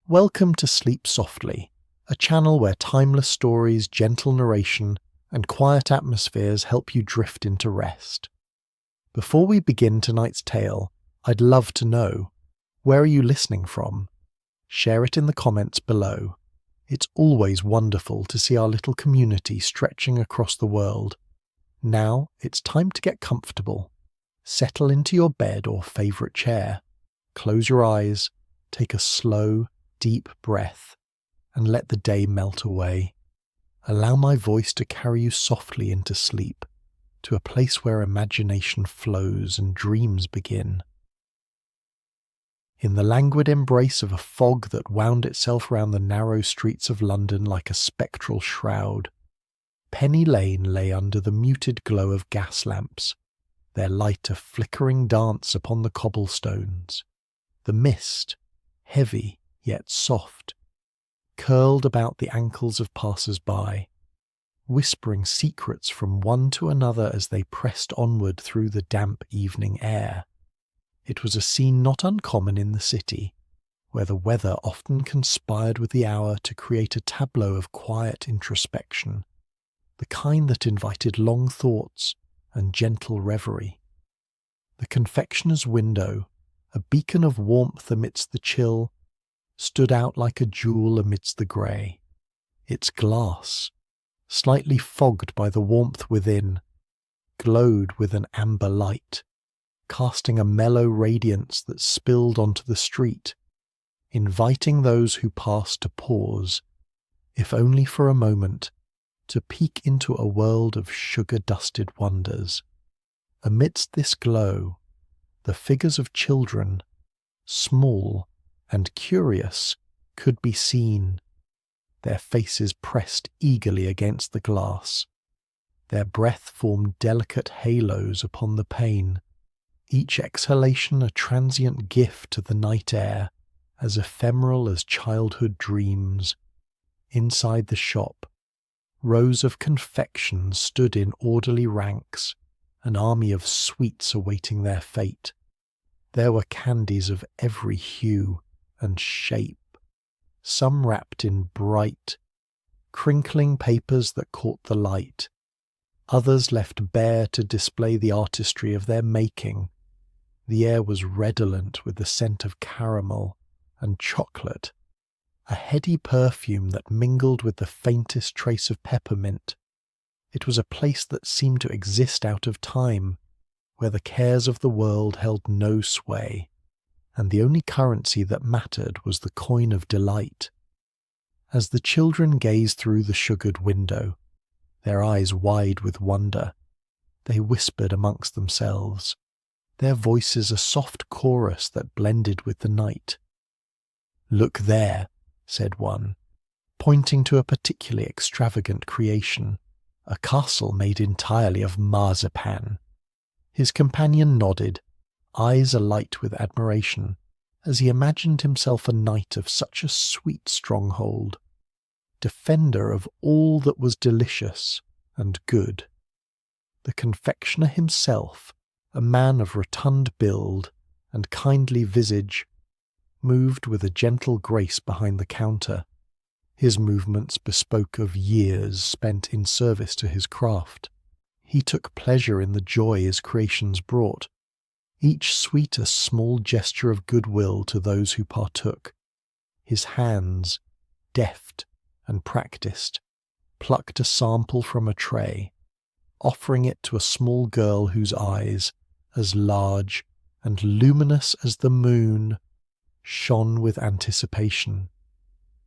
Welcome to Sleep Softly, a channel where timeless stories, gentle narration, and quiet atmospheres help you drift into rest. Before we begin tonight's tale, I'd love to know, where are you listening from? Share it in the comments below. It's always wonderful to see our little community stretching across the world. Now it's time to get comfortable. Settle into your bed or favourite chair. Close your eyes, take a slow, deep breath, and let the day melt away. Allow my voice to carry you softly into sleep, to a place where imagination flows and dreams begin. In the languid embrace of a fog that wound itself round the narrow streets of London like a spectral shroud, Penny Lane lay under the muted glow of gas lamps, their light a flickering dance upon the cobblestones. The mist, heavy yet soft, curled about the ankles of passers-by, whispering secrets from one to another as they pressed onward through the damp evening air. It was a scene not uncommon in the city, where the weather often conspired with the hour to create a tableau of quiet introspection, the kind that invited long thoughts and gentle reverie. The confectioner's window, a beacon of warmth amidst the chill, stood out like a jewel amidst the grey. Its glass, slightly fogged by the warmth within, glowed with an amber light, casting a mellow radiance that spilled onto the street, inviting those who passed to pause, if only for a moment, to peek into a world of sugar-dusted wonders. Amidst this glow, the figures of children, small and curious, could be seen, their faces pressed eagerly against the glass. Their breath formed delicate halos upon the pane, each exhalation a transient gift to the night air, as ephemeral as childhood dreams. Inside the shop, rows of confections stood in orderly ranks, an army of sweets awaiting their fate. There were candies of every hue and shape, some wrapped in bright, crinkling papers that caught the light, others left bare to display the artistry of their making. The air was redolent with the scent of caramel and chocolate, a heady perfume that mingled with the faintest trace of peppermint. It was a place that seemed to exist out of time, where the cares of the world held no sway, and the only currency that mattered was the coin of delight. As the children gazed through the sugared window, their eyes wide with wonder, they whispered amongst themselves, their voices a soft chorus that blended with the night. "Look there," said one, pointing to a particularly extravagant creation, a castle made entirely of marzipan. His companion nodded, eyes alight with admiration, as he imagined himself a knight of such a sweet stronghold, defender of all that was delicious and good. The confectioner himself, a man of rotund build and kindly visage, moved with a gentle grace behind the counter. His movements bespoke of years spent in service to his craft. He took pleasure in the joy his creations brought, each sweet a small gesture of goodwill to those who partook. His hands, deft and practised, plucked a sample from a tray, offering it to a small girl whose eyes, as large and luminous as the moon, shone with anticipation.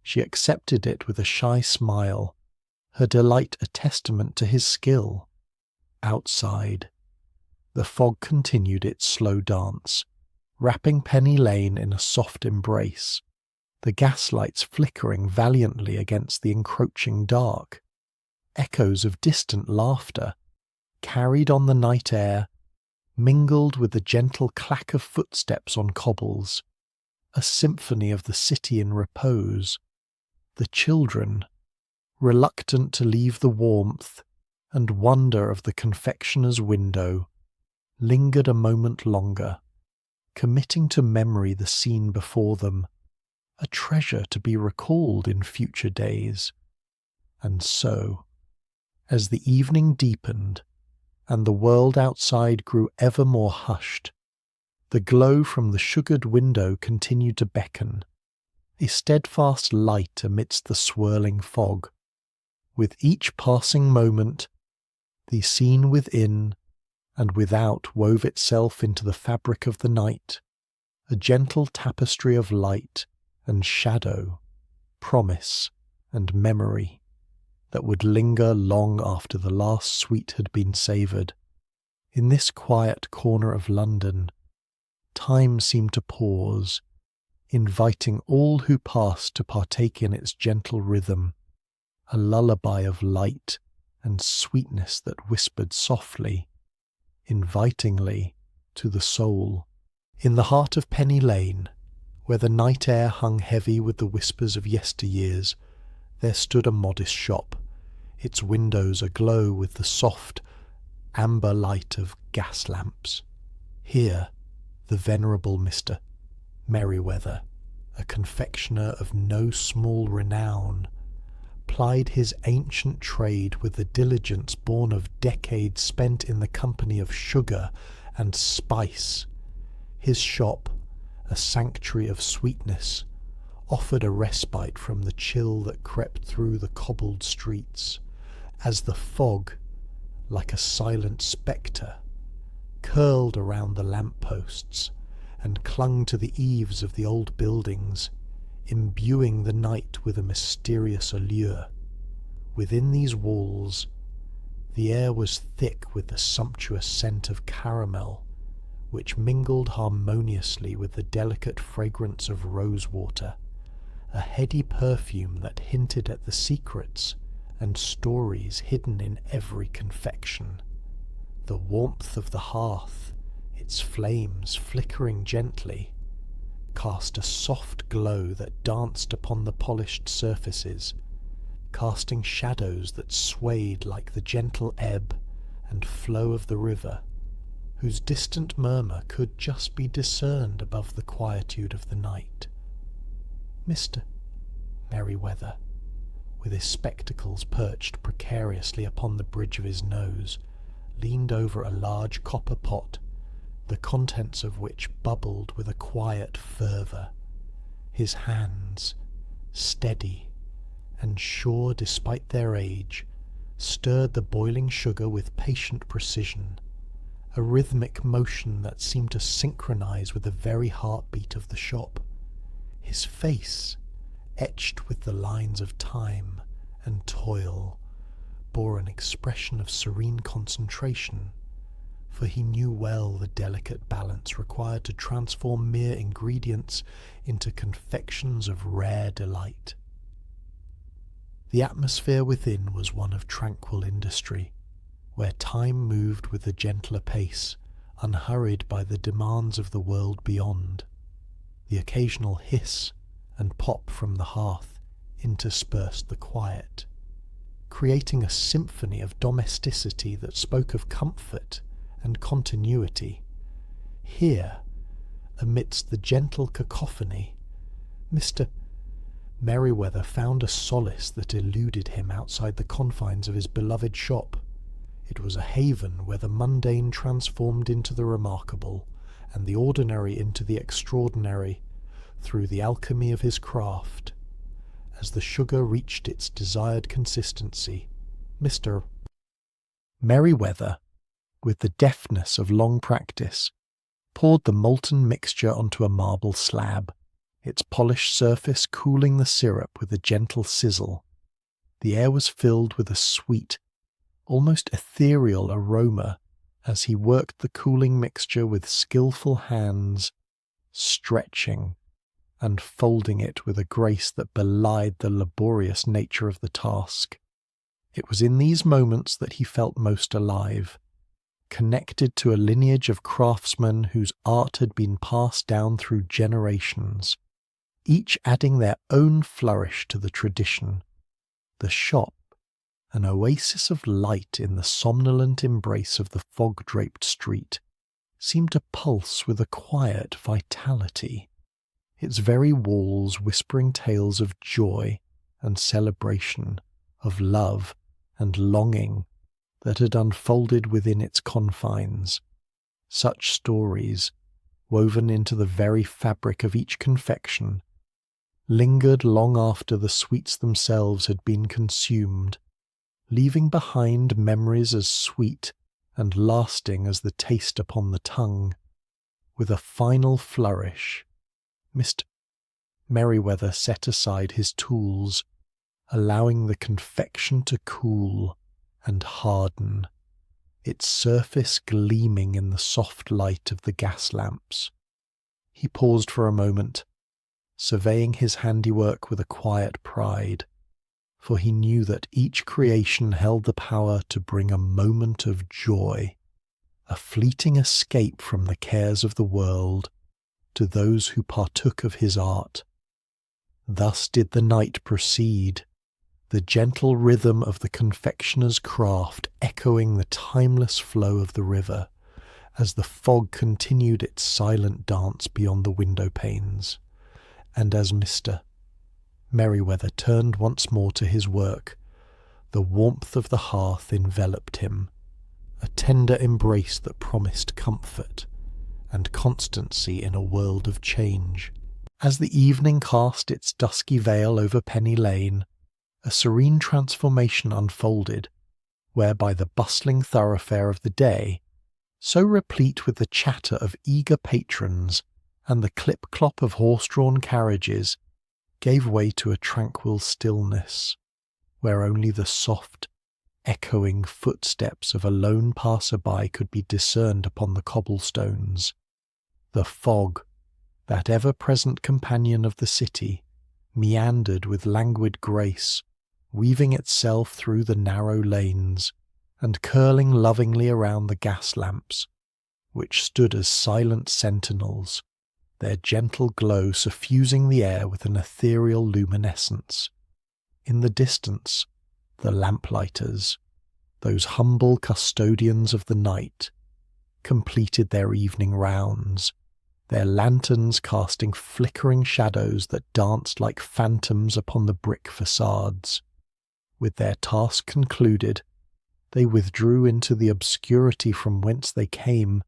She accepted it with a shy smile, her delight a testament to his skill. Outside, the fog continued its slow dance, wrapping Penny Lane in a soft embrace, the gaslights flickering valiantly against the encroaching dark. Echoes of distant laughter, carried on the night air, mingled with the gentle clack of footsteps on cobbles, a symphony of the city in repose. The children, reluctant to leave the warmth and wonder of the confectioner's window, lingered a moment longer, committing to memory the scene before them, a treasure to be recalled in future days. And so, as the evening deepened and the world outside grew ever more hushed, the glow from the sugared window continued to beckon, a steadfast light amidst the swirling fog. With each passing moment, the scene within and without wove itself into the fabric of the night, a gentle tapestry of light and shadow, promise and memory, that would linger long after the last sweet had been savoured. In this quiet corner of London, time seemed to pause, inviting all who passed to partake in its gentle rhythm, a lullaby of light and sweetness that whispered softly, invitingly, to the soul. In the heart of Penny Lane, where the night air hung heavy with the whispers of yesteryears, there stood a modest shop, its windows aglow with the soft, amber light of gas lamps. Here, the venerable Mr. Merriweather, a confectioner of no small renown, plied his ancient trade with the diligence born of decades spent in the company of sugar and spice. His shop, a sanctuary of sweetness, offered a respite from the chill that crept through the cobbled streets, as the fog, like a silent spectre, curled around the lamp-posts and clung to the eaves of the old buildings, imbuing the night with a mysterious allure. Within these walls, the air was thick with the sumptuous scent of caramel, which mingled harmoniously with the delicate fragrance of rosewater, a heady perfume that hinted at the secrets and stories hidden in every confection. The warmth of the hearth, its flames flickering gently, cast a soft glow that danced upon the polished surfaces, casting shadows that swayed like the gentle ebb and flow of the river, whose distant murmur could just be discerned above the quietude of the night. Mr. Merriweather, with his spectacles perched precariously upon the bridge of his nose, leaned over a large copper pot, the contents of which bubbled with a quiet fervour. His hands, steady and sure despite their age, stirred the boiling sugar with patient precision, a rhythmic motion that seemed to synchronize with the very heartbeat of the shop. His face, etched with the lines of time and toil, bore an expression of serene concentration, for he knew well the delicate balance required to transform mere ingredients into confections of rare delight. The atmosphere within was one of tranquil industry, where time moved with a gentler pace, unhurried by the demands of the world beyond. The occasional hiss and pop from the hearth interspersed the quiet, creating a symphony of domesticity that spoke of comfort and continuity. Here, amidst the gentle cacophony, Mr. Merriweather found a solace that eluded him outside the confines of his beloved shop. It was a haven where the mundane transformed into the remarkable, and the ordinary into the extraordinary, through the alchemy of his craft. As the sugar reached its desired consistency, Mr. Merriweather, with the deftness of long practice, poured the molten mixture onto a marble slab, its polished surface cooling the syrup with a gentle sizzle. The air was filled with a sweet, almost ethereal aroma as he worked the cooling mixture with skillful hands, stretching and folding it with a grace that belied the laborious nature of the task. It was in these moments that he felt most alive, connected to a lineage of craftsmen whose art had been passed down through generations, each adding their own flourish to the tradition. The shop, an oasis of light in the somnolent embrace of the fog-draped street, seemed to pulse with a quiet vitality. its very walls whispering tales of joy and celebration, of love and longing that had unfolded within its confines. Such stories, woven into the very fabric of each confection, lingered long after the sweets themselves had been consumed, leaving behind memories as sweet and lasting as the taste upon the tongue. With a final flourish, Mr. Merriweather set aside his tools, allowing the confection to cool and harden, its surface gleaming in the soft light of the gas lamps. He paused for a moment, surveying his handiwork with a quiet pride, for he knew that each creation held the power to bring a moment of joy, a fleeting escape from the cares of the world, to those who partook of his art. Thus did the night proceed, the gentle rhythm of the confectioner's craft echoing the timeless flow of the river, as the fog continued its silent dance beyond the window panes, and as Mr. Merriweather turned once more to his work, the warmth of the hearth enveloped him, a tender embrace that promised comfort and constancy in a world of change. As the evening cast its dusky veil over Penny Lane, a serene transformation unfolded, whereby the bustling thoroughfare of the day, so replete with the chatter of eager patrons and the clip-clop of horse-drawn carriages, gave way to a tranquil stillness, where only the soft, echoing footsteps of a lone passer-by could be discerned upon the cobblestones. The fog, that ever-present companion of the city, meandered with languid grace, weaving itself through the narrow lanes, and curling lovingly around the gas lamps, which stood as silent sentinels, their gentle glow suffusing the air with an ethereal luminescence. In the distance, the lamplighters, those humble custodians of the night, completed their evening rounds, their lanterns casting flickering shadows that danced like phantoms upon the brick facades. With their task concluded, they withdrew into the obscurity from whence they came,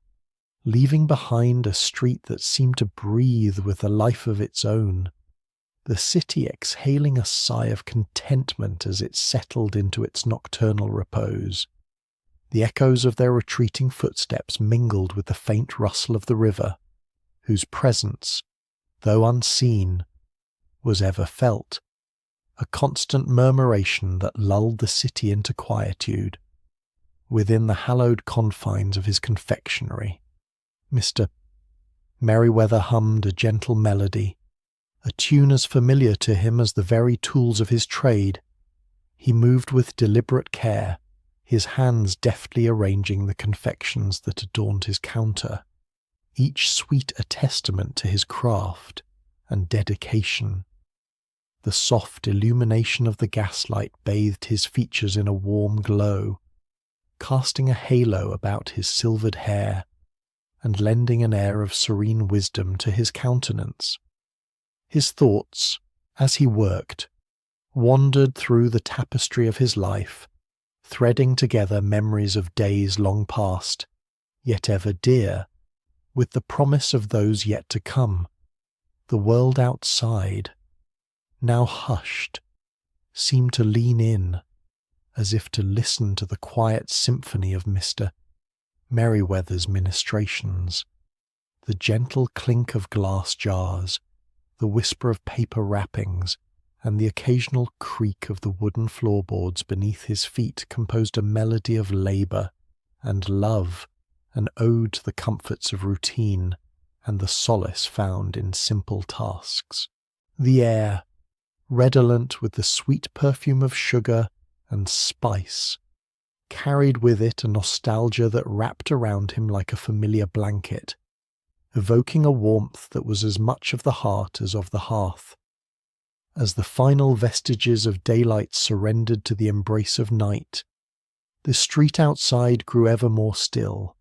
leaving behind a street that seemed to breathe with a life of its own, the city exhaling a sigh of contentment as it settled into its nocturnal repose. The echoes of their retreating footsteps mingled with the faint rustle of the river, whose presence, though unseen, was ever felt, a constant murmuration that lulled the city into quietude. Within the hallowed confines of his confectionery, Mr. Merriweather hummed a gentle melody, a tune as familiar to him as the very tools of his trade. He moved with deliberate care, his hands deftly arranging the confections that adorned his counter, each sweet a testament to his craft and dedication. The soft illumination of the gaslight bathed his features in a warm glow, casting a halo about his silvered hair, and lending an air of serene wisdom to his countenance. His thoughts, as he worked, wandered through the tapestry of his life, threading together memories of days long past, yet ever dear, with the promise of those yet to come. The world outside, now hushed, seemed to lean in, as if to listen to the quiet symphony of Mr. Merriweather's ministrations, the gentle clink of glass jars, the whisper of paper wrappings, and the occasional creak of the wooden floorboards beneath his feet composed a melody of labour and love, an ode to the comforts of routine and the solace found in simple tasks. The air, redolent with the sweet perfume of sugar and spice, carried with it a nostalgia that wrapped around him like a familiar blanket, evoking a warmth that was as much of the heart as of the hearth. As the final vestiges of daylight surrendered to the embrace of night, the street outside grew ever more still,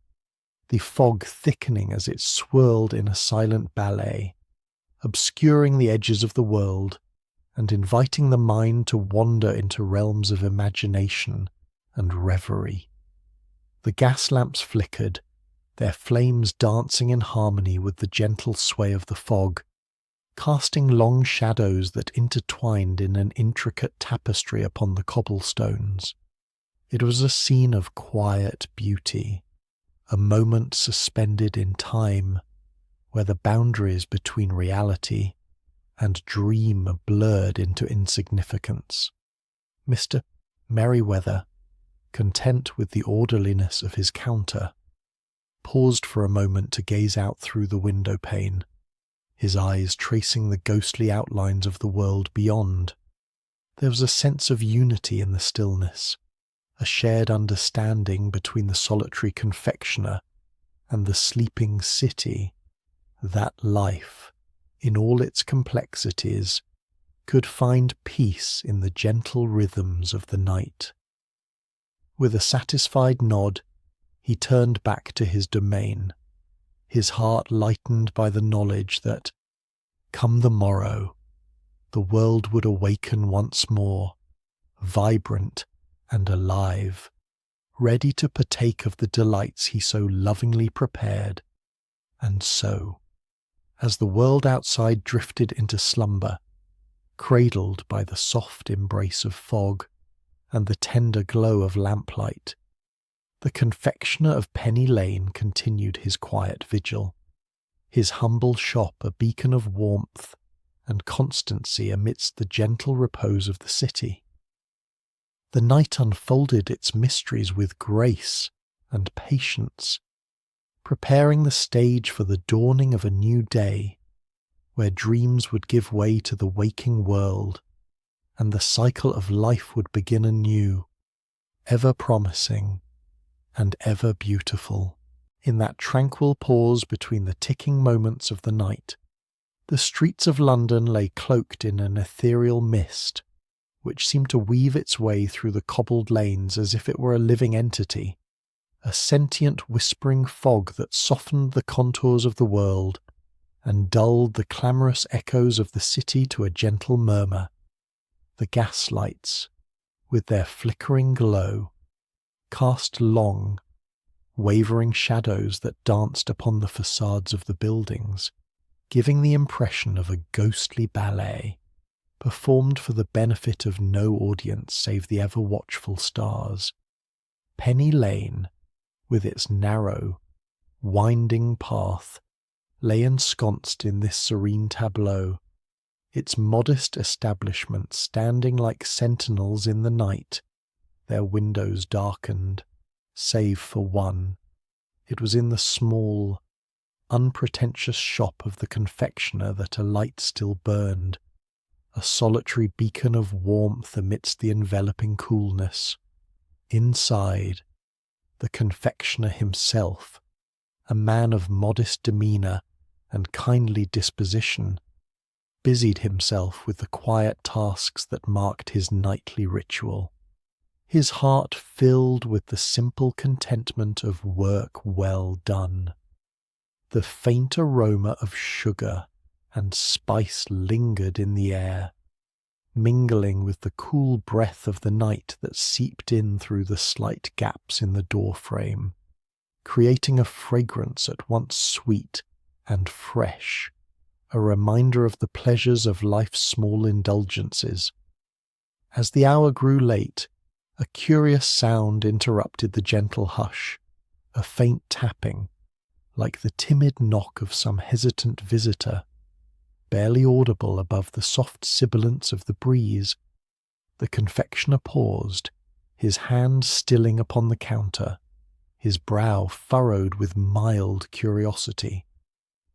the fog thickening as it swirled in a silent ballet, obscuring the edges of the world and inviting the mind to wander into realms of imagination and reverie. The gas lamps flickered, their flames dancing in harmony with the gentle sway of the fog, casting long shadows that intertwined in an intricate tapestry upon the cobblestones. It was a scene of quiet beauty, a moment suspended in time, where the boundaries between reality and dream blurred into insignificance. Mr. Merriweather, content with the orderliness of his counter, paused for a moment to gaze out through the window pane, his eyes tracing the ghostly outlines of the world beyond. There was a sense of unity in the stillness, a shared understanding between the solitary confectioner and the sleeping city, that life, in all its complexities, could find peace in the gentle rhythms of the night. With a satisfied nod, he turned back to his domain, his heart lightened by the knowledge that, come the morrow, the world would awaken once more, vibrant and alive, ready to partake of the delights he so lovingly prepared. And so, as the world outside drifted into slumber, cradled by the soft embrace of fog and the tender glow of lamplight, the confectioner of Penny Lane continued his quiet vigil, his humble shop a beacon of warmth and constancy amidst the gentle repose of the city. The night unfolded its mysteries with grace and patience, preparing the stage for the dawning of a new day, where dreams would give way to the waking world, and the cycle of life would begin anew, ever promising and ever beautiful. In that tranquil pause between the ticking moments of the night, the streets of London lay cloaked in an ethereal mist, which seemed to weave its way through the cobbled lanes as if it were a living entity, a sentient whispering fog that softened the contours of the world and dulled the clamorous echoes of the city to a gentle murmur. The gaslights, with their flickering glow, cast long, wavering shadows that danced upon the facades of the buildings, giving the impression of a ghostly ballet, performed for the benefit of no audience save the ever-watchful stars. Penny Lane, with its narrow, winding path, lay ensconced in this serene tableau, its modest establishment standing like sentinels in the night, their windows darkened, save for one. It was in the small, unpretentious shop of the confectioner that a light still burned, a solitary beacon of warmth amidst the enveloping coolness. Inside, the confectioner himself, a man of modest demeanour and kindly disposition, busied himself with the quiet tasks that marked his nightly ritual, his heart filled with the simple contentment of work well done. The faint aroma of sugar and spice lingered in the air, mingling with the cool breath of the night that seeped in through the slight gaps in the door frame, creating a fragrance at once sweet and fresh, a reminder of the pleasures of life's small indulgences. As the hour grew late, a curious sound interrupted the gentle hush, a faint tapping, like the timid knock of some hesitant visitor, barely audible above the soft sibilance of the breeze. The confectioner paused, his hand stilling upon the counter, his brow furrowed with mild curiosity.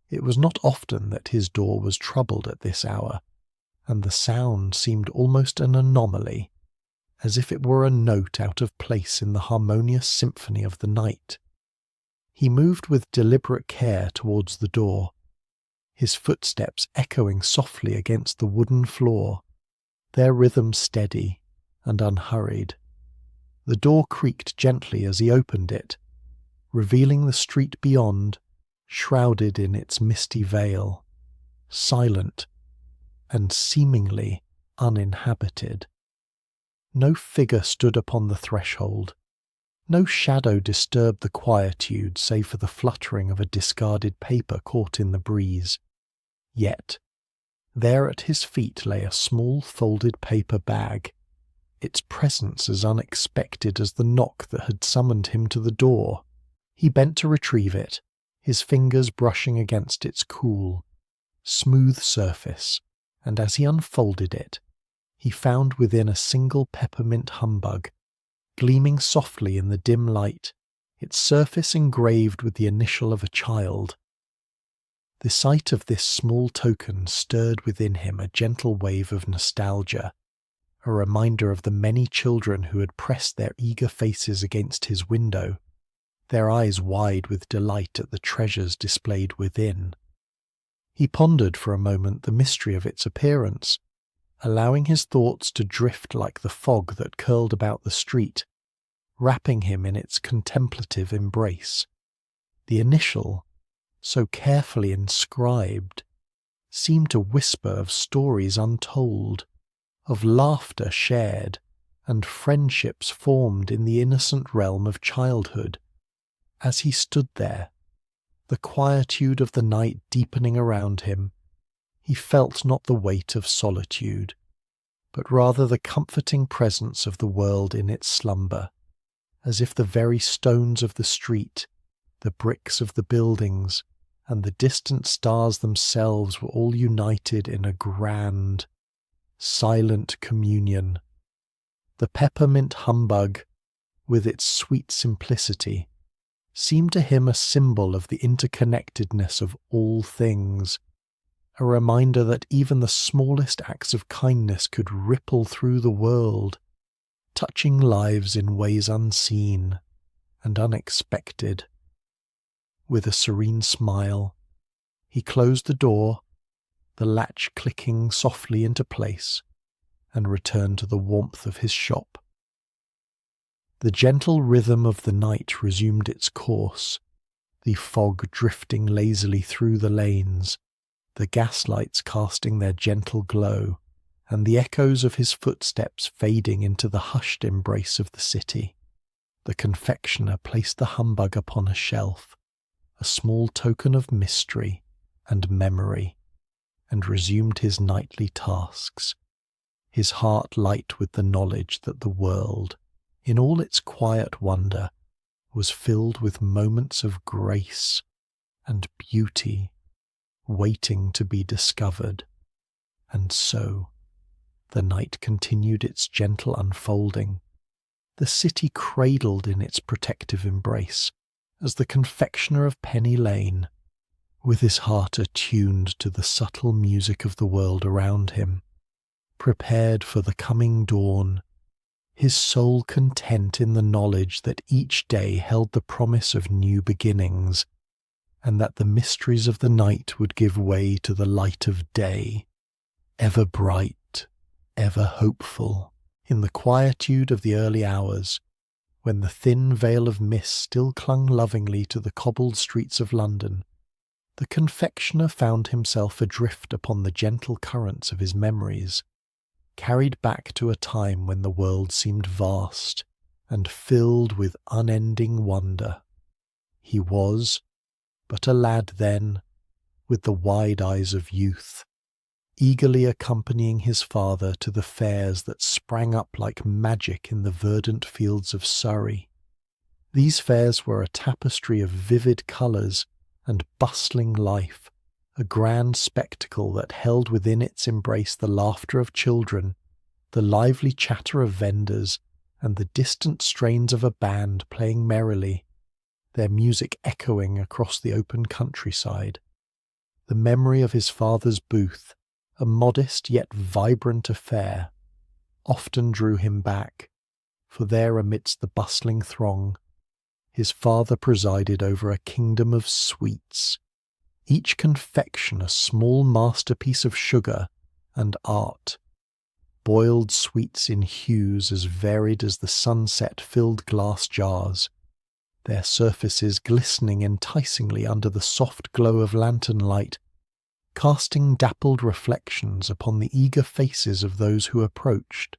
It was not often that his door was troubled at this hour, and the sound seemed almost an anomaly, as if it were a note out of place in the harmonious symphony of the night. He moved with deliberate care towards the door, his footsteps echoing softly against the wooden floor, their rhythm steady and unhurried. The door creaked gently as he opened it, revealing the street beyond, shrouded in its misty veil, silent, and seemingly uninhabited. No figure stood upon the threshold. No shadow disturbed the quietude save for the fluttering of a discarded paper caught in the breeze. Yet, there at his feet lay a small folded paper bag, its presence as unexpected as the knock that had summoned him to the door. He bent to retrieve it, his fingers brushing against its cool, smooth surface, and as he unfolded it, he found within a single peppermint humbug, gleaming softly in the dim light, its surface engraved with the initial of a child. The sight of this small token stirred within him a gentle wave of nostalgia, a reminder of the many children who had pressed their eager faces against his window, their eyes wide with delight at the treasures displayed within. He pondered for a moment the mystery of its appearance, allowing his thoughts to drift like the fog that curled about the street, wrapping him in its contemplative embrace. The initial, so carefully inscribed, seemed to whisper of stories untold, of laughter shared, and friendships formed in the innocent realm of childhood. As he stood there, the quietude of the night deepening around him, he felt not the weight of solitude, but rather the comforting presence of the world in its slumber, as if the very stones of the street, the bricks of the buildings, and the distant stars themselves were all united in a grand, silent communion. The peppermint humbug, with its sweet simplicity, seemed to him a symbol of the interconnectedness of all things, a reminder that even the smallest acts of kindness could ripple through the world, touching lives in ways unseen and unexpected. With a serene smile, he closed the door, the latch clicking softly into place, and returned to the warmth of his shop. The gentle rhythm of the night resumed its course, the fog drifting lazily through the lanes, the gaslights casting their gentle glow, and the echoes of his footsteps fading into the hushed embrace of the city. The confectioner placed the humbug upon a shelf, a small token of mystery and memory, and resumed his nightly tasks, his heart light with the knowledge that the world, in all its quiet wonder, was filled with moments of grace and beauty waiting to be discovered. And so the night continued its gentle unfolding, the city cradled in its protective embrace, as the confectioner of Penny Lane, with his heart attuned to the subtle music of the world around him, prepared for the coming dawn, his soul content in the knowledge that each day held the promise of new beginnings, and that the mysteries of the night would give way to the light of day, ever bright, ever hopeful, in the quietude of the early hours, when the thin veil of mist still clung lovingly to the cobbled streets of London. The confectioner found himself adrift upon the gentle currents of his memories, carried back to a time when the world seemed vast and filled with unending wonder. He was but a lad then, with the wide eyes of youth, eagerly accompanying his father to the fairs that sprang up like magic in the verdant fields of Surrey. These fairs were a tapestry of vivid colours and bustling life, a grand spectacle that held within its embrace the laughter of children, the lively chatter of vendors, and the distant strains of a band playing merrily, their music echoing across the open countryside. The memory of his father's booth, a modest yet vibrant affair, often drew him back, for there amidst the bustling throng, his father presided over a kingdom of sweets, each confection a small masterpiece of sugar and art, boiled sweets in hues as varied as the sunset-filled glass jars, their surfaces glistening enticingly under the soft glow of lantern light, casting dappled reflections upon the eager faces of those who approached.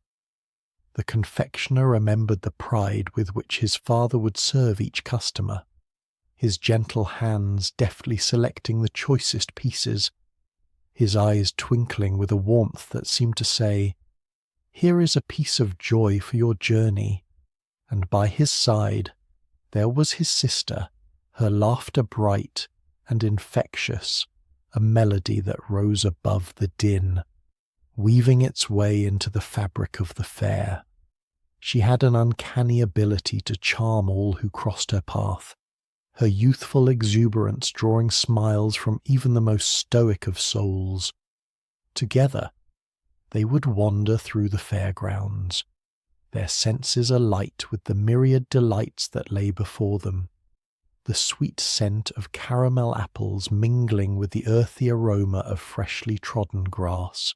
The confectioner remembered the pride with which his father would serve each customer, his gentle hands deftly selecting the choicest pieces, his eyes twinkling with a warmth that seemed to say, "Here is a piece of joy for your journey," and by his side there was his sister, her laughter bright and infectious, a melody that rose above the din, weaving its way into the fabric of the fair. She had an uncanny ability to charm all who crossed her path, her youthful exuberance drawing smiles from even the most stoic of souls. Together, they would wander through the fairgrounds, their senses alight with the myriad delights that lay before them, the sweet scent of caramel apples mingling with the earthy aroma of freshly trodden grass,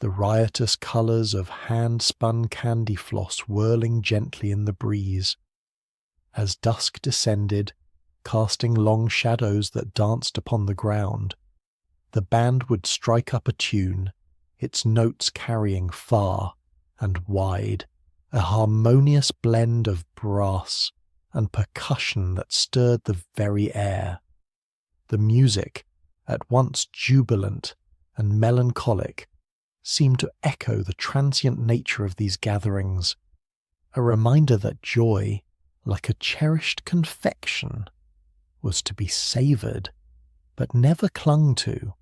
the riotous colours of hand-spun candy floss whirling gently in the breeze. As dusk descended, casting long shadows that danced upon the ground, the band would strike up a tune, its notes carrying far and wide, a harmonious blend of brass and percussion that stirred the very air. The music, at once jubilant and melancholic, seemed to echo the transient nature of these gatherings, a reminder that joy, like a cherished confection, was to be savoured, but never clung to.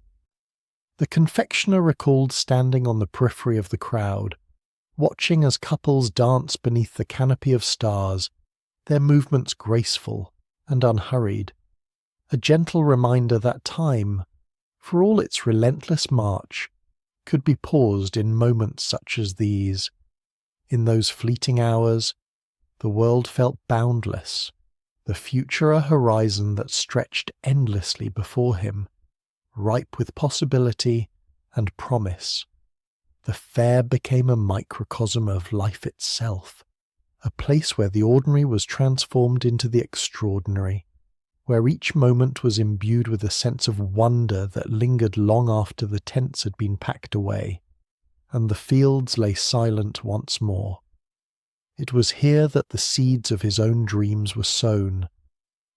The confectioner recalled standing on the periphery of the crowd, watching as couples danced beneath the canopy of stars, their movements graceful and unhurried, a gentle reminder that time, for all its relentless march, could be paused in moments such as these. In those fleeting hours, the world felt boundless, the future a horizon that stretched endlessly before him, ripe with possibility and promise. The fair became a microcosm of life itself, a place where the ordinary was transformed into the extraordinary, where each moment was imbued with a sense of wonder that lingered long after the tents had been packed away, and the fields lay silent once more. It was here that the seeds of his own dreams were sown,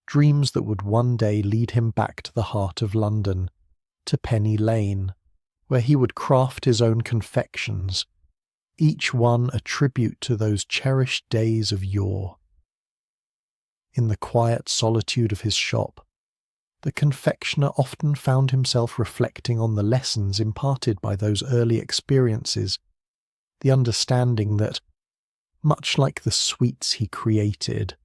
dreams that would one day lead him back to the heart of London, to Penny Lane, where he would craft his own confections, each one a tribute to those cherished days of yore. In the quiet solitude of his shop, the confectioner often found himself reflecting on the lessons imparted by those early experiences, the understanding that, much like the sweets he created,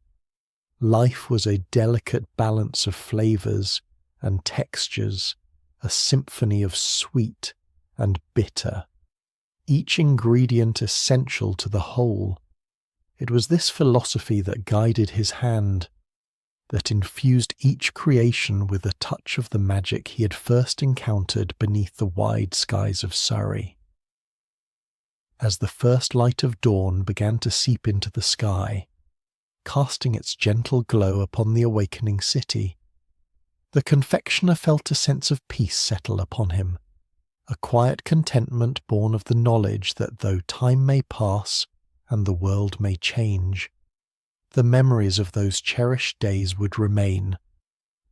life was a delicate balance of flavours and textures, a symphony of sweet and bitter, each ingredient essential to the whole. It was this philosophy that guided his hand, that infused each creation with a touch of the magic he had first encountered beneath the wide skies of Surrey. As the first light of dawn began to seep into the sky, casting its gentle glow upon the awakening city, the confectioner felt a sense of peace settle upon him, a quiet contentment born of the knowledge that though time may pass and the world may change, the memories of those cherished days would remain,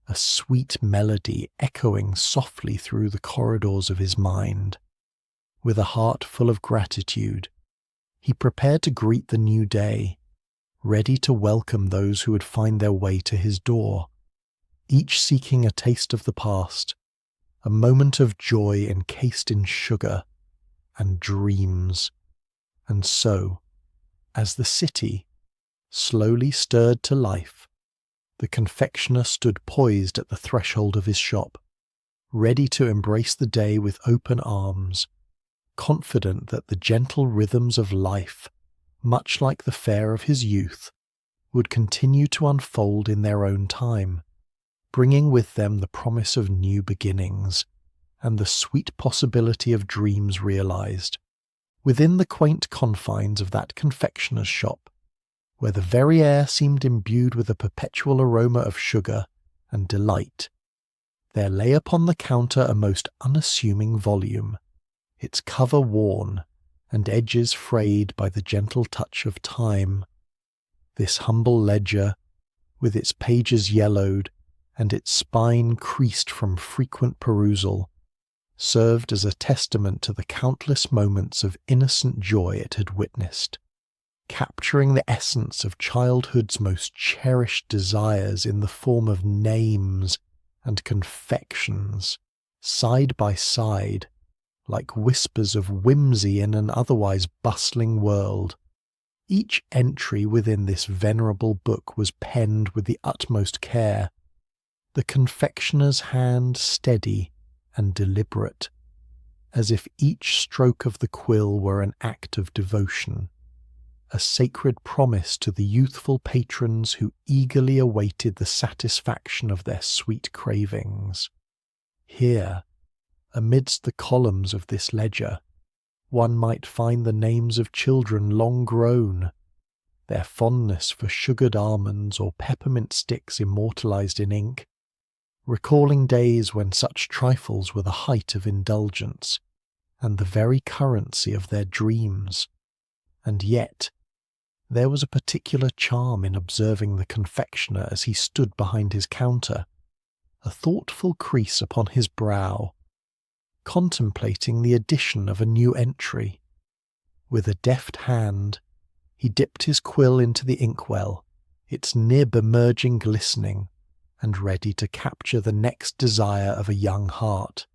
a sweet melody echoing softly through the corridors of his mind. With a heart full of gratitude, he prepared to greet the new day, ready to welcome those who would find their way to his door, each seeking a taste of the past, a moment of joy encased in sugar and dreams. And so, as the city slowly stirred to life, the confectioner stood poised at the threshold of his shop, ready to embrace the day with open arms, confident that the gentle rhythms of life, much like the fare of his youth, would continue to unfold in their own time, bringing with them the promise of new beginnings and the sweet possibility of dreams realized, within the quaint confines of that confectioner's shop, where the very air seemed imbued with a perpetual aroma of sugar and delight. there lay upon the counter a most unassuming volume, its cover worn and edges frayed by the gentle touch of time. This humble ledger, with its pages yellowed and its spine creased from frequent perusal, served as a testament to the countless moments of innocent joy it had witnessed, capturing the essence of childhood's most cherished desires in the form of names and confections, side by side, like whispers of whimsy in an otherwise bustling world. Each entry within this venerable book was penned with the utmost care, the confectioner's hand steady and deliberate, as if each stroke of the quill were an act of devotion, a sacred promise to the youthful patrons who eagerly awaited the satisfaction of their sweet cravings. Here, amidst the columns of this ledger, one might find the names of children long grown, their fondness for sugared almonds or peppermint sticks immortalized in ink, recalling days when such trifles were the height of indulgence and the very currency of their dreams. And yet, there was a particular charm in observing the confectioner as he stood behind his counter, a thoughtful crease upon his brow, contemplating the addition of a new entry. With a deft hand, he dipped his quill into the inkwell, its nib emerging glistening and ready to capture the next desire of a young heart.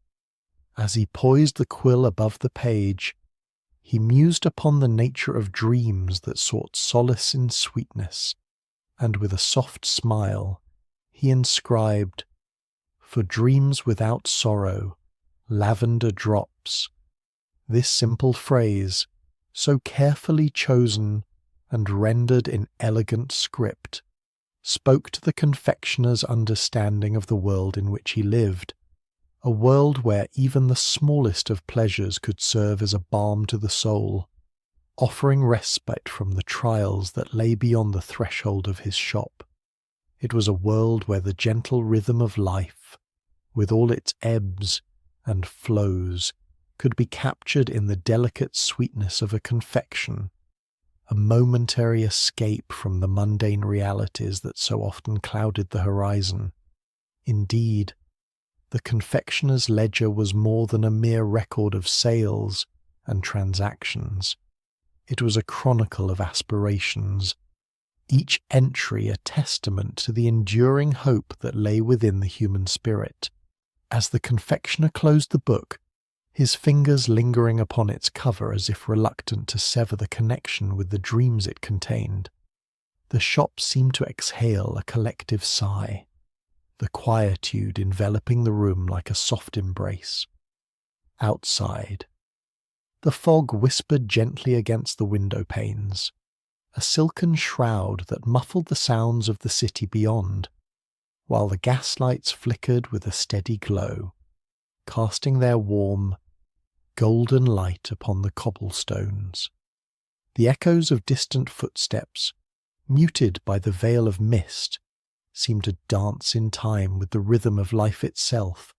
As he poised the quill above the page, he mused upon the nature of dreams that sought solace in sweetness, and with a soft smile he inscribed, "For dreams without sorrow, lavender drops." This simple phrase, so carefully chosen and rendered in elegant script, spoke to the confectioner's understanding of the world in which he lived, a world where even the smallest of pleasures could serve as a balm to the soul, offering respite from the trials that lay beyond the threshold of his shop. It was a world where the gentle rhythm of life, with all its ebbs and flows, could be captured in the delicate sweetness of a confection, a momentary escape from the mundane realities that so often clouded the horizon. Indeed, the confectioner's ledger was more than a mere record of sales and transactions. It was a chronicle of aspirations, each entry a testament to the enduring hope that lay within the human spirit. As the confectioner closed the book, his fingers lingering upon its cover as if reluctant to sever the connection with the dreams it contained, the shop seemed to exhale a collective sigh, the quietude enveloping the room like a soft embrace. Outside, the fog whispered gently against the window panes, a silken shroud that muffled the sounds of the city beyond, while the gaslights flickered with a steady glow, casting their warm, golden light upon the cobblestones. The echoes of distant footsteps, muted by the veil of mist, seemed to dance in time with the rhythm of life itself,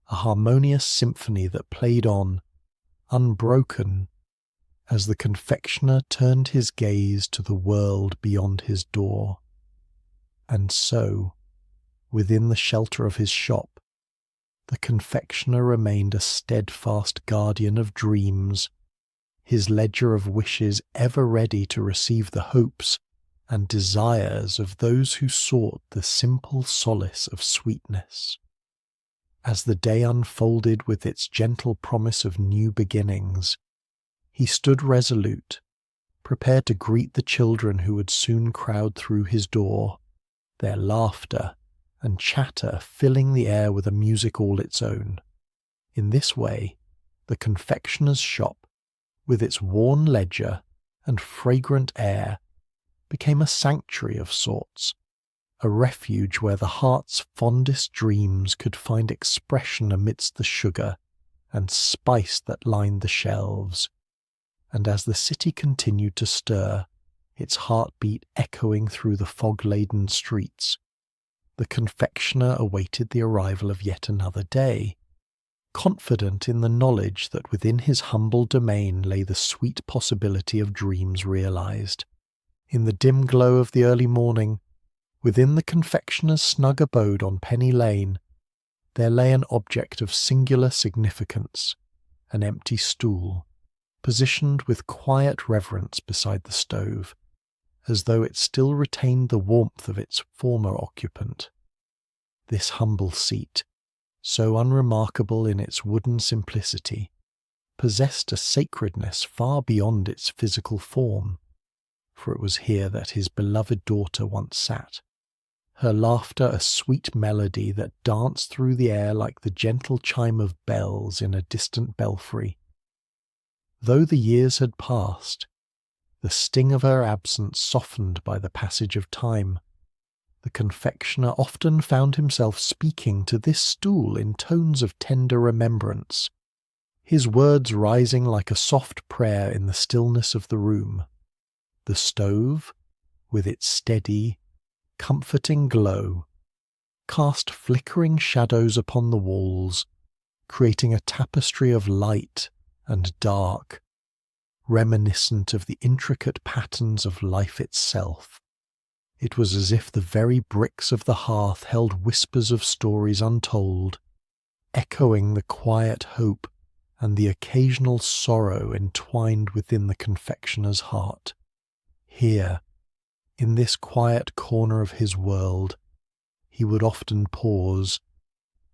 a harmonious symphony that played on, unbroken, as the confectioner turned his gaze to the world beyond his door. And so, within the shelter of his shop, the confectioner remained a steadfast guardian of dreams, his ledger of wishes ever ready to receive the hopes and desires of those who sought the simple solace of sweetness. As the day unfolded with its gentle promise of new beginnings, he stood resolute, prepared to greet the children who would soon crowd through his door, their laughter and chatter filling the air with a music all its own. In this way, the confectioner's shop, with its worn ledger and fragrant air, became a sanctuary of sorts, a refuge where the heart's fondest dreams could find expression amidst the sugar and spice that lined the shelves. And as the city continued to stir, its heartbeat echoing through the fog-laden streets, the confectioner awaited the arrival of yet another day, confident in the knowledge that within his humble domain lay the sweet possibility of dreams realized. In the dim glow of the early morning, within the confectioner's snug abode on Penny Lane, there lay an object of singular significance, an empty stool, positioned with quiet reverence beside the stove, as though it still retained the warmth of its former occupant. This humble seat, so unremarkable in its wooden simplicity, possessed a sacredness far beyond its physical form, for it was here that his beloved daughter once sat, her laughter a sweet melody that danced through the air like the gentle chime of bells in a distant belfry. Though the years had passed, the sting of her absence softened by the passage of time, the confectioner often found himself speaking to this stool in tones of tender remembrance, his words rising like a soft prayer in the stillness of the room. The stove, with its steady, comforting glow, cast flickering shadows upon the walls, creating a tapestry of light and dark, reminiscent of the intricate patterns of life itself. It was as if the very bricks of the hearth held whispers of stories untold, echoing the quiet hope and the occasional sorrow entwined within the confectioner's heart. Here, in this quiet corner of his world, he would often pause,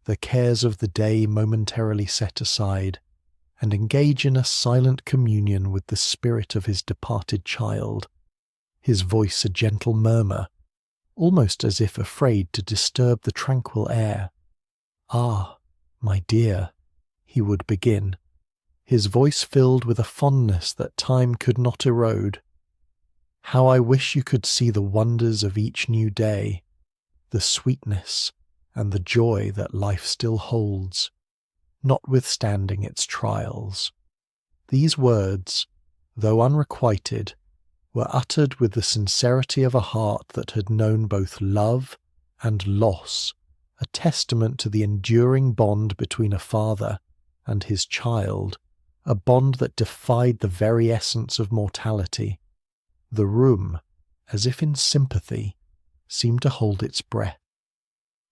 the cares of the day momentarily set aside, and engage in a silent communion with the spirit of his departed child, his voice a gentle murmur, almost as if afraid to disturb the tranquil air. "Ah, my dear," he would begin, his voice filled with a fondness that time could not erode. "How I wish you could see the wonders of each new day, the sweetness and the joy that life still holds, notwithstanding its trials." These words, though unrequited, were uttered with the sincerity of a heart that had known both love and loss, a testament to the enduring bond between a father and his child, a bond that defied the very essence of mortality. The room, as if in sympathy, seemed to hold its breath,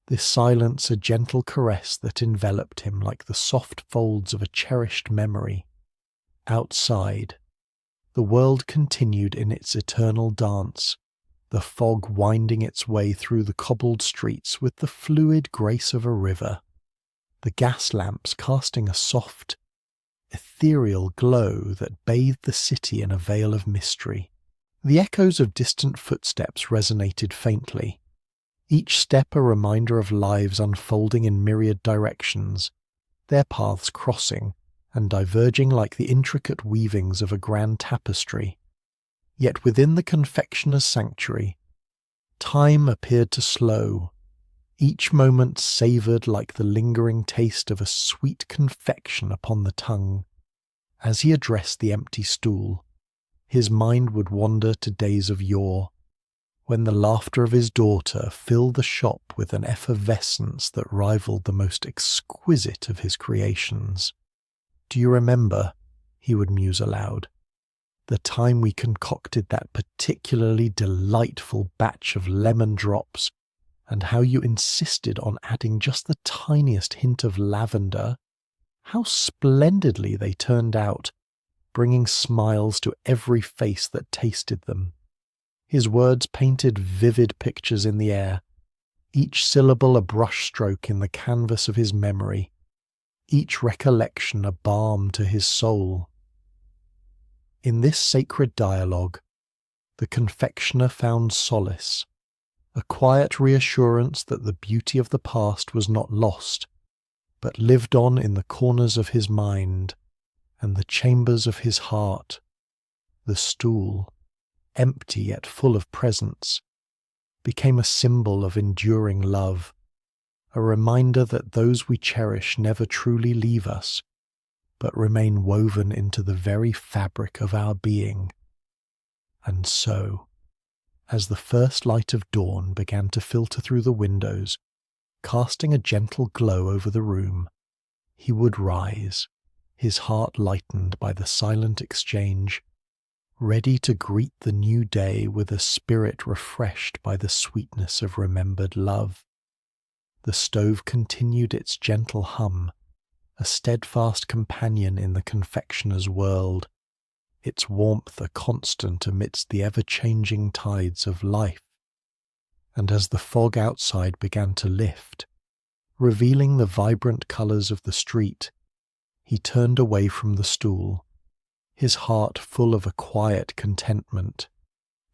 this silence a gentle caress that enveloped him like the soft folds of a cherished memory. Outside, the world continued in its eternal dance, the fog winding its way through the cobbled streets with the fluid grace of a river, the gas lamps casting a soft, ethereal glow that bathed the city in a veil of mystery. The echoes of distant footsteps resonated faintly, each step a reminder of lives unfolding in myriad directions, their paths crossing and diverging like the intricate weavings of a grand tapestry. Yet within the confectioner's sanctuary, time appeared to slow, each moment savoured like the lingering taste of a sweet confection upon the tongue. As he addressed the empty stool, his mind would wander to days of yore, when the laughter of his daughter filled the shop with an effervescence that rivaled the most exquisite of his creations. "Do you remember," he would muse aloud, "the time we concocted that particularly delightful batch of lemon drops, and how you insisted on adding just the tiniest hint of lavender? How splendidly they turned out, bringing smiles to every face that tasted them." His words painted vivid pictures in the air, each syllable a brushstroke in the canvas of his memory, each recollection a balm to his soul. In this sacred dialogue, the confectioner found solace, a quiet reassurance that the beauty of the past was not lost, but lived on in the corners of his mind and the chambers of his heart. The stool, empty yet full of presence, became a symbol of enduring love, a reminder that those we cherish never truly leave us, but remain woven into the very fabric of our being. And so, As the first light of dawn began to filter through the windows, casting a gentle glow over the room, he would rise, his heart lightened by the silent exchange, ready to greet the new day with a spirit refreshed by the sweetness of remembered love. The stove continued its gentle hum, a steadfast companion in the confectioner's world, its warmth a constant amidst the ever-changing tides of life. And as the fog outside began to lift, revealing the vibrant colours of the street, he turned away from the stool, his heart full of a quiet contentment,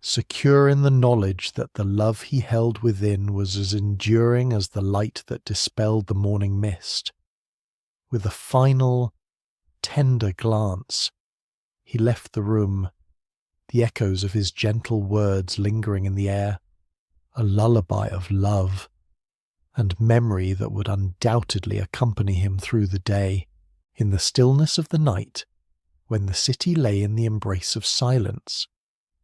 secure in the knowledge that the love he held within was as enduring as the light that dispelled the morning mist. With a final, tender glance, he left the room, the echoes of his gentle words lingering in the air, a lullaby of love and memory that would undoubtedly accompany him through the day. In the stillness of the night, when the city lay in the embrace of silence,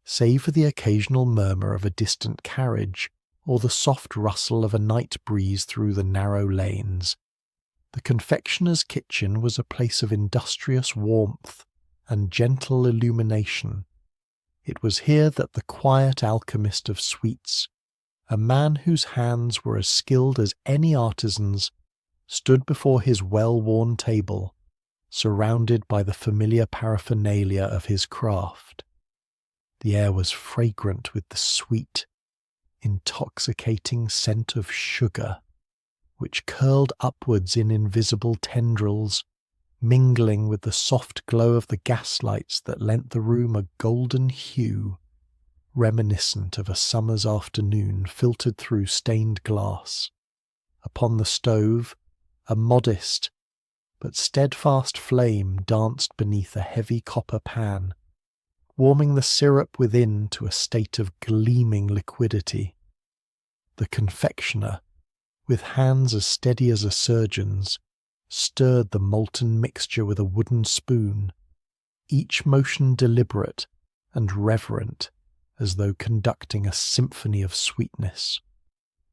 save for the occasional murmur of a distant carriage or the soft rustle of a night breeze through the narrow lanes, the confectioner's kitchen was a place of industrious warmth and gentle illumination. It was here that the quiet alchemist of sweets, a man whose hands were as skilled as any artisan's, stood before his well-worn table, surrounded by the familiar paraphernalia of his craft. The air was fragrant with the sweet, intoxicating scent of sugar, which curled upwards in invisible tendrils, mingling with the soft glow of the gaslights that lent the room a golden hue, reminiscent of a summer's afternoon filtered through stained glass. Upon the stove, a modest but steadfast flame danced beneath a heavy copper pan, warming the syrup within to a state of gleaming liquidity. The confectioner, with hands as steady as a surgeon's, stirred the molten mixture with a wooden spoon, each motion deliberate and reverent as though conducting a symphony of sweetness.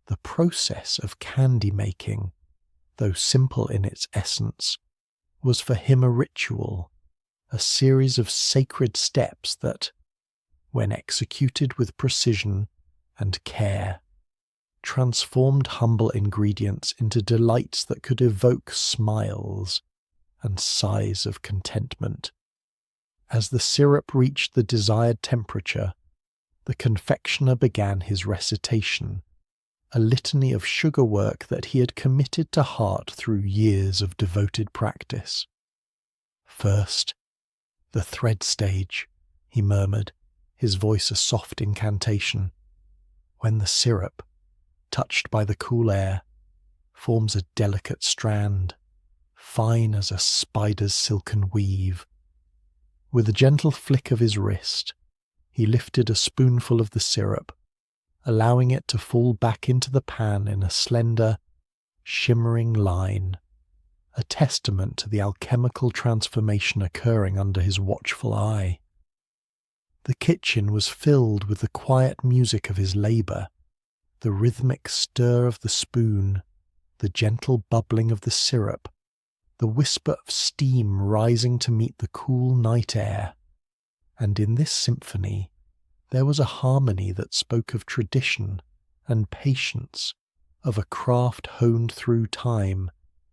The process of candy making, though simple in its essence, was for him a ritual, a series of sacred steps that, when executed with precision and care, transformed humble ingredients into delights that could evoke smiles and sighs of contentment. As the syrup reached the desired temperature, the confectioner began his recitation, a litany of sugar work that he had committed to heart through years of devoted practice. First, the thread stage, he murmured, his voice a soft incantation. When the syrup, touched by the cool air, forms a delicate strand, fine as a spider's silken weave. With a gentle flick of his wrist, he lifted a spoonful of the syrup, allowing it to fall back into the pan in a slender, shimmering line, a testament to the alchemical transformation occurring under his watchful eye. The kitchen was filled with the quiet music of his labour, the rhythmic stir of the spoon, the gentle bubbling of the syrup, the whisper of steam rising to meet the cool night air. And in this symphony there was a harmony that spoke of tradition and patience, of a craft honed through time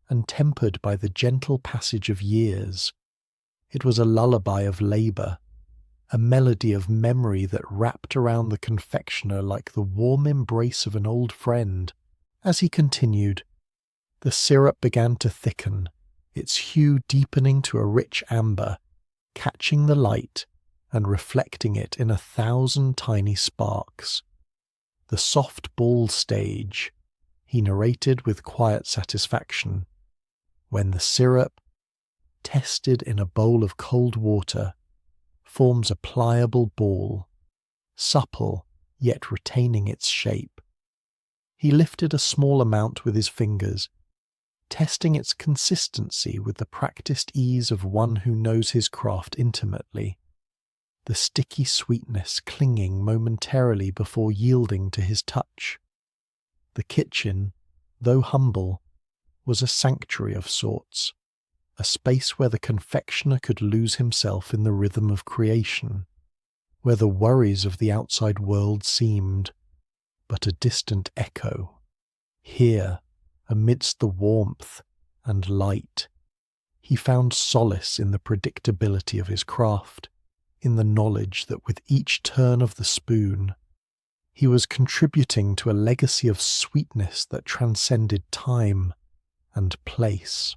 and tempered by the gentle passage of years. It was a lullaby of labour, a melody of memory that wrapped around the confectioner like the warm embrace of an old friend. As he continued, the syrup began to thicken, its hue deepening to a rich amber, catching the light and reflecting it in 1,000 tiny sparks. The soft ball stage, he narrated with quiet satisfaction, when the syrup, tested in a bowl of cold water, forms a pliable ball, supple yet retaining its shape. He lifted a small amount with his fingers, testing its consistency with the practiced ease of one who knows his craft intimately. the sticky sweetness clinging momentarily before yielding to his touch. The kitchen, though humble, was a sanctuary of sorts, a space where the confectioner could lose himself in the rhythm of creation, where the worries of the outside world seemed but a distant echo. Here, amidst the warmth and light, he found solace in the predictability of his craft, in the knowledge that with each turn of the spoon, he was contributing to a legacy of sweetness that transcended time and place.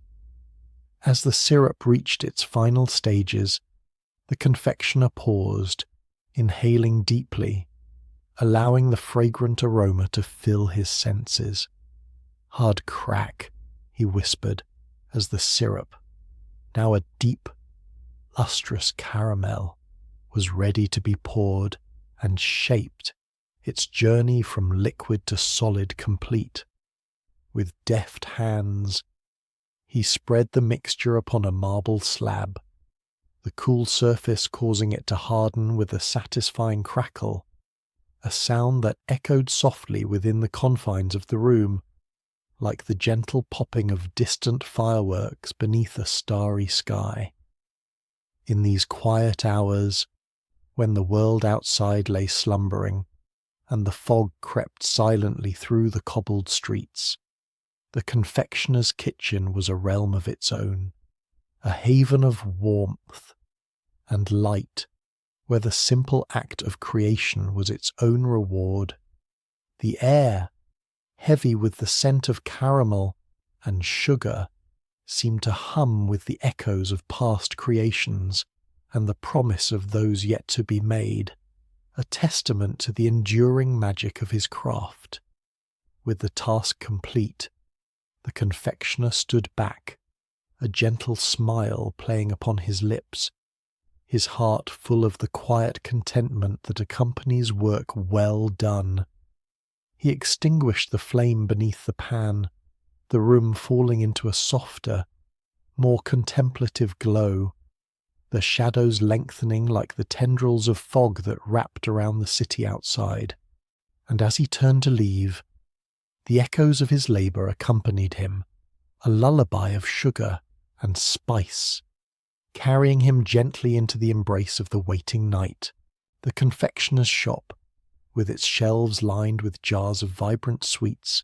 As the syrup reached its final stages, the confectioner paused, inhaling deeply, allowing the fragrant aroma to fill his senses. "Hard crack," he whispered, as the syrup, now a deep, lustrous caramel, was ready to be poured and shaped, its journey from liquid to solid complete. With deft hands, he spread the mixture upon a marble slab, the cool surface causing it to harden with a satisfying crackle, a sound that echoed softly within the confines of the room, like the gentle popping of distant fireworks beneath a starry sky. In these quiet hours, when the world outside lay slumbering, and the fog crept silently through the cobbled streets, the confectioner's kitchen was a realm of its own, a haven of warmth and light, where the simple act of creation was its own reward. The air, heavy with the scent of caramel and sugar, seemed to hum with the echoes of past creations and the promise of those yet to be made, a testament to the enduring magic of his craft. With the task complete, the confectioner stood back, a gentle smile playing upon his lips, his heart full of the quiet contentment that accompanies work well done. He extinguished the flame beneath the pan, the room falling into a softer, more contemplative glow, the shadows lengthening like the tendrils of fog that wrapped around the city outside. And as he turned to leave, the echoes of his labour accompanied him, a lullaby of sugar and spice, carrying him gently into the embrace of the waiting night. The confectioner's shop, with its shelves lined with jars of vibrant sweets,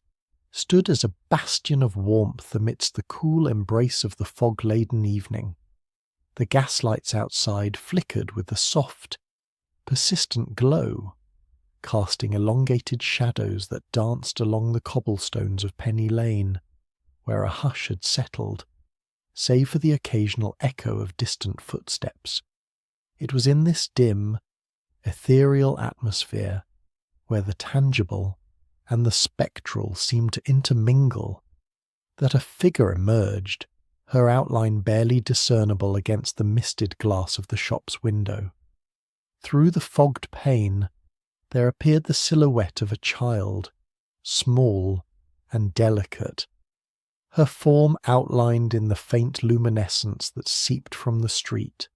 stood as a bastion of warmth amidst the cool embrace of the fog-laden evening. The gaslights outside flickered with a soft, persistent glow, casting elongated shadows that danced along the cobblestones of Penny Lane, where a hush had settled, save for the occasional echo of distant footsteps. It was in this dim, ethereal atmosphere, where the tangible and the spectral seemed to intermingle, that a figure emerged, her outline barely discernible against the misted glass of the shop's window. Through the fogged pane there appeared the silhouette of a child, small and delicate, her form outlined in the faint luminescence that seeped from the street.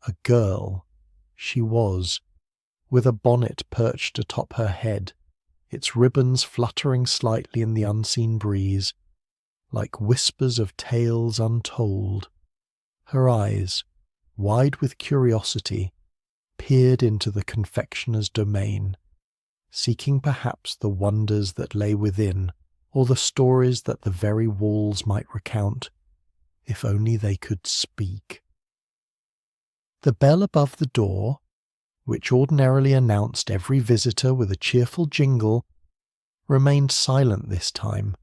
A girl, she was, with a bonnet perched atop her head, its ribbons fluttering slightly in the unseen breeze, like whispers of tales untold. Her eyes, wide with curiosity, peered into the confectioner's domain, seeking perhaps the wonders that lay within, or the stories that the very walls might recount, if only they could speak. The bell above the door, which ordinarily announced every visitor with a cheerful jingle, remained silent this time,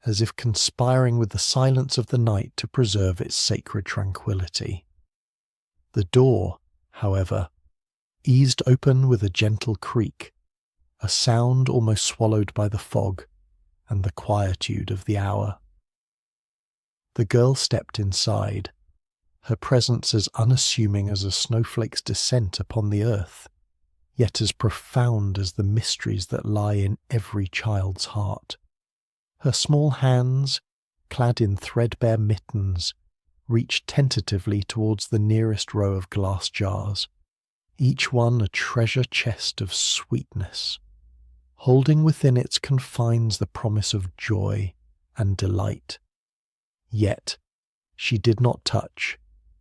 as if conspiring with the silence of the night to preserve its sacred tranquillity. The door, however, eased open with a gentle creak, a sound almost swallowed by the fog and the quietude of the hour. The girl stepped inside, her presence as unassuming as a snowflake's descent upon the earth, yet as profound as the mysteries that lie in every child's heart. Her small hands, clad in threadbare mittens, reached tentatively towards the nearest row of glass jars, each one a treasure chest of sweetness, holding within its confines the promise of joy and delight. Yet she did not touch,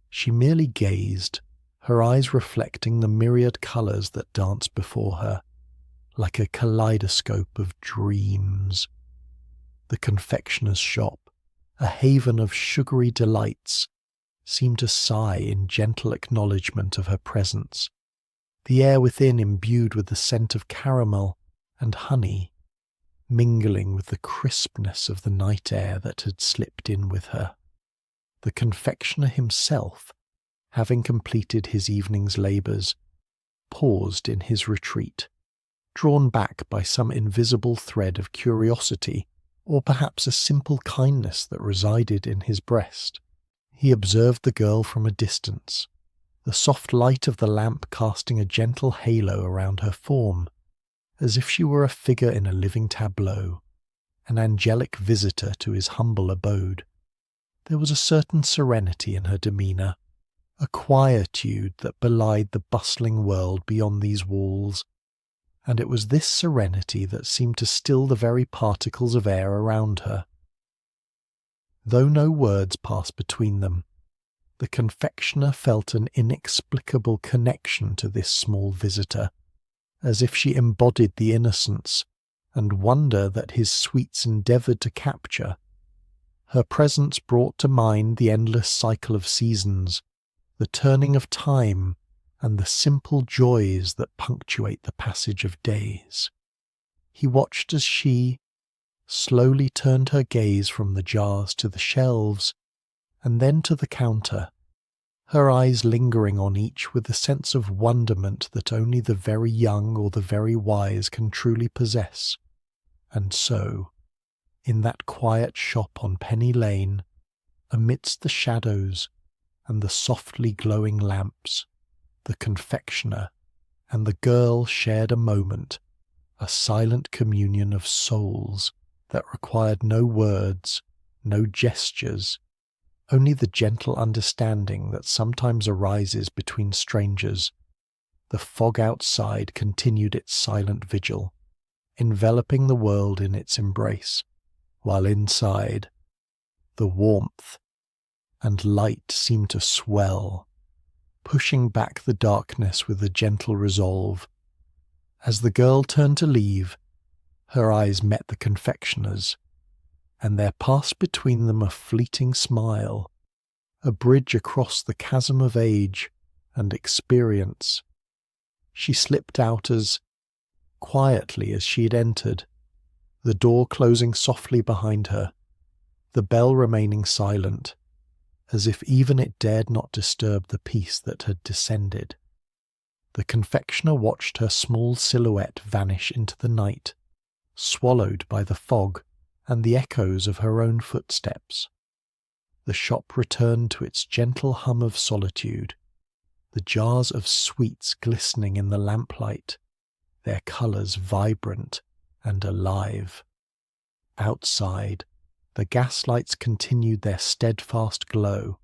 she merely gazed, her eyes reflecting the myriad colours that danced before her, like a kaleidoscope of dreams. The confectioner's shop, a haven of sugary delights, seemed to sigh in gentle acknowledgment of her presence, the air within imbued with the scent of caramel and honey, mingling with the crispness of the night air that had slipped in with her. The confectioner himself, having completed his evening's labours, paused in his retreat, drawn back by some invisible thread of curiosity, or perhaps a simple kindness that resided in his breast. He observed the girl from a distance, the soft light of the lamp casting a gentle halo around her form, as if she were a figure in a living tableau, an angelic visitor to his humble abode. There was a certain serenity in her demeanour, a quietude that belied the bustling world beyond these walls, and it was this serenity that seemed to still the very particles of air around her. Though no words passed between them, the confectioner felt an inexplicable connection to this small visitor, as if she embodied the innocence and wonder that his sweets endeavoured to capture. Her presence brought to mind the endless cycle of seasons, the turning of time, and the simple joys that punctuate the passage of days. He watched as she slowly turned her gaze from the jars to the shelves, and then to the counter, her eyes lingering on each with a sense of wonderment that only the very young or the very wise can truly possess. And so, in that quiet shop on Penny Lane, amidst the shadows and the softly glowing lamps, the confectioner and the girl shared a moment, a silent communion of souls that required no words, no gestures, only the gentle understanding that sometimes arises between strangers. The fog outside continued its silent vigil, enveloping the world in its embrace, while inside, the warmth and light seemed to swell, pushing back the darkness with a gentle resolve. As the girl turned to leave, her eyes met the confectioner's, and there passed between them a fleeting smile, a bridge across the chasm of age and experience. She slipped out as quietly as she had entered, the door closing softly behind her, the bell remaining silent, as if even it dared not disturb the peace that had descended. The confectioner watched her small silhouette vanish into the night, swallowed by the fog and the echoes of her own footsteps. The shop returned to its gentle hum of solitude, the jars of sweets glistening in the lamplight, their colours vibrant and alive. Outside, the gaslights continued their steadfast glow,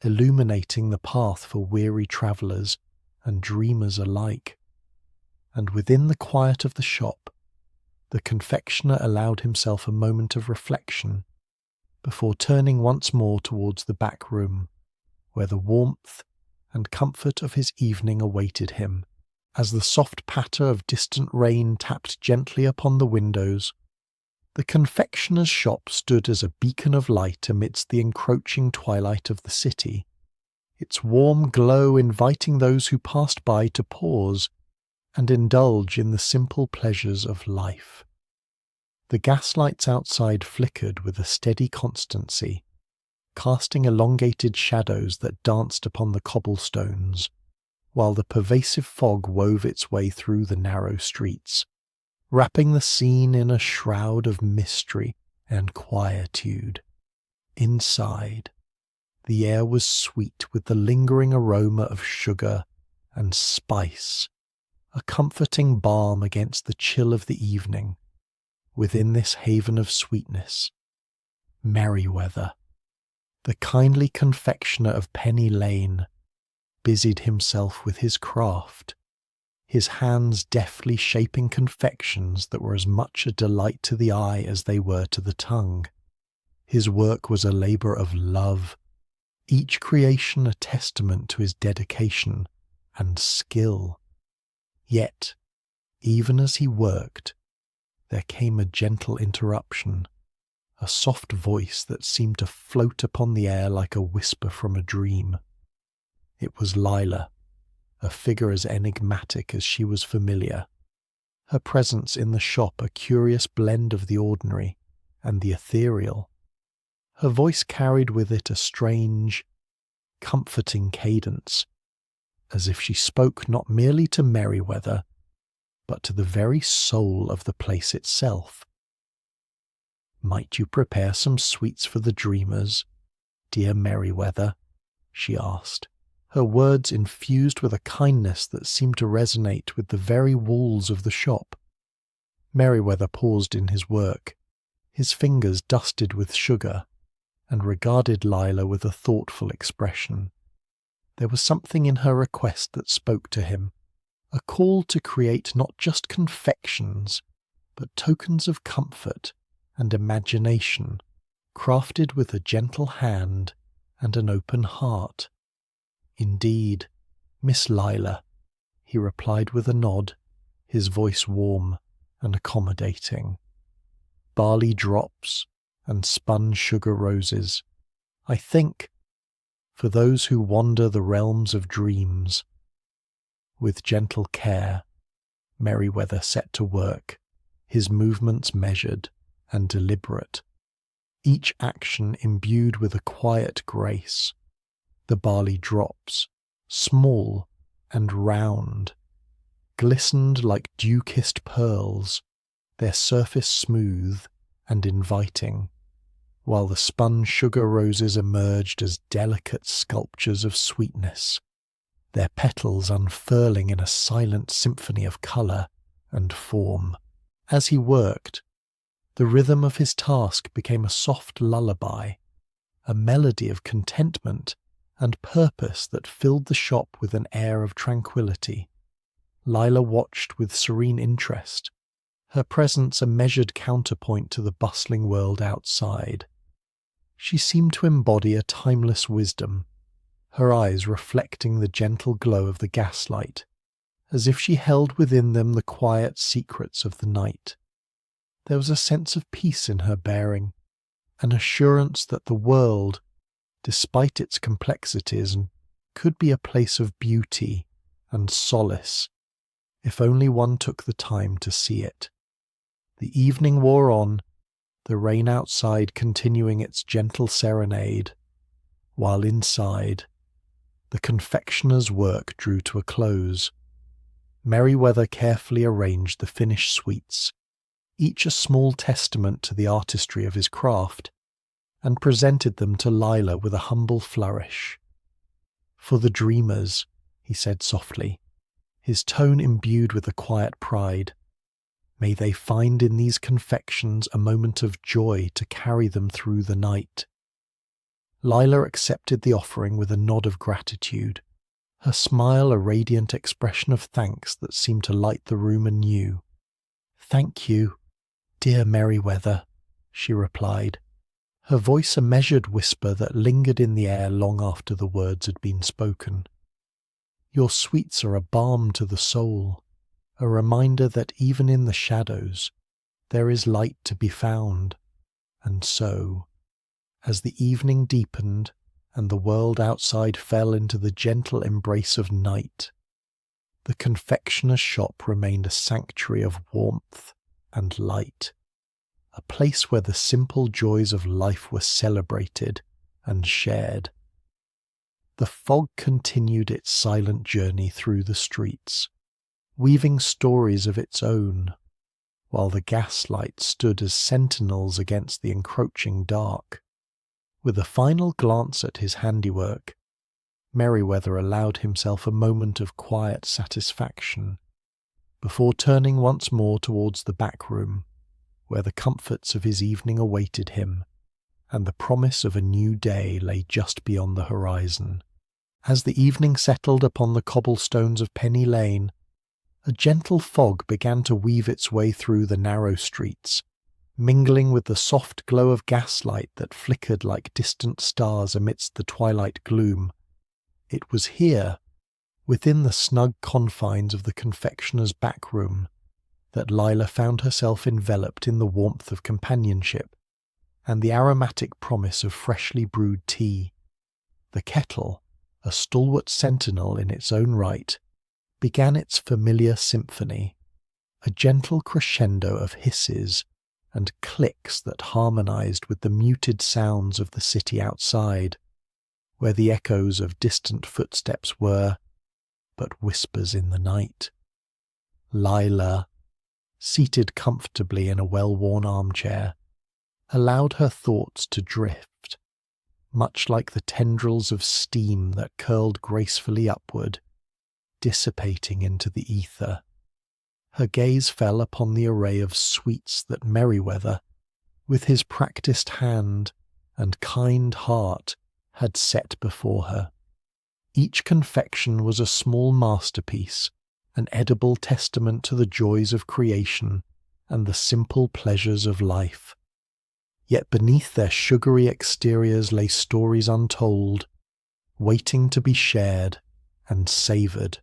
illuminating the path for weary travellers and dreamers alike. And within the quiet of the shop, the confectioner allowed himself a moment of reflection before turning once more towards the back room, where the warmth and comfort of his evening awaited him. As the soft patter of distant rain tapped gently upon the windows, the confectioner's shop stood as a beacon of light amidst the encroaching twilight of the city, its warm glow inviting those who passed by to pause and indulge in the simple pleasures of life. The gaslights outside flickered with a steady constancy, casting elongated shadows that danced upon the cobblestones, while the pervasive fog wove its way through the narrow streets, wrapping the scene in a shroud of mystery and quietude. Inside, the air was sweet with the lingering aroma of sugar and spice, a comforting balm against the chill of the evening. Within this haven of sweetness, Merriweather, the kindly confectioner of Penny Lane, busied himself with his craft, his hands deftly shaping confections that were as much a delight to the eye as they were to the tongue. His work was a labour of love, each creation a testament to his dedication and skill. Yet, even as he worked, there came a gentle interruption, a soft voice that seemed to float upon the air like a whisper from a dream. It was Lila, a figure as enigmatic as she was familiar, her presence in the shop a curious blend of the ordinary and the ethereal. Her voice carried with it a strange, comforting cadence, as if she spoke not merely to Merriweather, but to the very soul of the place itself. "Might you prepare some sweets for the dreamers, dear Merriweather?" she asked, her words infused with a kindness that seemed to resonate with the very walls of the shop. Merriweather paused in his work, his fingers dusted with sugar, and regarded Lila with a thoughtful expression. There was something in her request that spoke to him, a call to create not just confections, but tokens of comfort and imagination, crafted with a gentle hand and an open heart. "Indeed, Miss Lila," he replied with a nod, his voice warm and accommodating. "Barley drops and spun sugar roses, I think, for those who wander the realms of dreams." With gentle care, Merriweather set to work, his movements measured and deliberate, each action imbued with a quiet grace. The barley drops, small and round, glistened like dew-kissed pearls, their surface smooth and inviting, while the spun sugar roses emerged as delicate sculptures of sweetness, their petals unfurling in a silent symphony of colour and form. As he worked, the rhythm of his task became a soft lullaby, a melody of contentment and purpose that filled the shop with an air of tranquillity. Lila watched with serene interest, her presence a measured counterpoint to the bustling world outside. She seemed to embody a timeless wisdom, her eyes reflecting the gentle glow of the gaslight, as if she held within them the quiet secrets of the night. There was a sense of peace in her bearing, an assurance that the world, despite its complexities, could be a place of beauty and solace, if only one took the time to see it. The evening wore on, the rain outside continuing its gentle serenade, while inside, the confectioner's work drew to a close. Merriweather carefully arranged the finished sweets, each a small testament to the artistry of his craft, and presented them to Lila with a humble flourish. "For the dreamers," he said softly, his tone imbued with a quiet pride. "May they find in these confections a moment of joy to carry them through the night." Lila accepted the offering with a nod of gratitude, her smile a radiant expression of thanks that seemed to light the room anew. "Thank you, dear Merriweather," she replied, her voice a measured whisper that lingered in the air long after the words had been spoken. "Your sweets are a balm to the soul, a reminder that even in the shadows there is light to be found." And so, as the evening deepened and the world outside fell into the gentle embrace of night, the confectioner's shop remained a sanctuary of warmth and light, a place where the simple joys of life were celebrated and shared. The fog continued its silent journey through the streets, weaving stories of its own, while the gaslight stood as sentinels against the encroaching dark. With a final glance at his handiwork, Merriweather allowed himself a moment of quiet satisfaction, before turning once more towards the back room, where the comforts of his evening awaited him, and the promise of a new day lay just beyond the horizon. As the evening settled upon the cobblestones of Penny Lane, a gentle fog began to weave its way through the narrow streets, mingling with the soft glow of gaslight that flickered like distant stars amidst the twilight gloom. It was here, within the snug confines of the confectioner's back room, that Lila found herself enveloped in the warmth of companionship and the aromatic promise of freshly brewed tea. The kettle, a stalwart sentinel in its own right, began its familiar symphony, a gentle crescendo of hisses and clicks that harmonized with the muted sounds of the city outside, where the echoes of distant footsteps were but whispers in the night. Lila, seated comfortably in a well-worn armchair, allowed her thoughts to drift, much like the tendrils of steam that curled gracefully upward, dissipating into the ether. Her gaze fell upon the array of sweets that Merriweather, with his practised hand and kind heart, had set before her. Each confection was a small masterpiece, an edible testament to the joys of creation and the simple pleasures of life. Yet beneath their sugary exteriors lay stories untold, waiting to be shared and savoured.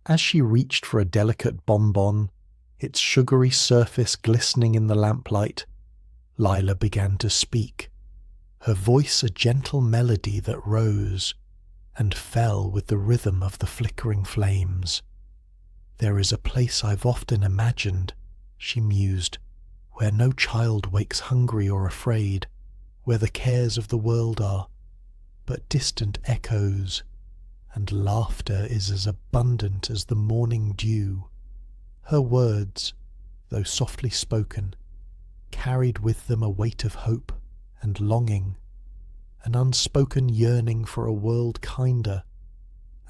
As she reached for a delicate bonbon, its sugary surface glistening in the lamplight, Lila began to speak, her voice a gentle melody that rose and fell with the rhythm of the flickering flames. "There is a place I've often imagined," she mused, "where no child wakes hungry or afraid, where the cares of the world are but distant echoes, and laughter is as abundant as the morning dew." Her words, though softly spoken, carried with them a weight of hope and longing, an unspoken yearning for a world kinder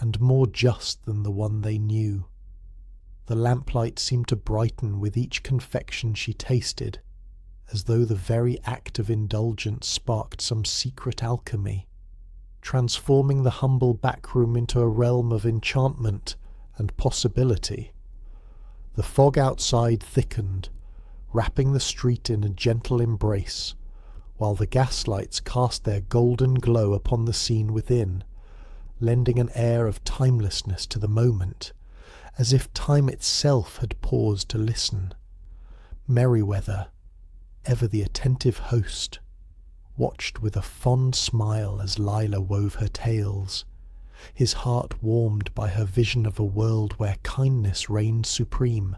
and more just than the one they knew. The lamplight seemed to brighten with each confection she tasted, as though the very act of indulgence sparked some secret alchemy, transforming the humble back room into a realm of enchantment and possibility. The fog outside thickened, wrapping the street in a gentle embrace, while the gaslights cast their golden glow upon the scene within, lending an air of timelessness to the moment, as if time itself had paused to listen. Merriweather, ever the attentive host, watched with a fond smile as Lila wove her tales, his heart warmed by her vision of a world where kindness reigned supreme.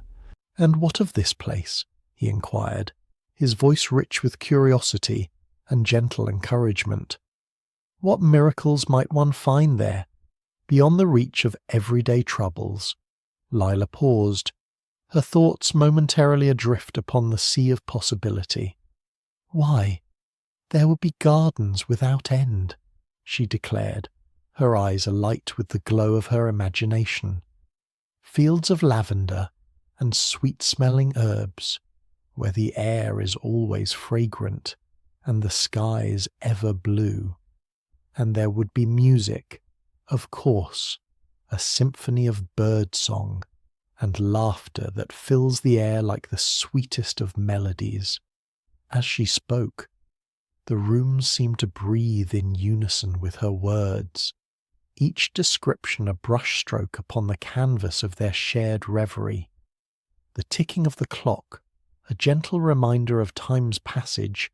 "And what of this place?" he inquired, his voice rich with curiosity and gentle encouragement. "What miracles might one find there, beyond the reach of everyday troubles?" Lila paused, her thoughts momentarily adrift upon the sea of possibility. "Why, there would be gardens without end," she declared, her eyes alight with the glow of her imagination. "Fields of lavender and sweet-smelling herbs, where the air is always fragrant and the skies ever blue. And there would be music, of course, a symphony of bird song and laughter that fills the air like the sweetest of melodies." As she spoke, the room seemed to breathe in unison with her words, each description a brushstroke upon the canvas of their shared reverie. The ticking of the clock, a gentle reminder of time's passage,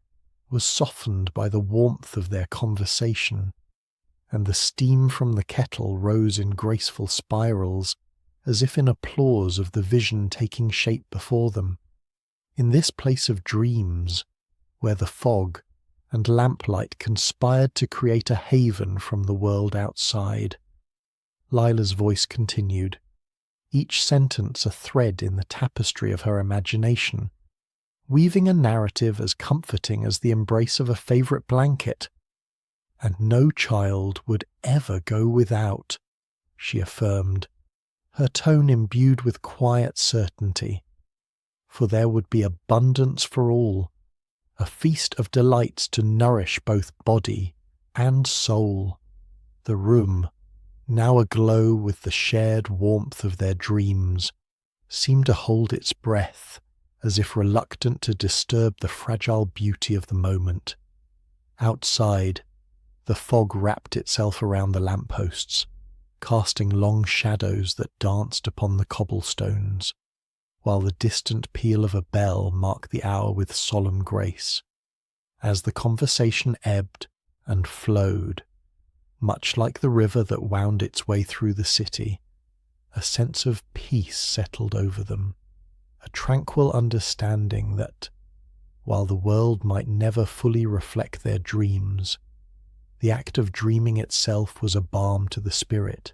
was softened by the warmth of their conversation, and the steam from the kettle rose in graceful spirals, as if in applause of the vision taking shape before them. In this place of dreams, where the fog and lamplight conspired to create a haven from the world outside, Lila's voice continued, each sentence a thread in the tapestry of her imagination, weaving a narrative as comforting as the embrace of a favourite blanket. "And no child would ever go without," she affirmed, her tone imbued with quiet certainty, "for there would be abundance for all, a feast of delights to nourish both body and soul." The room, now aglow with the shared warmth of their dreams, seemed to hold its breath, as if reluctant to disturb the fragile beauty of the moment. Outside, the fog wrapped itself around the lampposts, casting long shadows that danced upon the cobblestones, while the distant peal of a bell marked the hour with solemn grace. As the conversation ebbed and flowed, much like the river that wound its way through the city, a sense of peace settled over them, a tranquil understanding that, while the world might never fully reflect their dreams, the act of dreaming itself was a balm to the spirit,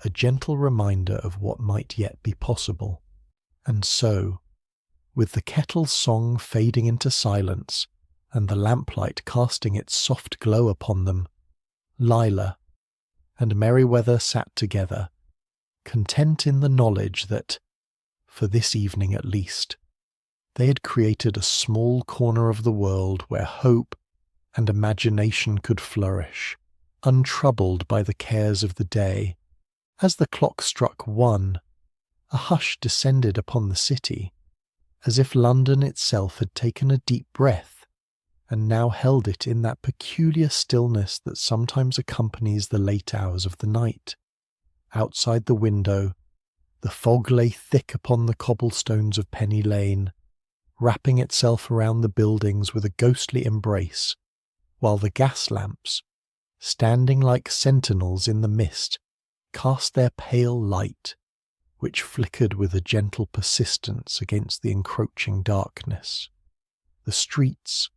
a gentle reminder of what might yet be possible. And so, with the kettle's song fading into silence, and the lamplight casting its soft glow upon them, Lila and Merriweather sat together, content in the knowledge that, for this evening at least, they had created a small corner of the world where hope and imagination could flourish, untroubled by the cares of the day. As the clock struck 1, a hush descended upon the city, as if London itself had taken a deep breath, and now held it in that peculiar stillness that sometimes accompanies the late hours of the night. Outside the window, the fog lay thick upon the cobblestones of Penny Lane, wrapping itself around the buildings with a ghostly embrace, while the gas lamps, standing like sentinels in the mist, cast their pale light, which flickered with a gentle persistence against the encroaching darkness. The streets,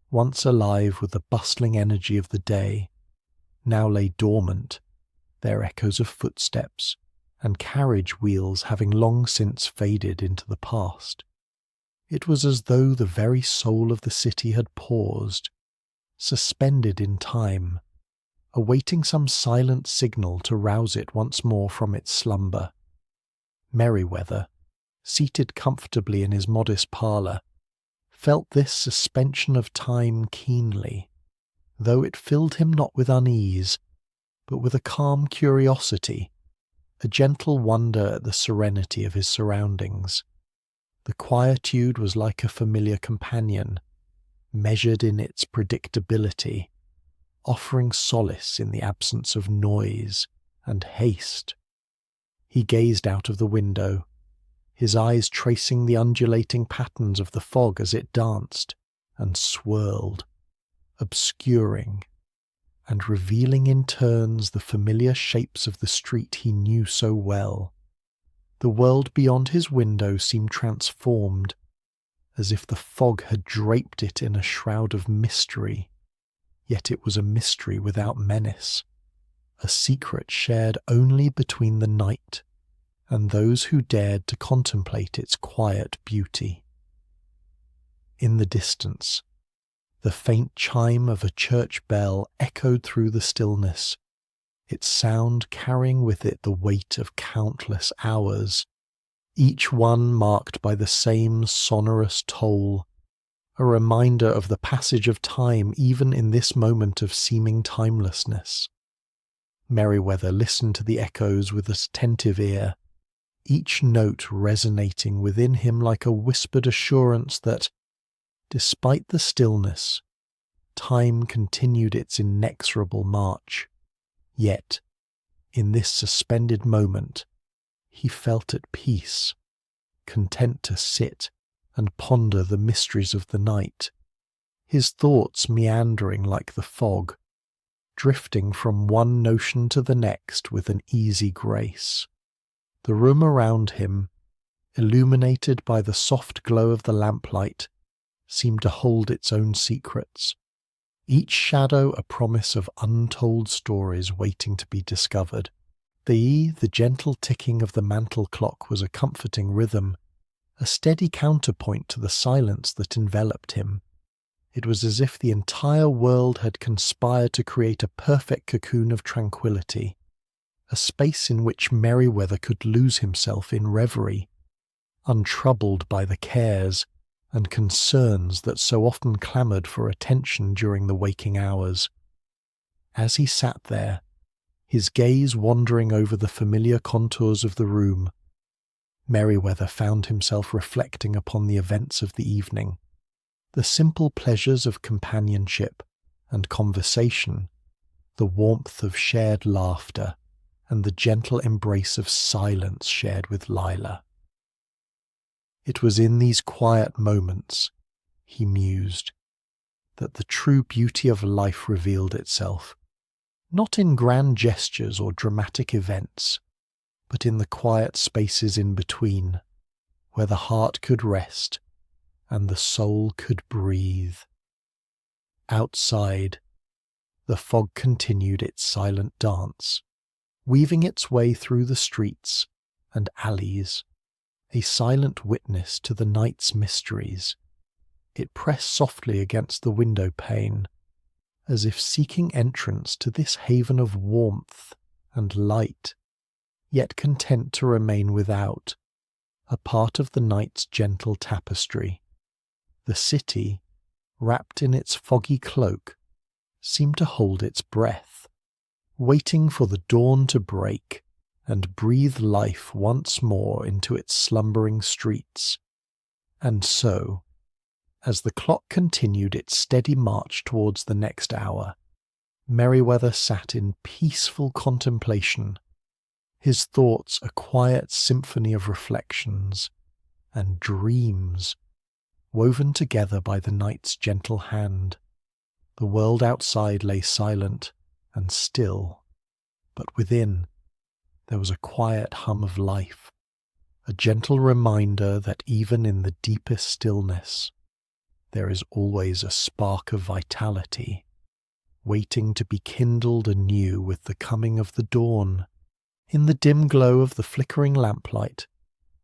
once alive with the bustling energy of the day, now lay dormant, their echoes of footsteps and carriage wheels having long since faded into the past. It was as though the very soul of the city had paused, suspended in time, awaiting some silent signal to rouse it once more from its slumber. Merriweather, seated comfortably in his modest parlour, felt this suspension of time keenly, though it filled him not with unease, but with a calm curiosity, a gentle wonder at the serenity of his surroundings. The quietude was like a familiar companion, measured in its predictability, offering solace in the absence of noise and haste. He gazed out of the window, his eyes tracing the undulating patterns of the fog as it danced and swirled, obscuring and revealing in turns the familiar shapes of the street he knew so well. The world beyond his window seemed transformed, as if the fog had draped it in a shroud of mystery, yet it was a mystery without menace, a secret shared only between the night and those who dared to contemplate its quiet beauty. In the distance, the faint chime of a church bell echoed through the stillness, its sound carrying with it the weight of countless hours, each one marked by the same sonorous toll, a reminder of the passage of time even in this moment of seeming timelessness. Merriweather listened to the echoes with attentive ear, each note resonating within him like a whispered assurance that, despite the stillness, time continued its inexorable march. Yet, in this suspended moment, he felt at peace, content to sit and ponder the mysteries of the night, his thoughts meandering like the fog, drifting from one notion to the next with an easy grace. The room around him, illuminated by the soft glow of the lamplight, seemed to hold its own secrets, each shadow a promise of untold stories waiting to be discovered. The gentle ticking of the mantel clock was a comforting rhythm, a steady counterpoint to the silence that enveloped him. It was as if the entire world had conspired to create a perfect cocoon of tranquillity, a space in which Merriweather could lose himself in reverie, untroubled by the cares and concerns that so often clamoured for attention during the waking hours. As he sat there, his gaze wandering over the familiar contours of the room. Merriweather found himself reflecting upon the events of the evening, the simple pleasures of companionship and conversation, the warmth of shared laughter, and the gentle embrace of silence shared with Lila. It was in these quiet moments, he mused, that the true beauty of life revealed itself, not in grand gestures or dramatic events, but in the quiet spaces in between, where the heart could rest and the soul could breathe. Outside, the fog continued its silent dance, weaving its way through the streets and alleys, a silent witness to the night's mysteries. It pressed softly against the window pane, as if seeking entrance to this haven of warmth and light, yet content to remain without, a part of the night's gentle tapestry. The city, wrapped in its foggy cloak, seemed to hold its breath, waiting for the dawn to break and breathe life once more into its slumbering streets. And so, as the clock continued its steady march towards the next hour, Merriweather sat in peaceful contemplation, his thoughts a quiet symphony of reflections and dreams, woven together by the night's gentle hand. The world outside lay silent and still, but within there was a quiet hum of life, a gentle reminder that even in the deepest stillness there is always a spark of vitality, waiting to be kindled anew with the coming of the dawn. In the dim glow of the flickering lamplight,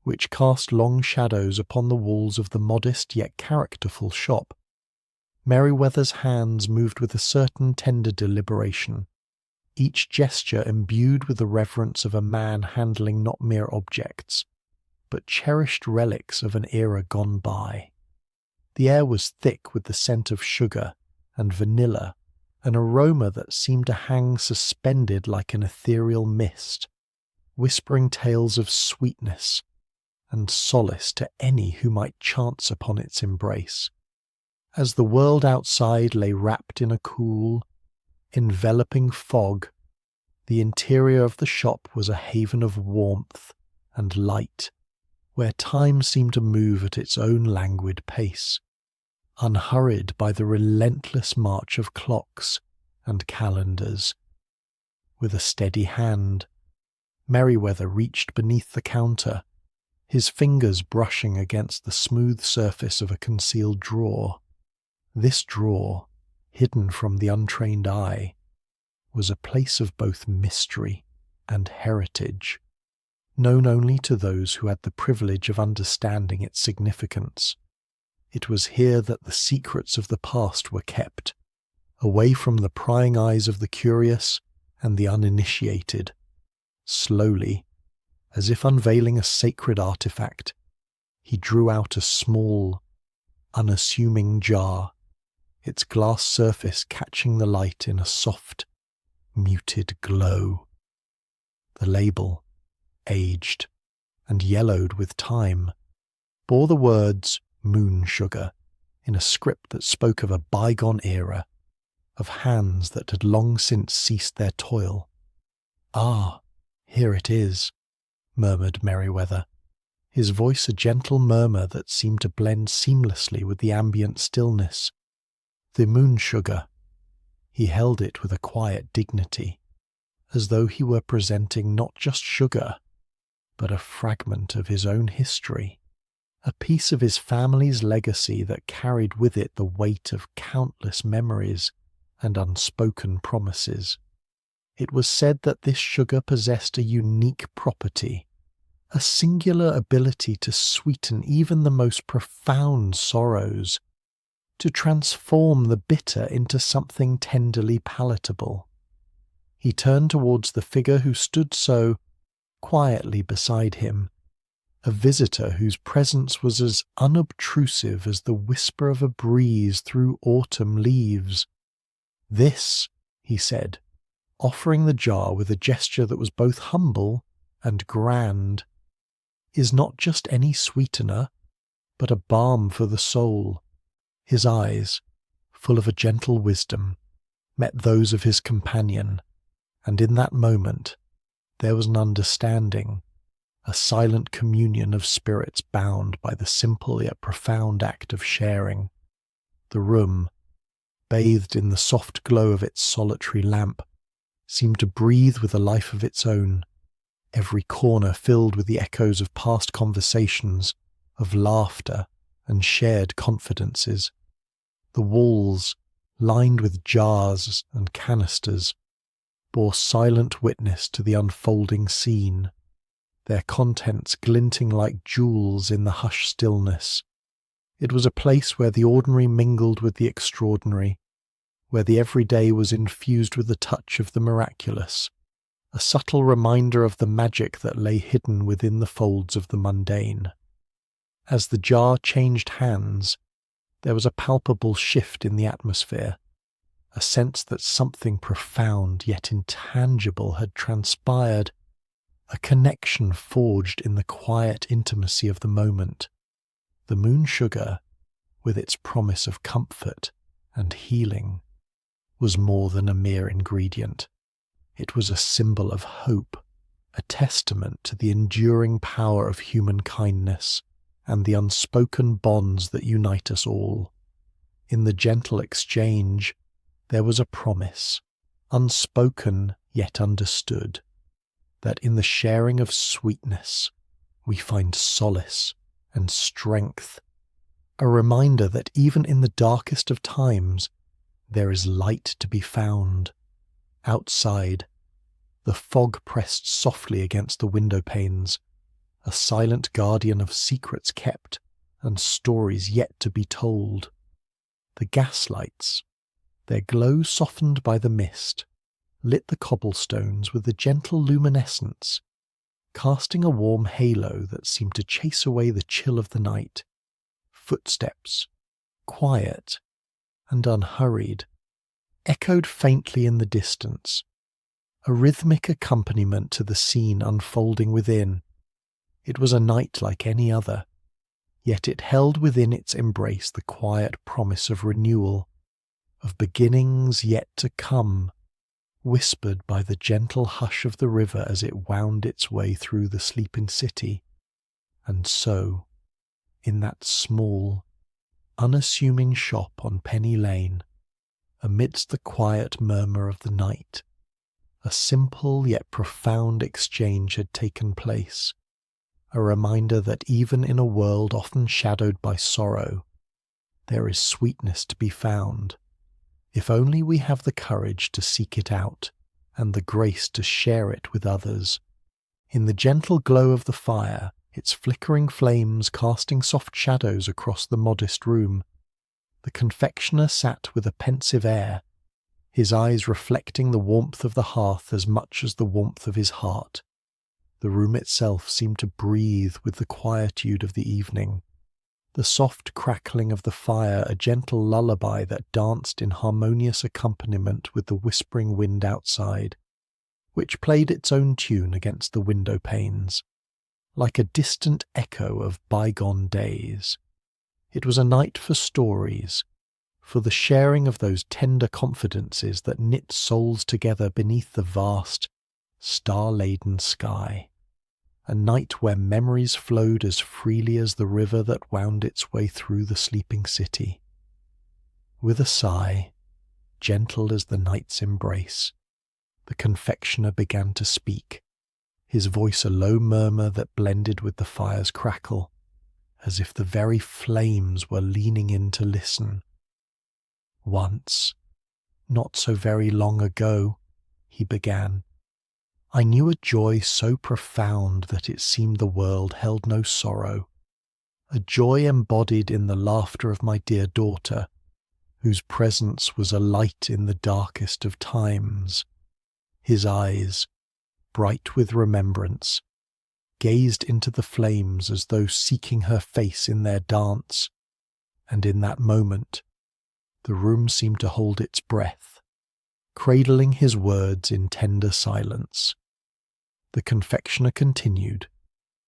which cast long shadows upon the walls of the modest yet characterful shop, Merriweather's hands moved with a certain tender deliberation, each gesture imbued with the reverence of a man handling not mere objects, but cherished relics of an era gone by. The air was thick with the scent of sugar and vanilla, an aroma that seemed to hang suspended like an ethereal mist, whispering tales of sweetness and solace to any who might chance upon its embrace. As the world outside lay wrapped in a cool, enveloping fog, the interior of the shop was a haven of warmth and light, where time seemed to move at its own languid pace, unhurried by the relentless march of clocks and calendars. With a steady hand, Merriweather reached beneath the counter, his fingers brushing against the smooth surface of a concealed drawer. This drawer, hidden from the untrained eye, was a place of both mystery and heritage, known only to those who had the privilege of understanding its significance. It was here that the secrets of the past were kept, away from the prying eyes of the curious and the uninitiated. Slowly, as if unveiling a sacred artifact, he drew out a small, unassuming jar, its glass surface catching the light in a soft, muted glow. The label, aged and yellowed with time, bore the words "moon sugar" in a script that spoke of a bygone era, of hands that had long since ceased their toil. "Ah, here it is," murmured Merriweather, his voice a gentle murmur that seemed to blend seamlessly with the ambient stillness. The moon sugar. He held it with a quiet dignity, as though he were presenting not just sugar, but a fragment of his own history, a piece of his family's legacy that carried with it the weight of countless memories and unspoken promises. It was said that this sugar possessed a unique property, a singular ability to sweeten even the most profound sorrows, to transform the bitter into something tenderly palatable. He turned towards the figure who stood so quietly beside him, a visitor whose presence was as unobtrusive as the whisper of a breeze through autumn leaves. "This," he said, offering the jar with a gesture that was both humble and grand. "Is not just any sweetener, but a balm for the soul." His eyes, full of a gentle wisdom, met those of his companion, and in that moment there was an understanding, a silent communion of spirits bound by the simple yet profound act of sharing. The room, bathed in the soft glow of its solitary lamp, seemed to breathe with a life of its own, every corner filled with the echoes of past conversations, of laughter and shared confidences. The walls, lined with jars and canisters, bore silent witness to the unfolding scene, their contents glinting like jewels in the hushed stillness. It was a place where the ordinary mingled with the extraordinary, where the everyday was infused with the touch of the miraculous, a subtle reminder of the magic that lay hidden within the folds of the mundane. As the jar changed hands, there was a palpable shift in the atmosphere, a sense that something profound yet intangible had transpired, a connection forged in the quiet intimacy of the moment. The moon sugar, with its promise of comfort and healing, was more than a mere ingredient. It was a symbol of hope, a testament to the enduring power of human kindness and the unspoken bonds that unite us all. In the gentle exchange, there was a promise, unspoken yet understood, that in the sharing of sweetness we find solace and strength, a reminder that even in the darkest of times there is light to be found. Outside, the fog pressed softly against the window panes, a silent guardian of secrets kept and stories yet to be told. The gaslights, their glow softened by the mist, lit the cobblestones with a gentle luminescence, casting a warm halo that seemed to chase away the chill of the night. Footsteps, quiet and unhurried, echoed faintly in the distance, a rhythmic accompaniment to the scene unfolding within. It was a night like any other, yet it held within its embrace the quiet promise of renewal, of beginnings yet to come, whispered by the gentle hush of the river as it wound its way through the sleeping city. And so, in that small, unassuming shop on Penny Lane, amidst the quiet murmur of the night, a simple yet profound exchange had taken place, a reminder that even in a world often shadowed by sorrow, there is sweetness to be found, if only we have the courage to seek it out and the grace to share it with others. In the gentle glow of the fire, its flickering flames casting soft shadows across the modest room, the confectioner sat with a pensive air, his eyes reflecting the warmth of the hearth as much as the warmth of his heart. The room itself seemed to breathe with the quietude of the evening, the soft crackling of the fire a gentle lullaby that danced in harmonious accompaniment with the whispering wind outside, which played its own tune against the window panes, like a distant echo of bygone days. It was a night for stories, for the sharing of those tender confidences that knit souls together beneath the vast, star-laden sky. A night where memories flowed as freely as the river that wound its way through the sleeping city. With a sigh, gentle as the night's embrace, the confectioner began to speak, his voice a low murmur that blended with the fire's crackle, as if the very flames were leaning in to listen. "Once, not so very long ago," he began, "I knew a joy so profound that it seemed the world held no sorrow, a joy embodied in the laughter of my dear daughter, whose presence was a light in the darkest of times." His eyes, bright with remembrance, gazed into the flames as though seeking her face in their dance, and in that moment the room seemed to hold its breath, cradling his words in tender silence. The confectioner continued,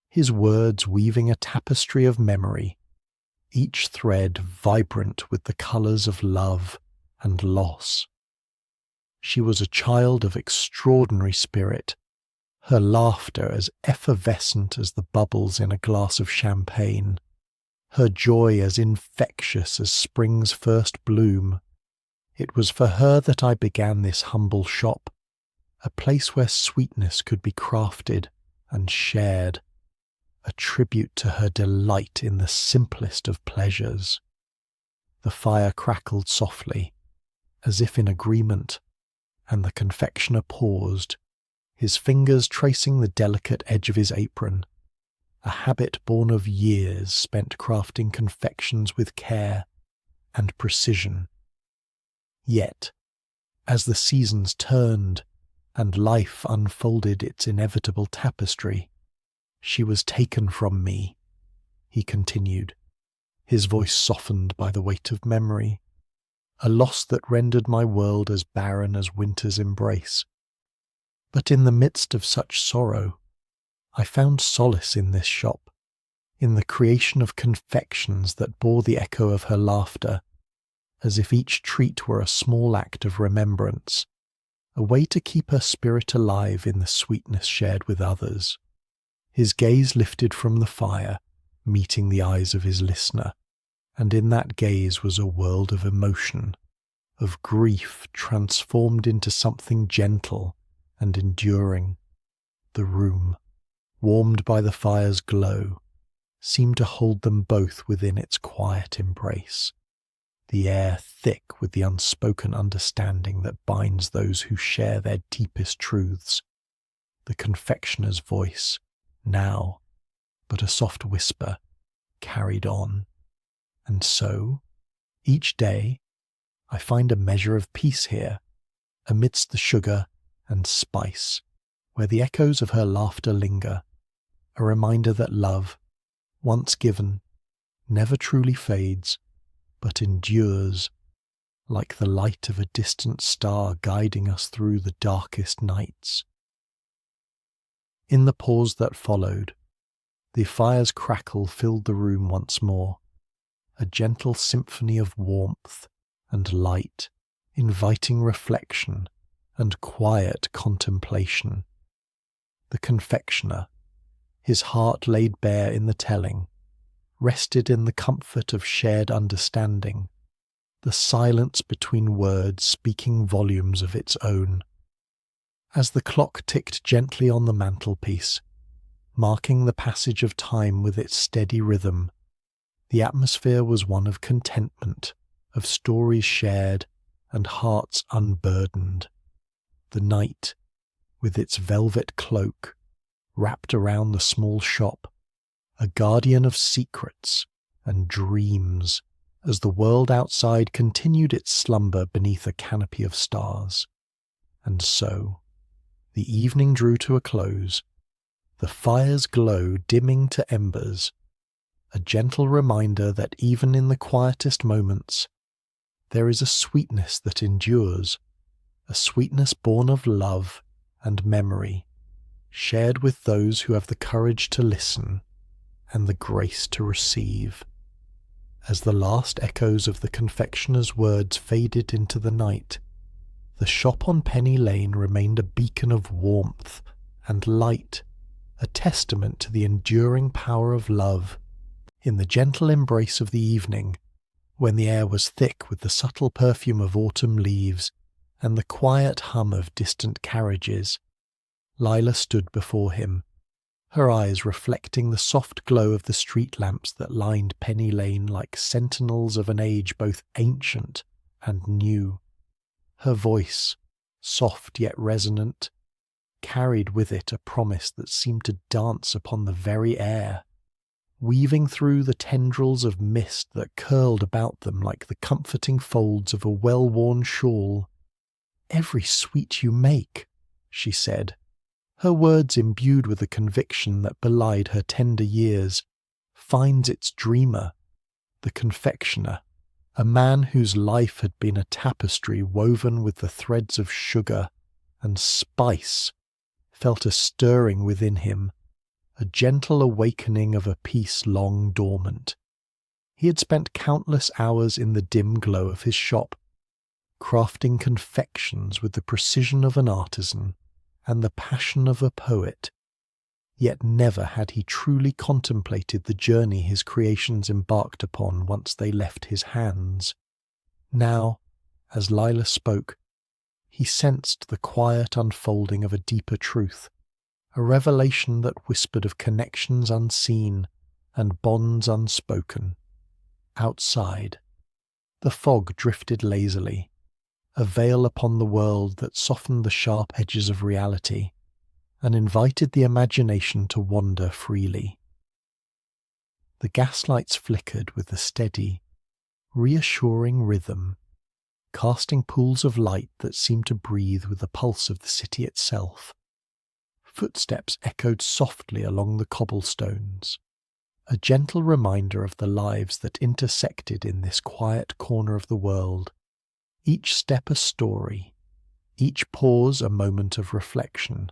his words weaving a tapestry of memory, each thread vibrant with the colours of love and loss. She was a child of extraordinary spirit, her laughter as effervescent as the bubbles in a glass of champagne, her joy as infectious as spring's first bloom. It was for her that I began this humble shop, a place where sweetness could be crafted and shared, a tribute to her delight in the simplest of pleasures. The fire crackled softly, as if in agreement, and the confectioner paused, his fingers tracing the delicate edge of his apron, a habit born of years spent crafting confections with care and precision. Yet, as the seasons turned and life unfolded its inevitable tapestry, she was taken from me, he continued, his voice softened by the weight of memory, a loss that rendered my world as barren as winter's embrace. But in the midst of such sorrow, I found solace in this shop, in the creation of confections that bore the echo of her laughter, as if each treat were a small act of remembrance, a way to keep her spirit alive in the sweetness shared with others. His gaze lifted from the fire, meeting the eyes of his listener, and in that gaze was a world of emotion, of grief transformed into something gentle and enduring. The room, warmed by the fire's glow, seemed to hold them both within its quiet embrace, the air thick with the unspoken understanding that binds those who share their deepest truths. The confectioner's voice, now but a soft whisper, carried on. And so, each day, I find a measure of peace here, amidst the sugar and spice, where the echoes of her laughter linger, a reminder that love, once given, never truly fades, but endures, like the light of a distant star guiding us through the darkest nights. In the pause that followed, the fire's crackle filled the room once more, a gentle symphony of warmth and light, inviting reflection and quiet contemplation. The confectioner, his heart laid bare in the telling, rested in the comfort of shared understanding, the silence between words speaking volumes of its own. As the clock ticked gently on the mantelpiece, marking the passage of time with its steady rhythm, the atmosphere was one of contentment, of stories shared and hearts unburdened. The night, with its velvet cloak, wrapped around the small shop, a guardian of secrets and dreams, as the world outside continued its slumber beneath a canopy of stars. And so, the evening drew to a close, the fire's glow dimming to embers, a gentle reminder that even in the quietest moments, there is a sweetness that endures, a sweetness born of love and memory, shared with those who have the courage to listen and the grace to receive. As the last echoes of the confectioner's words faded into the night, the shop on Penny Lane remained a beacon of warmth and light, a testament to the enduring power of love. In the gentle embrace of the evening, when the air was thick with the subtle perfume of autumn leaves and the quiet hum of distant carriages, Lila stood before him, her eyes reflecting the soft glow of the street lamps that lined Penny Lane like sentinels of an age both ancient and new. Her voice, soft yet resonant, carried with it a promise that seemed to dance upon the very air, weaving through the tendrils of mist that curled about them like the comforting folds of a well-worn shawl. "Every sweet you make," she said, her words imbued with a conviction that belied her tender years, "finds its dreamer, the confectioner, A man whose life had been a tapestry woven with the threads of sugar and spice felt a stirring within him, a gentle awakening of a peace long dormant. He had spent countless hours in the dim glow of his shop, crafting confections with the precision of an artisan and the passion of a poet, yet never had he truly contemplated the journey his creations embarked upon once they left his hands. Now, as Lila spoke, he sensed the quiet unfolding of a deeper truth, a revelation that whispered of connections unseen and bonds unspoken. Outside, the fog drifted lazily, a veil upon the world that softened the sharp edges of reality and invited the imagination to wander freely. The gaslights flickered with a steady, reassuring rhythm, casting pools of light that seemed to breathe with the pulse of the city itself. Footsteps echoed softly along the cobblestones, a gentle reminder of the lives that intersected in this quiet corner of the world, each step a story, each pause a moment of reflection.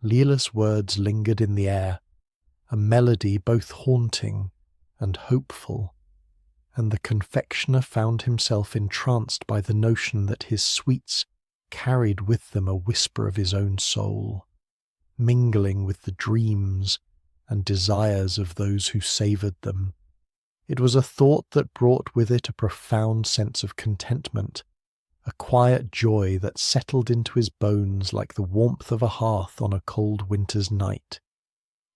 Lila's words lingered in the air, a melody both haunting and hopeful, and the confectioner found himself entranced by the notion that his sweets carried with them a whisper of his own soul, mingling with the dreams and desires of those who savoured them. It was a thought that brought with it a profound sense of contentment, a quiet joy that settled into his bones like the warmth of a hearth on a cold winter's night.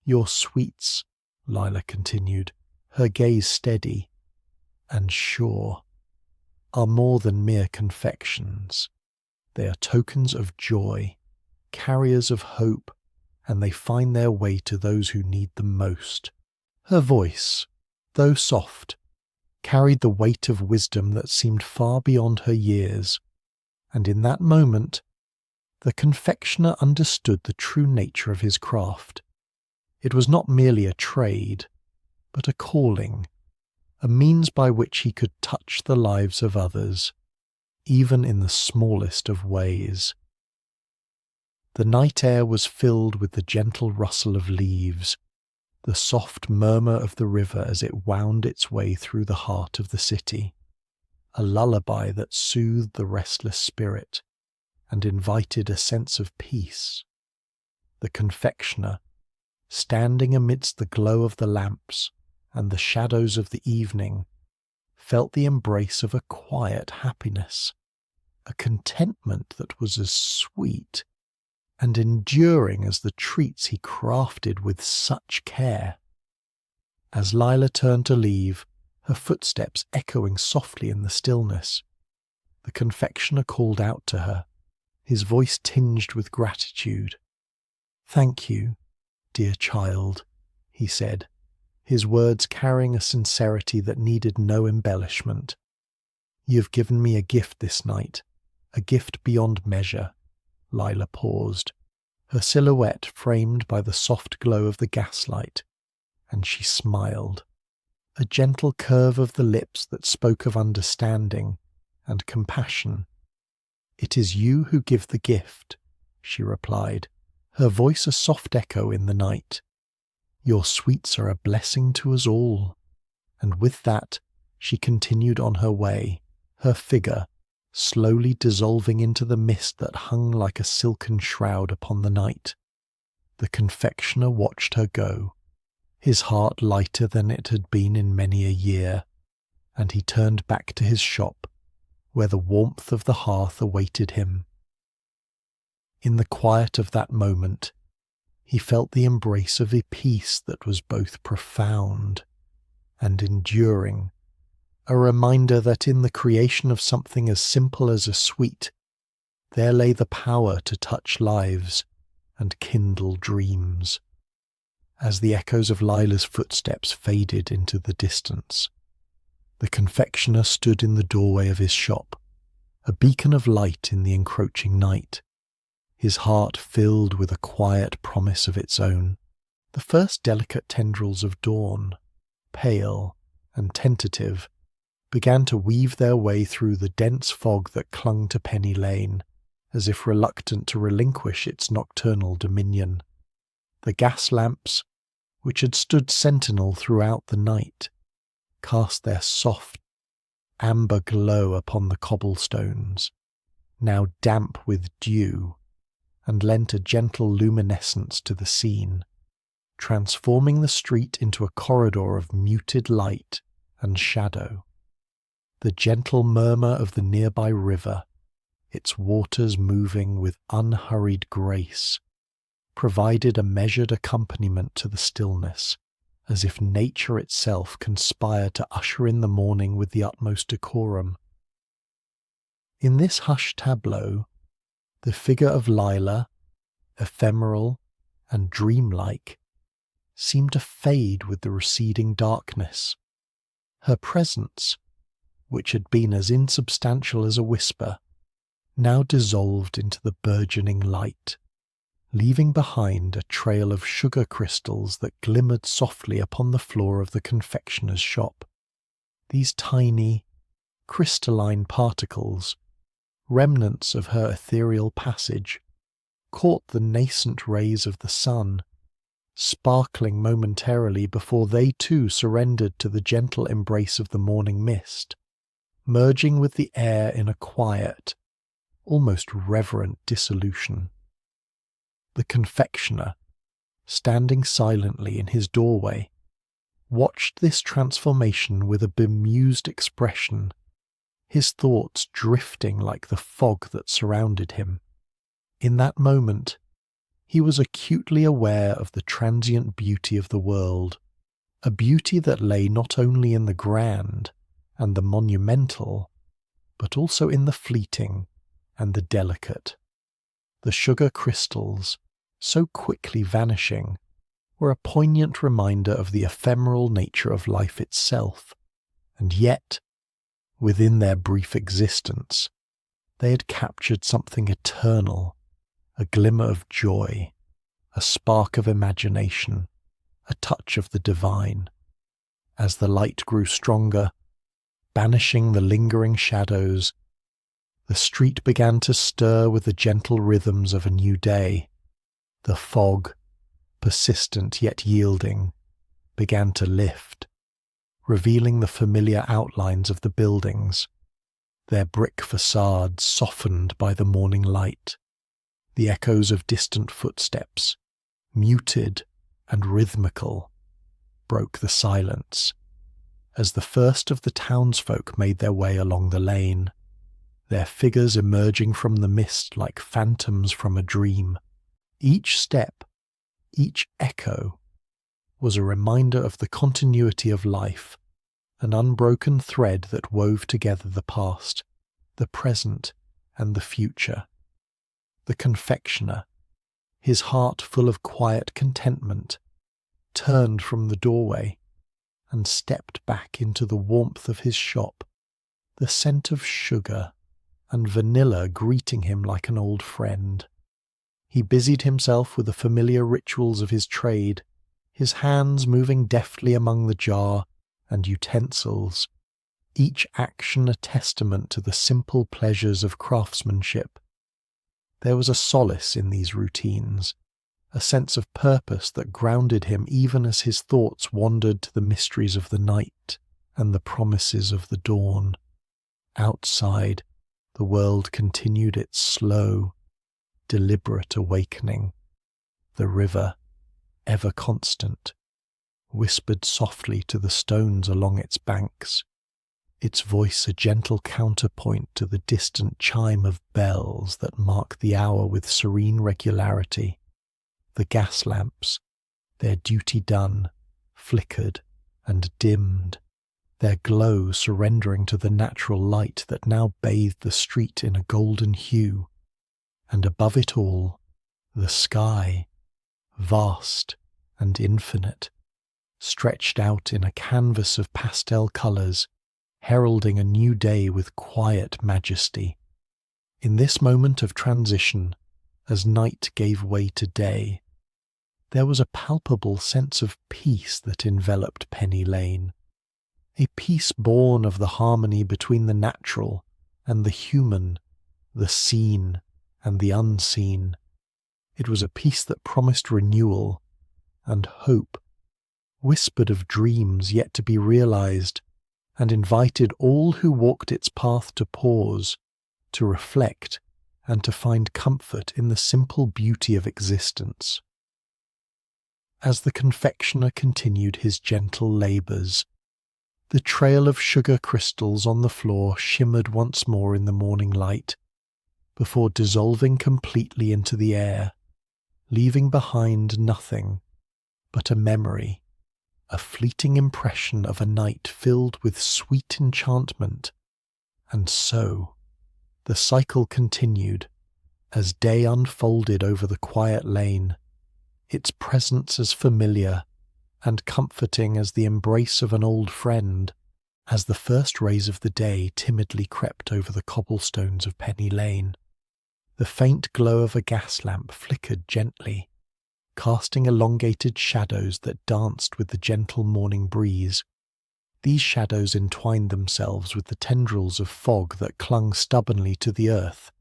"Your sweets," Lila continued, her gaze steady and sure, "are more than mere confections. They are tokens of joy, carriers of hope, and they find their way to those who need them most." Her voice, though soft, carried the weight of wisdom that seemed far beyond her years, and in that moment the confectioner understood the true nature of his craft. It was not merely a trade, but a calling, a means by which he could touch the lives of others, even in the smallest of ways. The night air was filled with the gentle rustle of leaves, the soft murmur of the river as it wound its way through the heart of the city, a lullaby that soothed the restless spirit and invited a sense of peace. The confectioner, standing amidst the glow of the lamps and the shadows of the evening, felt the embrace of a quiet happiness, a contentment that was as sweet and enduring as the treats he crafted with such care. As Lila turned to leave, her footsteps echoing softly in the stillness, the confectioner called out to her, his voice tinged with gratitude. "Thank you, dear child," he said, his words carrying a sincerity that needed no embellishment. "You have given me a gift this night, a gift beyond measure." Lila paused, her silhouette framed by the soft glow of the gaslight, and she smiled, a gentle curve of the lips that spoke of understanding and compassion. "It is you who give the gift," she replied, her voice a soft echo in the night. "Your sweets are a blessing to us all." And with that, she continued on her way, her figure slowly dissolving into the mist that hung like a silken shroud upon the night. The confectioner watched her go, his heart lighter than it had been in many a year, and he turned back to his shop, where the warmth of the hearth awaited him. In the quiet of that moment, he felt the embrace of a peace that was both profound and enduring, a reminder that in the creation of something as simple as a sweet, there lay the power to touch lives and kindle dreams. As the echoes of Lila's footsteps faded into the distance, the confectioner stood in the doorway of his shop, a beacon of light in the encroaching night, his heart filled with a quiet promise of its own. The first delicate tendrils of dawn, pale and tentative, began to weave their way through the dense fog that clung to Penny Lane, as if reluctant to relinquish its nocturnal dominion. The gas lamps, which had stood sentinel throughout the night, cast their soft, amber glow upon the cobblestones, now damp with dew, and lent a gentle luminescence to the scene, transforming the street into a corridor of muted light and shadow. The gentle murmur of the nearby river, its waters moving with unhurried grace, provided a measured accompaniment to the stillness, as if nature itself conspired to usher in the morning with the utmost decorum. In this hushed tableau, the figure of Lila, ephemeral and dreamlike, seemed to fade with the receding darkness. Her presence, which had been as insubstantial as a whisper, now dissolved into the burgeoning light, leaving behind a trail of sugar crystals that glimmered softly upon the floor of the confectioner's shop. These tiny, crystalline particles, remnants of her ethereal passage, caught the nascent rays of the sun, sparkling momentarily before they too surrendered to the gentle embrace of the morning mist, merging with the air in a quiet, almost reverent dissolution. The confectioner, standing silently in his doorway, watched this transformation with a bemused expression, his thoughts drifting like the fog that surrounded him. In that moment, he was acutely aware of the transient beauty of the world, a beauty that lay not only in the grand and the monumental, but also in the fleeting and the delicate. The sugar crystals, so quickly vanishing, were a poignant reminder of the ephemeral nature of life itself, and yet, within their brief existence, they had captured something eternal, a glimmer of joy, a spark of imagination, a touch of the divine. As the light grew stronger, banishing the lingering shadows, the street began to stir with the gentle rhythms of a new day. The fog, persistent yet yielding, began to lift, revealing the familiar outlines of the buildings, their brick facades softened by the morning light. The echoes of distant footsteps, muted and rhythmical, broke the silence as the first of the townsfolk made their way along the lane, their figures emerging from the mist like phantoms from a dream. Each step, each echo, was a reminder of the continuity of life, an unbroken thread that wove together the past, the present, and the future. The confectioner, his heart full of quiet contentment, turned from the doorway and stepped back into the warmth of his shop, the scent of sugar and vanilla greeting him like an old friend. He busied himself with the familiar rituals of his trade, his hands moving deftly among the jar and utensils, each action a testament to the simple pleasures of craftsmanship. There was a solace in these routines, a sense of purpose that grounded him even as his thoughts wandered to the mysteries of the night and the promises of the dawn. Outside, the world continued its slow, deliberate awakening. The river, ever constant, whispered softly to the stones along its banks, its voice a gentle counterpoint to the distant chime of bells that mark the hour with serene regularity. The gas lamps, their duty done, flickered and dimmed, their glow surrendering to the natural light that now bathed the street in a golden hue. And above it all, the sky, vast and infinite, stretched out in a canvas of pastel colours, heralding a new day with quiet majesty. In this moment of transition, as night gave way to day, there was a palpable sense of peace that enveloped Penny Lane, a peace born of the harmony between the natural and the human, the seen and the unseen. It was a peace that promised renewal and hope, whispered of dreams yet to be realized, and invited all who walked its path to pause, to reflect, and to find comfort in the simple beauty of existence. As the confectioner continued his gentle labours, the trail of sugar crystals on the floor shimmered once more in the morning light, before dissolving completely into the air, leaving behind nothing but a memory, a fleeting impression of a night filled with sweet enchantment. And so the cycle continued, as day unfolded over the quiet lane, its presence as familiar and comforting as the embrace of an old friend, as the first rays of the day timidly crept over the cobblestones of Penny Lane. The faint glow of a gas lamp flickered gently, casting elongated shadows that danced with the gentle morning breeze. These shadows entwined themselves with the tendrils of fog that clung stubbornly to the earth,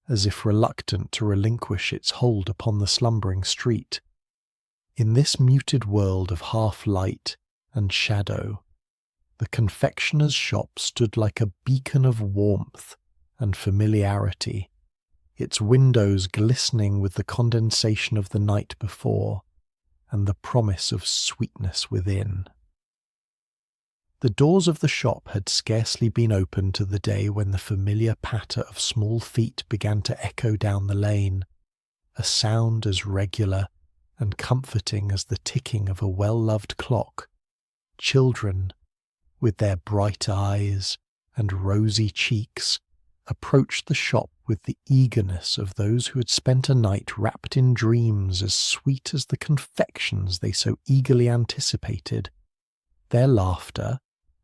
as if reluctant to relinquish its hold upon the slumbering street. In this muted world of half light and shadow, the confectioner's shop stood like a beacon of warmth and familiarity, its windows glistening with the condensation of the night before and the promise of sweetness within. The doors of the shop had scarcely been opened to the day when the familiar patter of small feet began to echo down the lane, a sound as regular and comforting as the ticking of a well-loved clock. Children, with their bright eyes and rosy cheeks, approached the shop with the eagerness of those who had spent a night wrapped in dreams as sweet as the confections they so eagerly anticipated. Their laughter,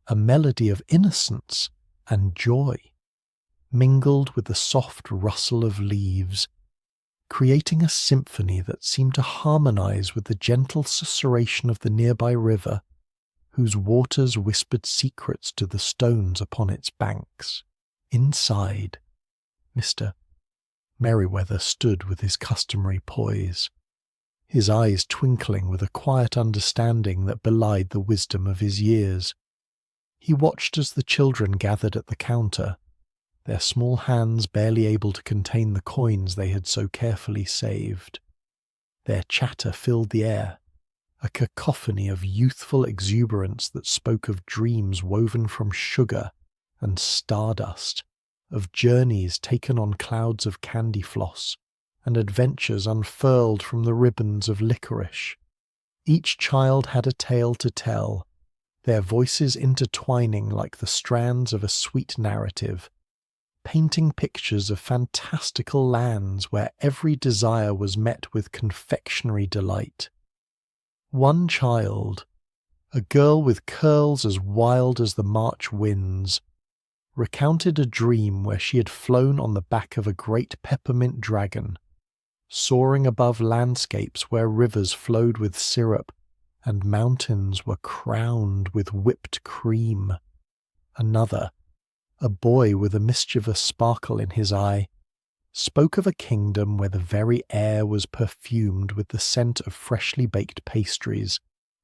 a melody of innocence and joy, mingled with the soft rustle of leaves, creating a symphony that seemed to harmonize with the gentle susurration of the nearby river, whose waters whispered secrets to the stones upon its banks. Inside, Mr. Merriweather stood with his customary poise, his eyes twinkling with a quiet understanding that belied the wisdom of his years. He watched as the children gathered at the counter, their small hands barely able to contain the coins they had so carefully saved. Their chatter filled the air, a cacophony of youthful exuberance that spoke of dreams woven from sugar and stardust, of journeys taken on clouds of candy floss, and adventures unfurled from the ribbons of licorice. Each child had a tale to tell, their voices intertwining like the strands of a sweet narrative, painting pictures of fantastical lands where every desire was met with confectionery delight. One child, a girl with curls as wild as the March winds, recounted a dream where she had flown on the back of a great peppermint dragon, soaring above landscapes where rivers flowed with syrup and mountains were crowned with whipped cream. Another, a boy with a mischievous sparkle in his eye, spoke of a kingdom where the very air was perfumed with the scent of freshly baked pastries,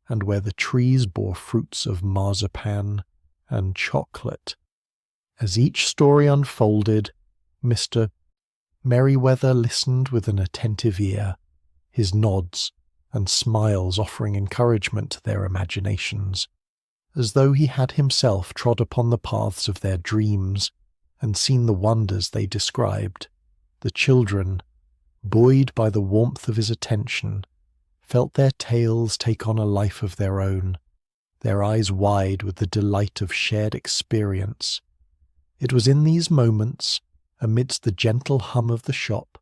and where the trees bore fruits of marzipan and chocolate. As each story unfolded, Mr. Merriweather listened with an attentive ear, his nods and smiles offering encouragement to their imaginations, as though he had himself trod upon the paths of their dreams and seen the wonders they described. The children, buoyed by the warmth of his attention, felt their tales take on a life of their own, their eyes wide with the delight of shared experience. It was in these moments, amidst the gentle hum of the shop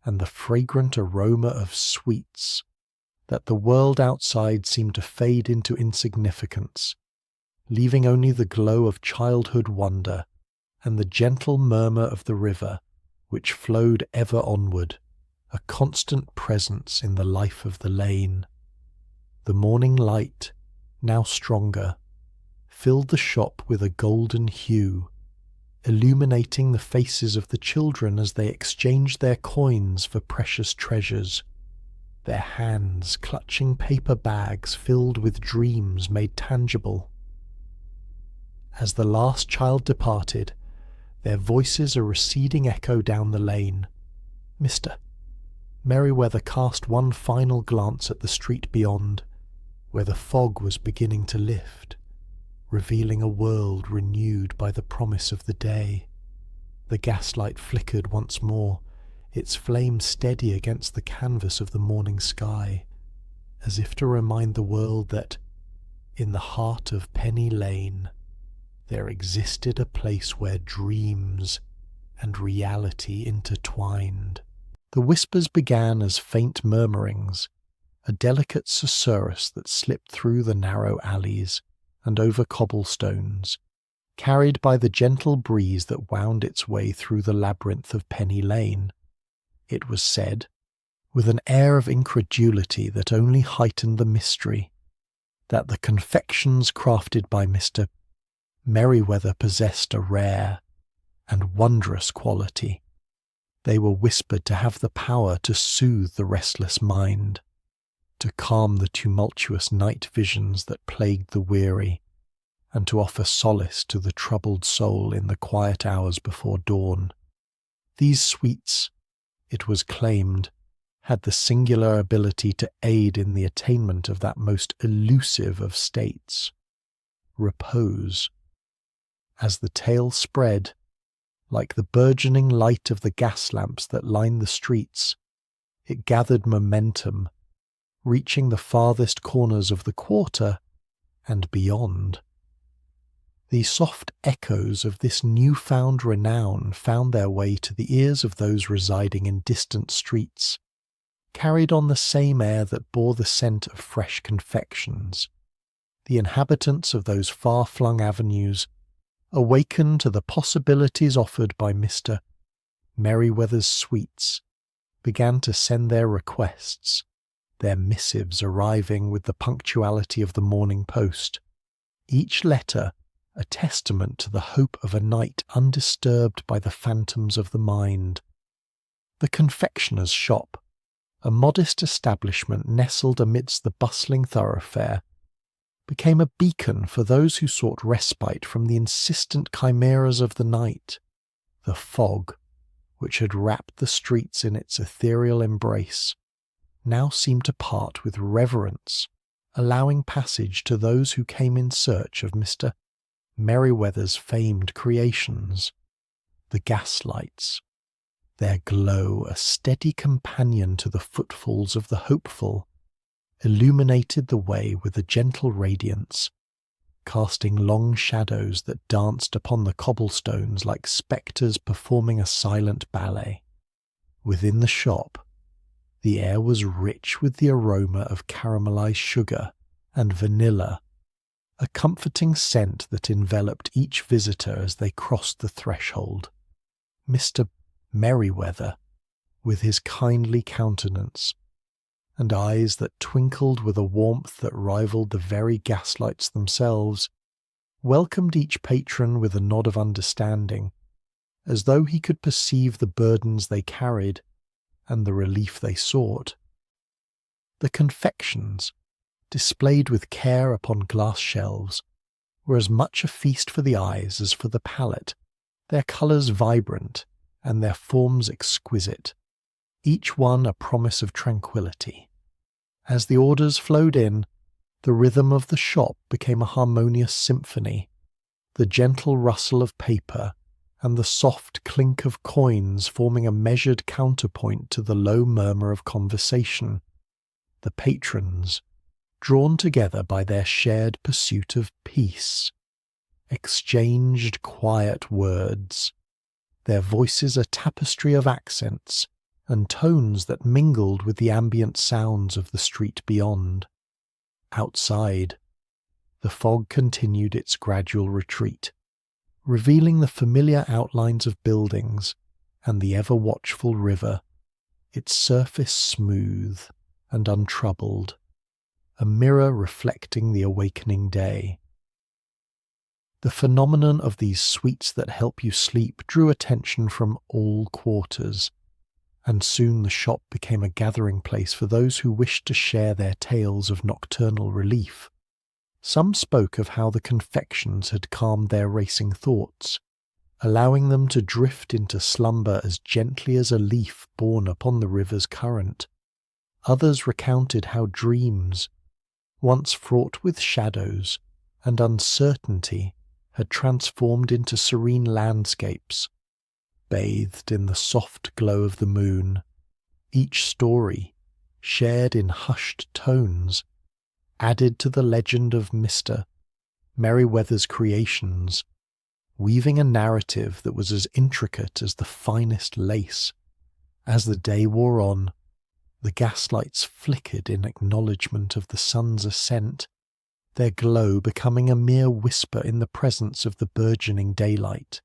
and the fragrant aroma of sweets, that the world outside seemed to fade into insignificance, leaving only the glow of childhood wonder and the gentle murmur of the river, which flowed ever onward, a constant presence in the life of the lane. The morning light, now stronger, filled the shop with a golden hue, illuminating the faces of the children as they exchanged their coins for precious treasures, their hands clutching paper bags filled with dreams made tangible. As the last child departed, their voices a receding echo down the lane. Mr. Merriweather cast one final glance at the street beyond, where the fog was beginning to lift, revealing a world renewed by the promise of the day. The gaslight flickered once more, its flame steady against the canvas of the morning sky, as if to remind the world that, in the heart of Penny Lane, there existed a place where dreams and reality intertwined. The whispers began as faint murmurings, a delicate susurrus that slipped through the narrow alleys and over cobblestones, carried by the gentle breeze that wound its way through the labyrinth of Penny Lane. It was said, with an air of incredulity that only heightened the mystery, that the confections crafted by Mr. Merriweather possessed a rare and wondrous quality. They were whispered to have the power to soothe the restless mind, to calm the tumultuous night visions that plagued the weary, and to offer solace to the troubled soul in the quiet hours before dawn. These sweets, it was claimed, had the singular ability to aid in the attainment of that most elusive of states, repose. As the tale spread, like the burgeoning light of the gas lamps that lined the streets, it gathered momentum, reaching the farthest corners of the quarter and beyond. The soft echoes of this newfound renown found their way to the ears of those residing in distant streets, carried on the same air that bore the scent of fresh confections. The inhabitants of those far-flung avenues, awakened to the possibilities offered by Mr. Merriweather's sweets, began to send their requests, their missives arriving with the punctuality of the morning post, each letter a testament to the hope of a night undisturbed by the phantoms of the mind. The confectioner's shop, a modest establishment nestled amidst the bustling thoroughfare, became a beacon for those who sought respite from the insistent chimeras of the night. The fog, which had wrapped the streets in its ethereal embrace, now seemed to part with reverence, allowing passage to those who came in search of Mr. Merriweather's famed creations. The gaslights, their glow a steady companion to the footfalls of the hopeful, illuminated the way with a gentle radiance, casting long shadows that danced upon the cobblestones like spectres performing a silent ballet. Within the shop, the air was rich with the aroma of caramelized sugar and vanilla, a comforting scent that enveloped each visitor as they crossed the threshold. Mr. Merriweather, with his kindly countenance, and eyes that twinkled with a warmth that rivaled the very gaslights themselves, welcomed each patron with a nod of understanding, as though he could perceive the burdens they carried and the relief they sought. The confections, displayed with care upon glass shelves, were as much a feast for the eyes as for the palate, their colours vibrant and their forms exquisite, each one a promise of tranquillity. As the orders flowed in, the rhythm of the shop became a harmonious symphony, the gentle rustle of paper and the soft clink of coins forming a measured counterpoint to the low murmur of conversation. The patrons, drawn together by their shared pursuit of peace, exchanged quiet words, their voices a tapestry of accents and tones that mingled with the ambient sounds of the street beyond. Outside, the fog continued its gradual retreat, revealing the familiar outlines of buildings and the ever-watchful river, its surface smooth and untroubled, a mirror reflecting the awakening day. The phenomenon of these sweets that help you sleep drew attention from all quarters, and soon the shop became a gathering place for those who wished to share their tales of nocturnal relief. Some spoke of how the confections had calmed their racing thoughts, allowing them to drift into slumber as gently as a leaf borne upon the river's current. Others recounted how dreams, once fraught with shadows and uncertainty, had transformed into serene landscapes, bathed in the soft glow of the moon. Each story, shared in hushed tones, added to the legend of Mr. Merriweather's creations, weaving a narrative that was as intricate as the finest lace. As the day wore on, the gaslights flickered in acknowledgment of the sun's ascent, their glow becoming a mere whisper in the presence of the burgeoning daylight.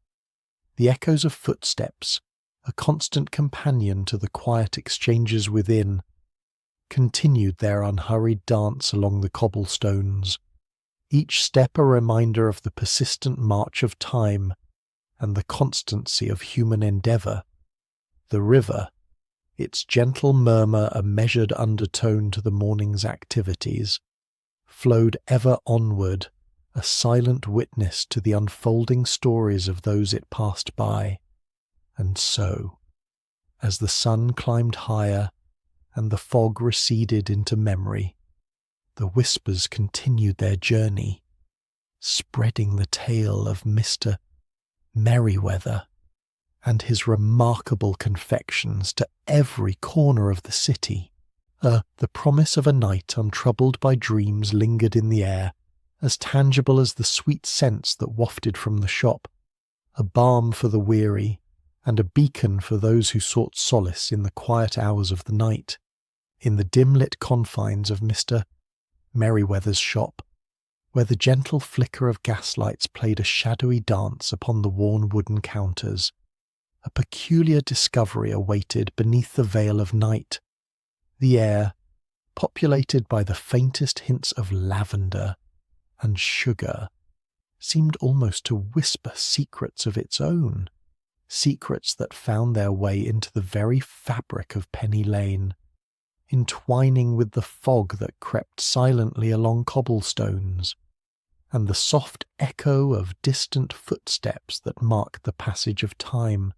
The echoes of footsteps, a constant companion to the quiet exchanges within, continued their unhurried dance along the cobblestones, each step a reminder of the persistent march of time and the constancy of human endeavour. The river, its gentle murmur a measured undertone to the morning's activities, flowed ever onward, a silent witness to the unfolding stories of those it passed by. And so, as the sun climbed higher and the fog receded into memory, the whispers continued their journey, spreading the tale of Mr. Merriweather and his remarkable confections to every corner of the city. The promise of a night untroubled by dreams lingered in the air, as tangible as the sweet scents that wafted from the shop, a balm for the weary, and a beacon for those who sought solace in the quiet hours of the night. In the dim-lit confines of Mr. Merriweather's shop, where the gentle flicker of gaslights played a shadowy dance upon the worn wooden counters, a peculiar discovery awaited beneath the veil of night. The air, populated by the faintest hints of lavender and sugar, seemed almost to whisper secrets of its own, secrets that found their way into the very fabric of Penny Lane, entwining with the fog that crept silently along cobblestones, and the soft echo of distant footsteps that marked the passage of time.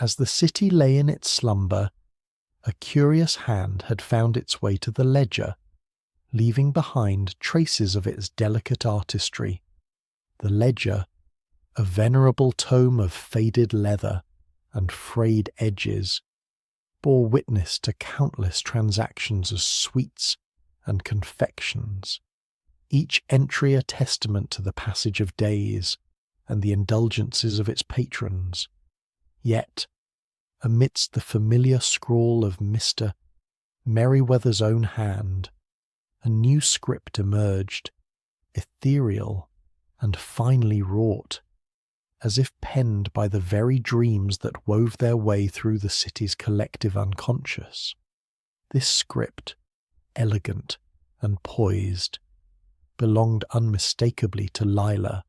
As the city lay in its slumber, a curious hand had found its way to the ledger, leaving behind traces of its delicate artistry. The ledger, a venerable tome of faded leather and frayed edges, bore witness to countless transactions of sweets and confections, each entry a testament to the passage of days and the indulgences of its patrons. Yet, amidst the familiar scrawl of Mr. Merriweather's own hand, a new script emerged, ethereal and finely wrought, as if penned by the very dreams that wove their way through the city's collective unconscious. This script, elegant and poised, belonged unmistakably to Lila,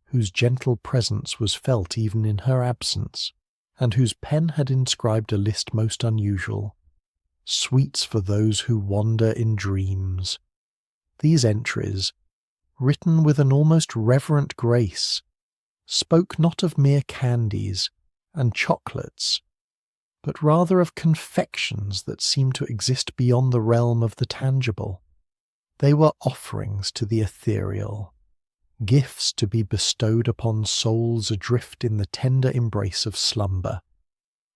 whose gentle presence was felt even in her absence, and whose pen had inscribed a list most unusual: sweets for those who wander in dreams. These entries, written with an almost reverent grace, spoke not of mere candies and chocolates, but rather of confections that seemed to exist beyond the realm of the tangible. They were offerings to the ethereal, gifts to be bestowed upon souls adrift in the tender embrace of slumber.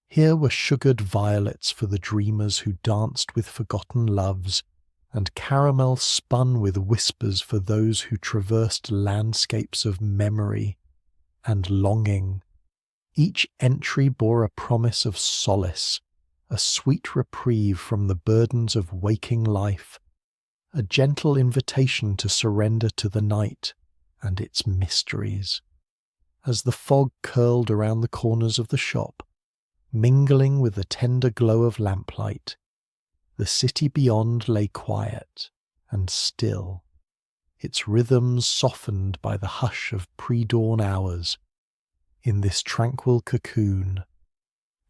Here were sugared violets for the dreamers who danced with forgotten loves, and caramel spun with whispers for those who traversed landscapes of memory and longing. Each entry bore a promise of solace, a sweet reprieve from the burdens of waking life, a gentle invitation to surrender to the night and its mysteries. As the fog curled around the corners of the shop, mingling with the tender glow of lamplight, the city beyond lay quiet and still, its rhythms softened by the hush of pre-dawn hours. In this tranquil cocoon,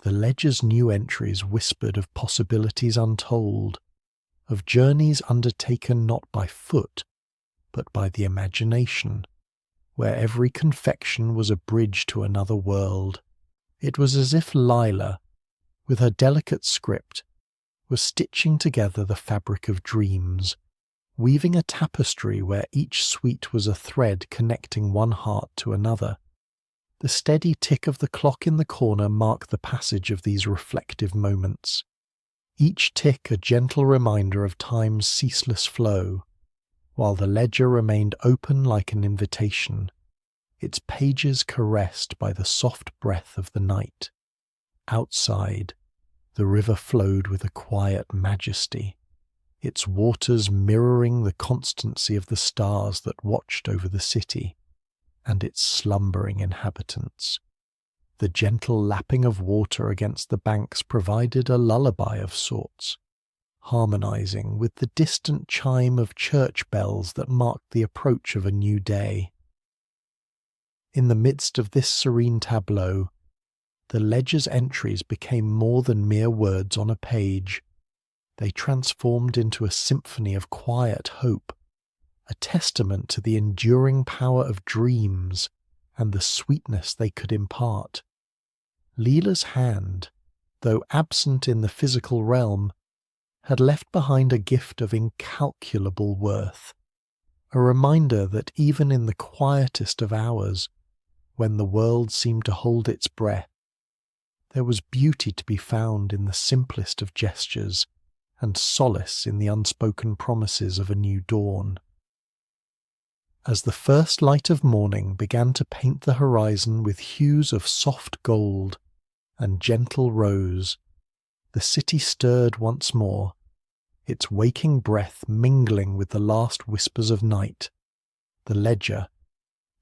the ledger's new entries whispered of possibilities untold, of journeys undertaken not by foot, but by the imagination, where every confection was a bridge to another world. It was as if Lila, with her delicate script, was stitching together the fabric of dreams, weaving a tapestry where each sweet was a thread connecting one heart to another. The steady tick of the clock in the corner marked the passage of these reflective moments, each tick a gentle reminder of time's ceaseless flow, while the ledger remained open like an invitation, its pages caressed by the soft breath of the night. Outside, the river flowed with a quiet majesty, its waters mirroring the constancy of the stars that watched over the city and its slumbering inhabitants. The gentle lapping of water against the banks provided a lullaby of sorts, harmonizing with the distant chime of church bells that marked the approach of a new day. In the midst of this serene tableau, the ledger's entries became more than mere words on a page. They transformed into a symphony of quiet hope, a testament to the enduring power of dreams and the sweetness they could impart. Leela's hand, though absent in the physical realm, had left behind a gift of incalculable worth, a reminder that even in the quietest of hours, when the world seemed to hold its breath, there was beauty to be found in the simplest of gestures and solace in the unspoken promises of a new dawn. As the first light of morning began to paint the horizon with hues of soft gold and gentle rose, the city stirred once more, its waking breath mingling with the last whispers of night. The ledger,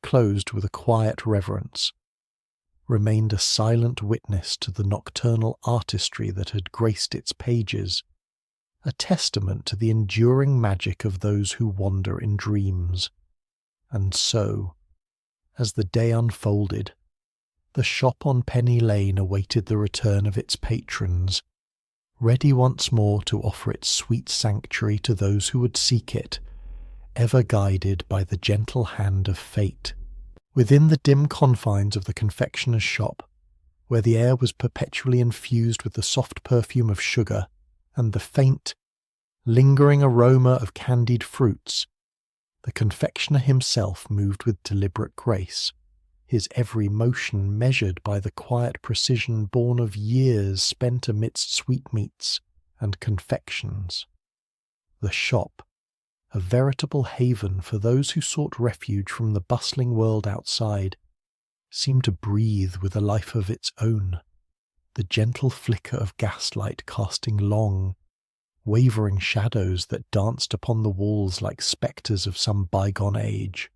closed with a quiet reverence, remained a silent witness to the nocturnal artistry that had graced its pages, a testament to the enduring magic of those who wander in dreams. And so, as the day unfolded, the shop on Penny Lane awaited the return of its patrons, ready once more to offer its sweet sanctuary to those who would seek it, ever guided by the gentle hand of fate. Within the dim confines of the confectioner's shop, where the air was perpetually infused with the soft perfume of sugar and the faint, lingering aroma of candied fruits, the confectioner himself moved with deliberate grace, his every motion measured by the quiet precision born of years spent amidst sweetmeats and confections. The shop, a veritable haven for those who sought refuge from the bustling world outside, seemed to breathe with a life of its own, the gentle flicker of gaslight casting long, wavering shadows that danced upon the walls like spectres of some bygone age.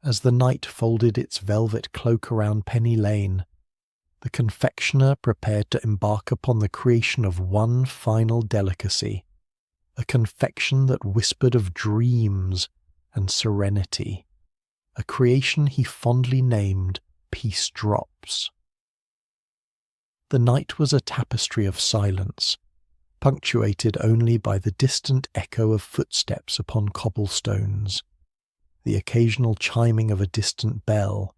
As the night folded its velvet cloak around Penny Lane, the confectioner prepared to embark upon the creation of one final delicacy, a confection that whispered of dreams and serenity, a creation he fondly named Peace Drops. The night was a tapestry of silence, punctuated only by the distant echo of footsteps upon cobblestones, the occasional chiming of a distant bell,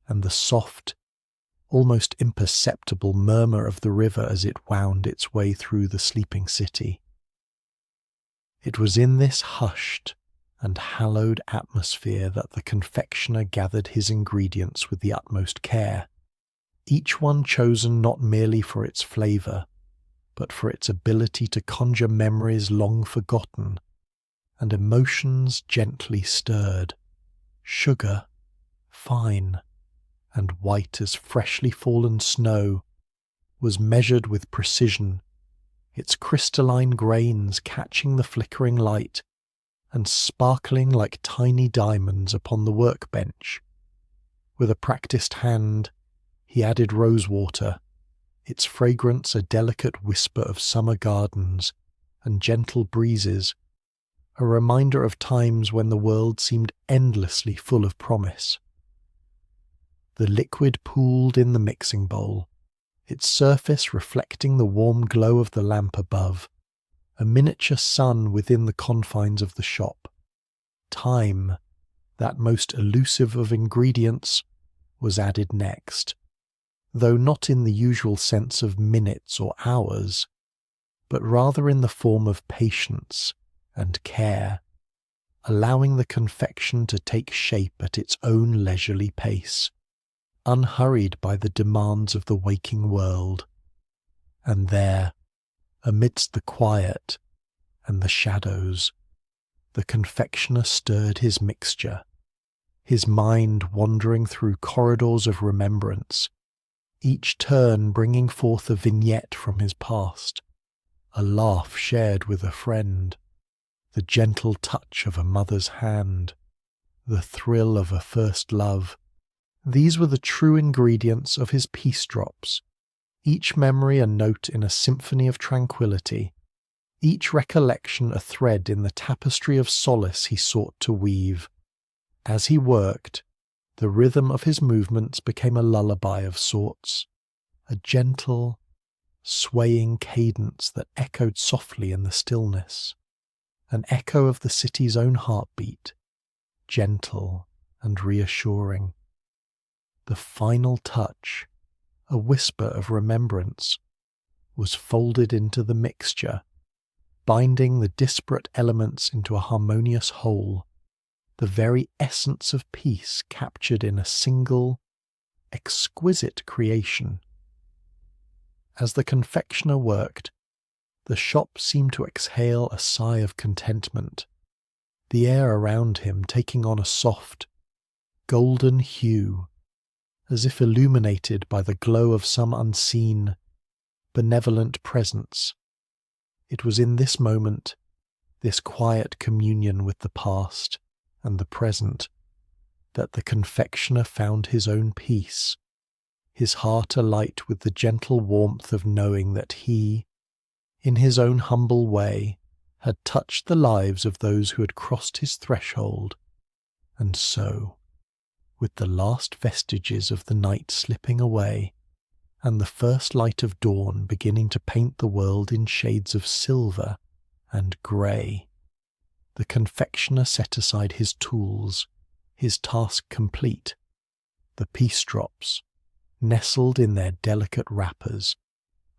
and the soft, almost imperceptible murmur of the river as it wound its way through the sleeping city. It was in this hushed and hallowed atmosphere that the confectioner gathered his ingredients with the utmost care, each one chosen not merely for its flavour, but for its ability to conjure memories long forgotten and emotions gently stirred. Sugar, fine and white as freshly fallen snow, was measured with precision, its crystalline grains catching the flickering light and sparkling like tiny diamonds upon the workbench. With a practised hand, he added rosewater, its fragrance a delicate whisper of summer gardens and gentle breezes, a reminder of times when the world seemed endlessly full of promise. The liquid pooled in the mixing bowl, its surface reflecting the warm glow of the lamp above, a miniature sun within the confines of the shop. Time, that most elusive of ingredients, was added next, though not in the usual sense of minutes or hours, but rather in the form of patience and care, allowing the confection to take shape at its own leisurely pace, unhurried by the demands of the waking world. And there, amidst the quiet and the shadows, the confectioner stirred his mixture, his mind wandering through corridors of remembrance, each turn bringing forth a vignette from his past, a laugh shared with a friend, the gentle touch of a mother's hand, the thrill of a first love. These were the true ingredients of his peace drops, each memory a note in a symphony of tranquillity, each recollection a thread in the tapestry of solace he sought to weave. As he worked, the rhythm of his movements became a lullaby of sorts, a gentle, swaying cadence that echoed softly in the stillness, an echo of the city's own heartbeat, gentle and reassuring. The final touch, a whisper of remembrance, was folded into the mixture, binding the disparate elements into a harmonious whole, the very essence of peace captured in a single, exquisite creation. As the confectioner worked, the shop seemed to exhale a sigh of contentment, the air around him taking on a soft, golden hue, as if illuminated by the glow of some unseen, benevolent presence. It was in this moment, this quiet communion with the past and the present, that the confectioner found his own peace, his heart alight with the gentle warmth of knowing that he, in his own humble way, had touched the lives of those who had crossed his threshold, and so, with the last vestiges of the night slipping away, and the first light of dawn beginning to paint the world in shades of silver and grey, the confectioner set aside his tools, his task complete. The peace drops, nestled in their delicate wrappers,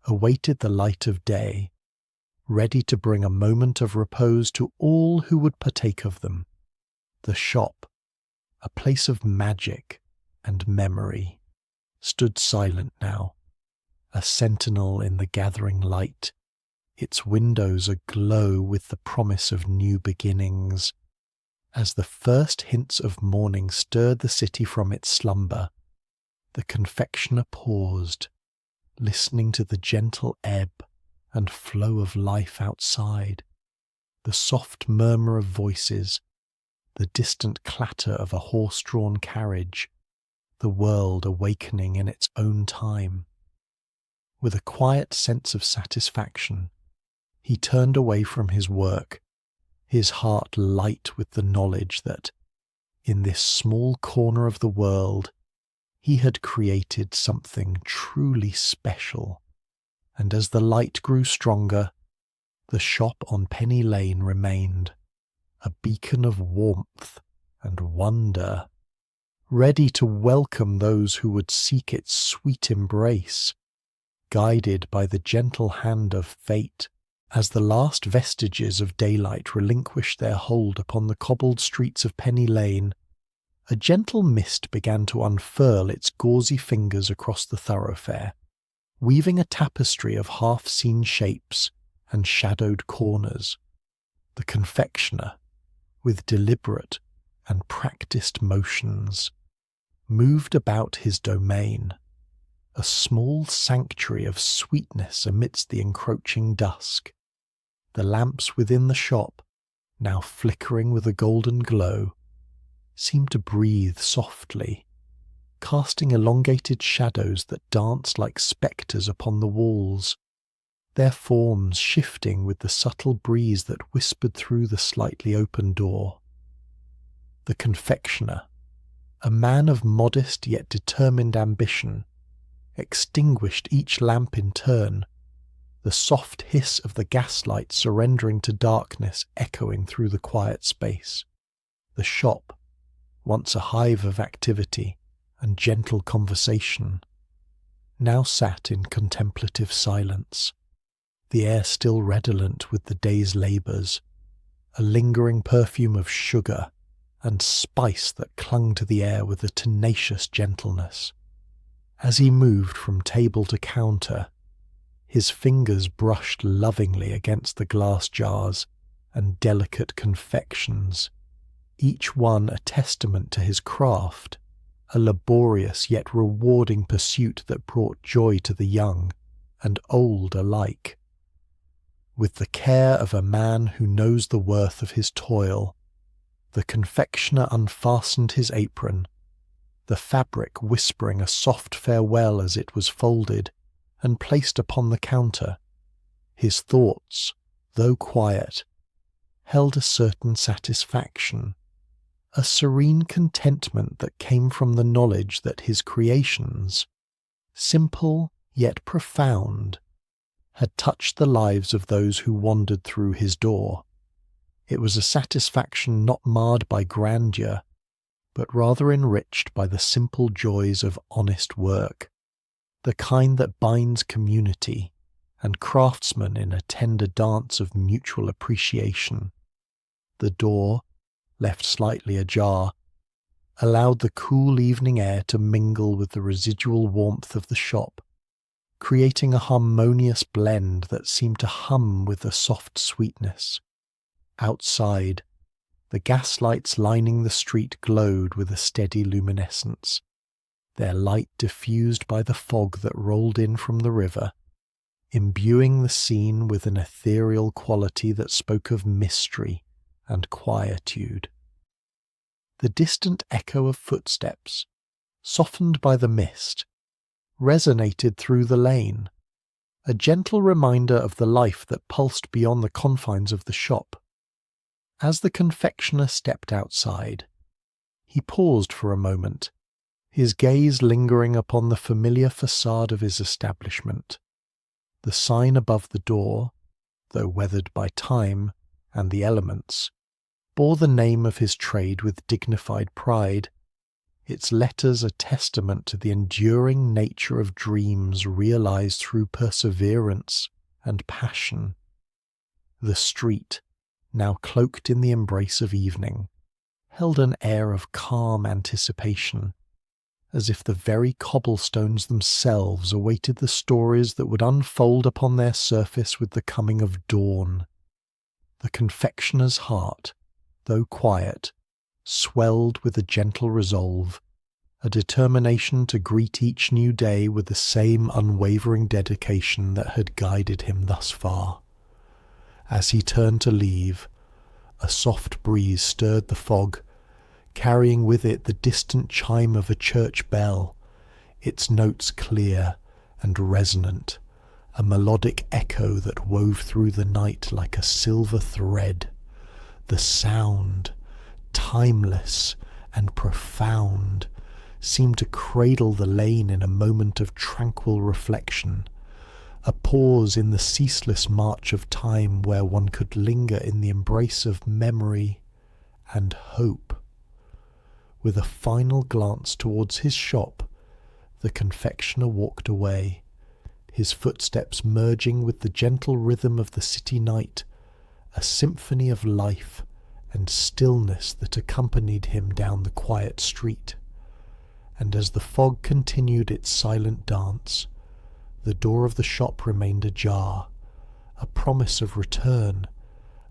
awaited the light of day, ready to bring a moment of repose to all who would partake of them. The shop, a place of magic and memory, stood silent now, a sentinel in the gathering light, its windows aglow with the promise of new beginnings. As the first hints of morning stirred the city from its slumber, the confectioner paused, listening to the gentle ebb and flow of life outside, the soft murmur of voices, the distant clatter of a horse-drawn carriage, the world awakening in its own time. With a quiet sense of satisfaction, he turned away from his work, his heart light with the knowledge that, in this small corner of the world, he had created something truly special. And as the light grew stronger, the shop on Penny Lane remained, a beacon of warmth and wonder, ready to welcome those who would seek its sweet embrace, guided by the gentle hand of fate. As the last vestiges of daylight relinquished their hold upon the cobbled streets of Penny Lane, a gentle mist began to unfurl its gauzy fingers across the thoroughfare, weaving a tapestry of half-seen shapes and shadowed corners. The confectioner, with deliberate and practised motions, moved about his domain, a small sanctuary of sweetness amidst the encroaching dusk. The lamps within the shop, now flickering with a golden glow, seemed to breathe softly, casting elongated shadows that danced like spectres upon the walls. their forms shifting with the subtle breeze that whispered through the slightly open door. The confectioner, a man of modest yet determined ambition, extinguished each lamp in turn, the soft hiss of the gaslight surrendering to darkness echoing through the quiet space. The shop, once a hive of activity and gentle conversation, now sat in contemplative silence, the air still redolent with the day's labours, a lingering perfume of sugar and spice that clung to the air with a tenacious gentleness. As he moved from table to counter, his fingers brushed lovingly against the glass jars and delicate confections, each one a testament to his craft, a laborious yet rewarding pursuit that brought joy to the young and old alike. With the care of a man who knows the worth of his toil, the confectioner unfastened his apron, the fabric whispering a soft farewell as it was folded and placed upon the counter. His thoughts, though quiet, held a certain satisfaction, a serene contentment that came from the knowledge that his creations, simple yet profound, had touched the lives of those who wandered through his door. It was a satisfaction not marred by grandeur, but rather enriched by the simple joys of honest work, the kind that binds community and craftsmen in a tender dance of mutual appreciation. The door, left slightly ajar, allowed the cool evening air to mingle with the residual warmth of the shop, creating a harmonious blend that seemed to hum with a soft sweetness. Outside, the gaslights lining the street glowed with a steady luminescence, their light diffused by the fog that rolled in from the river, imbuing the scene with an ethereal quality that spoke of mystery and quietude. The distant echo of footsteps, softened by the mist, resonated through the lane, a gentle reminder of the life that pulsed beyond the confines of the shop. As the confectioner stepped outside, he paused for a moment, his gaze lingering upon the familiar facade of his establishment. The sign above the door, though weathered by time and the elements, bore the name of his trade with dignified pride, its letters a testament to the enduring nature of dreams realized through perseverance and passion. The street, now cloaked in the embrace of evening, held an air of calm anticipation, as if the very cobblestones themselves awaited the stories that would unfold upon their surface with the coming of dawn. The confectioner's heart, though quiet, swelled with a gentle resolve, a determination to greet each new day with the same unwavering dedication that had guided him thus far. As he turned to leave, a soft breeze stirred the fog, carrying with it the distant chime of a church bell, its notes clear and resonant, a melodic echo that wove through the night like a silver thread. The sound, timeless and profound, seemed to cradle the lane in a moment of tranquil reflection, a pause in the ceaseless march of time where one could linger in the embrace of memory and hope. With a final glance towards his shop, the confectioner walked away, his footsteps merging with the gentle rhythm of the city night, a symphony of life and stillness that accompanied him down the quiet street. And as the fog continued its silent dance, the door of the shop remained ajar, a promise of return,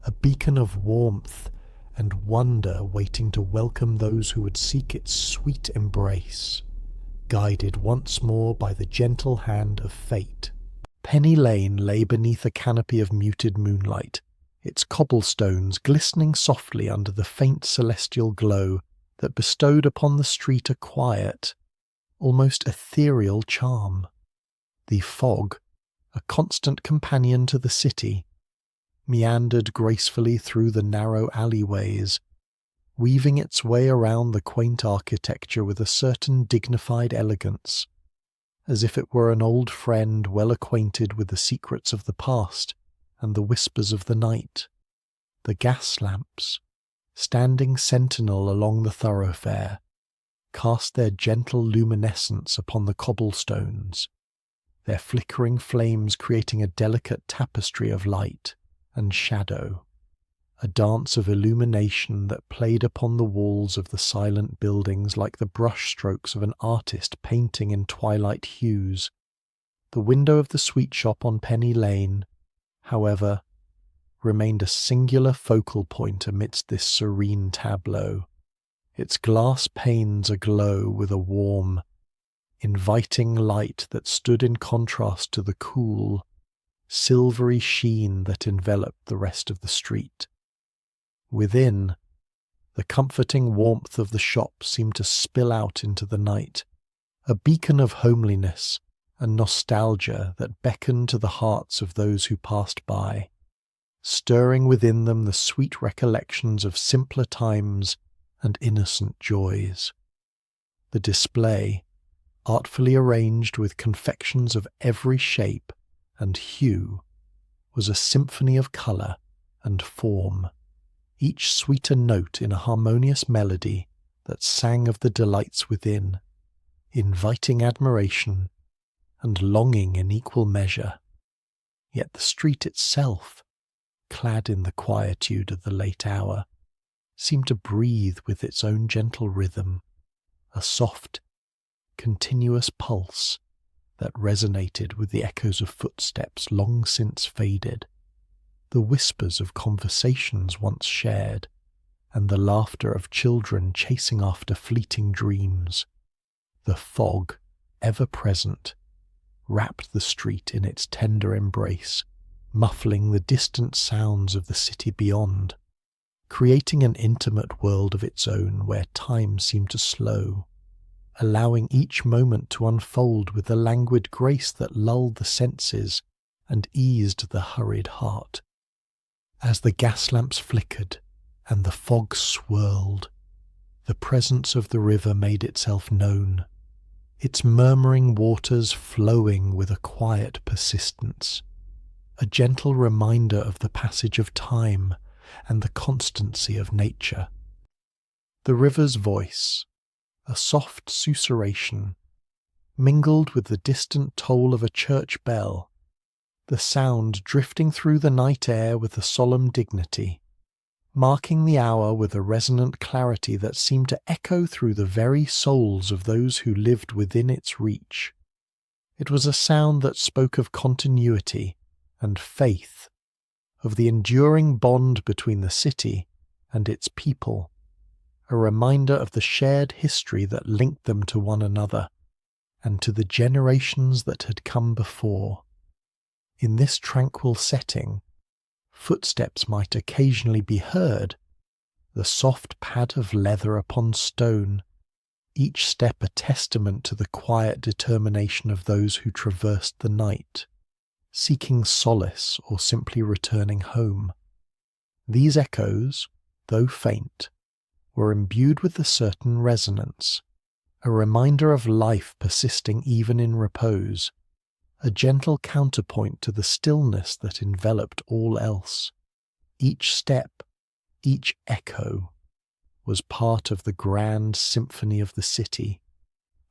a beacon of warmth and wonder waiting to welcome those who would seek its sweet embrace, guided once more by the gentle hand of fate. Penny Lane lay beneath a canopy of muted moonlight, its cobblestones glistening softly under the faint celestial glow that bestowed upon the street a quiet, almost ethereal charm. The fog, a constant companion to the city, meandered gracefully through the narrow alleyways, weaving its way around the quaint architecture with a certain dignified elegance, as if it were an old friend well acquainted with the secrets of the past and the whispers of the night. The gas lamps, standing sentinel along the thoroughfare, cast their gentle luminescence upon the cobblestones, their flickering flames creating a delicate tapestry of light and shadow, a dance of illumination that played upon the walls of the silent buildings like the brushstrokes of an artist painting in twilight hues. The window of the sweet shop on Penny Lane, however, remained a singular focal point amidst this serene tableau, its glass panes aglow with a warm, inviting light that stood in contrast to the cool, silvery sheen that enveloped the rest of the street. Within, the comforting warmth of the shop seemed to spill out into the night, a beacon of homeliness and nostalgia that beckoned to the hearts of those who passed by, stirring within them the sweet recollections of simpler times and innocent joys. The display, artfully arranged with confections of every shape and hue, was a symphony of colour and form, each sweeter note in a harmonious melody that sang of the delights within, inviting admiration and longing in equal measure. Yet the street itself, clad in the quietude of the late hour, seemed to breathe with its own gentle rhythm, a soft, continuous pulse that resonated with the echoes of footsteps long since faded, the whispers of conversations once shared, and the laughter of children chasing after fleeting dreams. The fog, ever present, wrapped the street in its tender embrace, muffling the distant sounds of the city beyond, creating an intimate world of its own where time seemed to slow, allowing each moment to unfold with the languid grace that lulled the senses and eased the hurried heart. As the gas lamps flickered and the fog swirled, the presence of the river made itself known, its murmuring waters flowing with a quiet persistence, a gentle reminder of the passage of time and the constancy of nature. The river's voice, a soft susurration, mingled with the distant toll of a church bell, the sound drifting through the night air with a solemn dignity, marking the hour with a resonant clarity that seemed to echo through the very souls of those who lived within its reach. It was a sound that spoke of continuity and faith, of the enduring bond between the city and its people, a reminder of the shared history that linked them to one another and to the generations that had come before. In this tranquil setting, footsteps might occasionally be heard, the soft pad of leather upon stone, each step a testament to the quiet determination of those who traversed the night, seeking solace or simply returning home. These echoes, though faint, were imbued with a certain resonance, a reminder of life persisting even in repose, a gentle counterpoint to the stillness that enveloped all else. Each step, each echo, was part of the grand symphony of the city,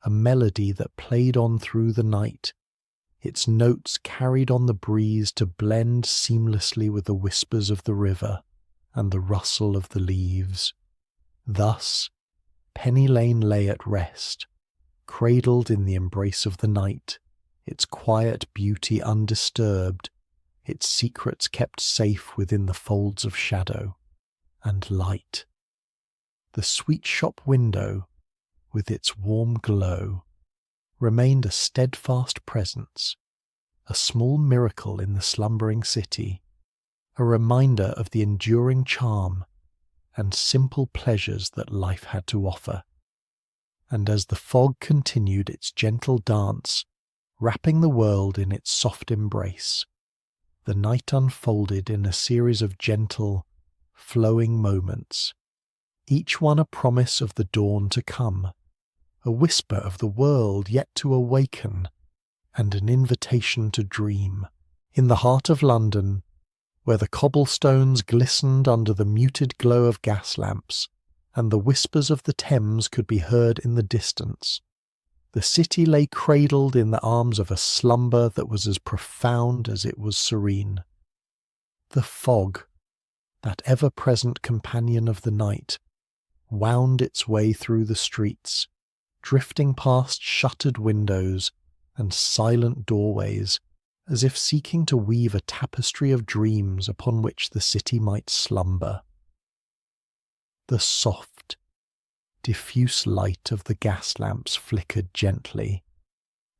a melody that played on through the night, its notes carried on the breeze to blend seamlessly with the whispers of the river and the rustle of the leaves. Thus, Penny Lane lay at rest, cradled in the embrace of the night, its quiet beauty undisturbed, its secrets kept safe within the folds of shadow and light. The sweet shop window, with its warm glow, remained a steadfast presence, a small miracle in the slumbering city, a reminder of the enduring charm and simple pleasures that life had to offer. And as the fog continued its gentle dance, wrapping the world in its soft embrace. The night unfolded in a series of gentle, flowing moments, each one a promise of the dawn to come, a whisper of the world yet to awaken, and an invitation to dream. In the heart of London, where the cobblestones glistened under the muted glow of gas lamps, and the whispers of the Thames could be heard in the distance, the city lay cradled in the arms of a slumber that was as profound as it was serene. The fog, that ever-present companion of the night, wound its way through the streets, drifting past shuttered windows and silent doorways, as if seeking to weave a tapestry of dreams upon which the city might slumber. The soft, diffuse light of the gas lamps flickered gently,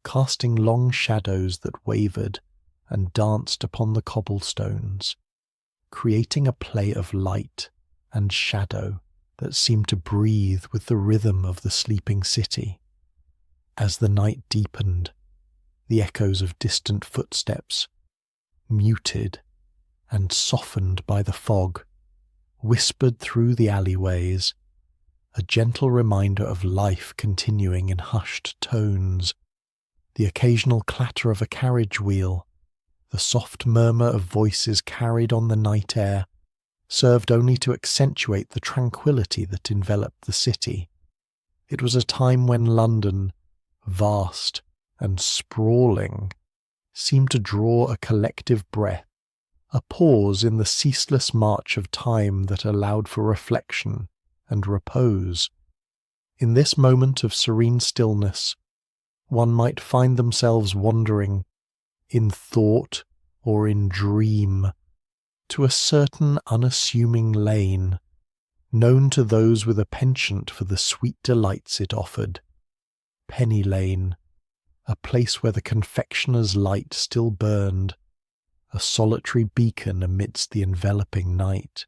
casting long shadows that wavered and danced upon the cobblestones, creating a play of light and shadow that seemed to breathe with the rhythm of the sleeping city. As the night deepened, the echoes of distant footsteps, muted and softened by the fog, whispered through the alleyways, a gentle reminder of life continuing in hushed tones. The occasional clatter of a carriage wheel, the soft murmur of voices carried on the night air, served only to accentuate the tranquillity that enveloped the city. It was a time when London, vast and sprawling, seemed to draw a collective breath, a pause in the ceaseless march of time that allowed for reflection and repose. In this moment of serene stillness, one might find themselves wandering, in thought or in dream, to a certain unassuming lane, known to those with a penchant for the sweet delights it offered. Penny Lane, a place where the confectioner's light still burned, a solitary beacon amidst the enveloping night.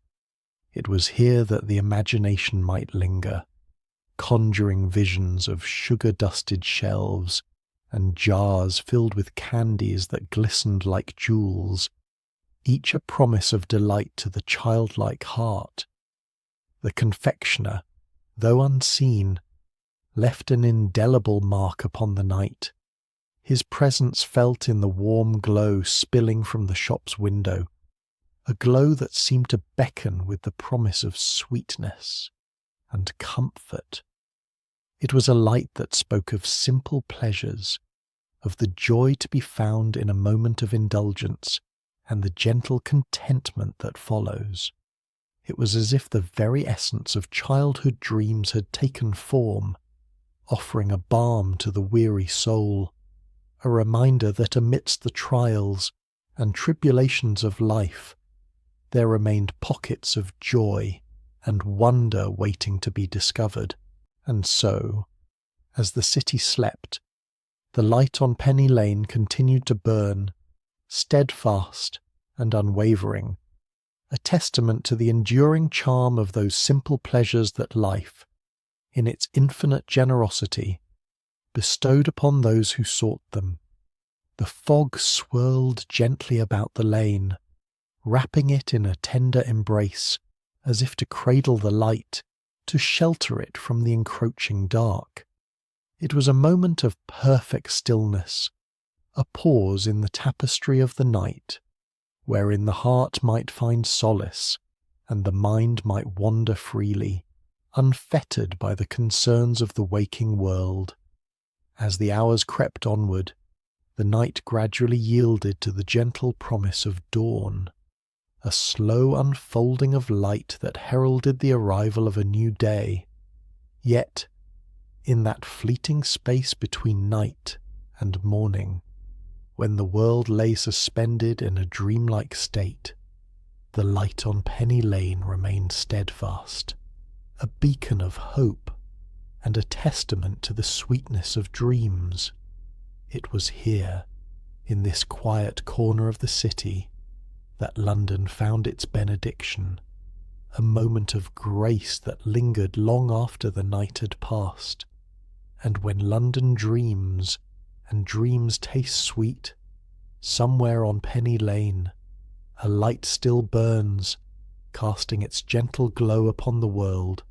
It was here that the imagination might linger, conjuring visions of sugar-dusted shelves and jars filled with candies that glistened like jewels, each a promise of delight to the childlike heart. The confectioner, though unseen, left an indelible mark upon the night, his presence felt in the warm glow spilling from the shop's window, a glow that seemed to beckon with the promise of sweetness and comfort. It was a light that spoke of simple pleasures, of the joy to be found in a moment of indulgence, and the gentle contentment that follows. It was as if the very essence of childhood dreams had taken form, offering a balm to the weary soul, a reminder that amidst the trials and tribulations of life, there remained pockets of joy and wonder waiting to be discovered. And so, as the city slept, the light on Penny Lane continued to burn, steadfast and unwavering, a testament to the enduring charm of those simple pleasures that life, in its infinite generosity, bestowed upon those who sought them. The fog swirled gently about the lane, wrapping it in a tender embrace, as if to cradle the light, to shelter it from the encroaching dark. It was a moment of perfect stillness, a pause in the tapestry of the night, wherein the heart might find solace, and the mind might wander freely, unfettered by the concerns of the waking world. As the hours crept onward, the night gradually yielded to the gentle promise of dawn, a slow unfolding of light that heralded the arrival of a new day. Yet, in that fleeting space between night and morning, when the world lay suspended in a dreamlike state, the light on Penny Lane remained steadfast, a beacon of hope and a testament to the sweetness of dreams. It was here, in this quiet corner of the city, that London found its benediction, a moment of grace that lingered long after the night had passed. And when London dreams and dreams taste sweet. Somewhere on Penny Lane a light still burns, casting its gentle glow upon the world,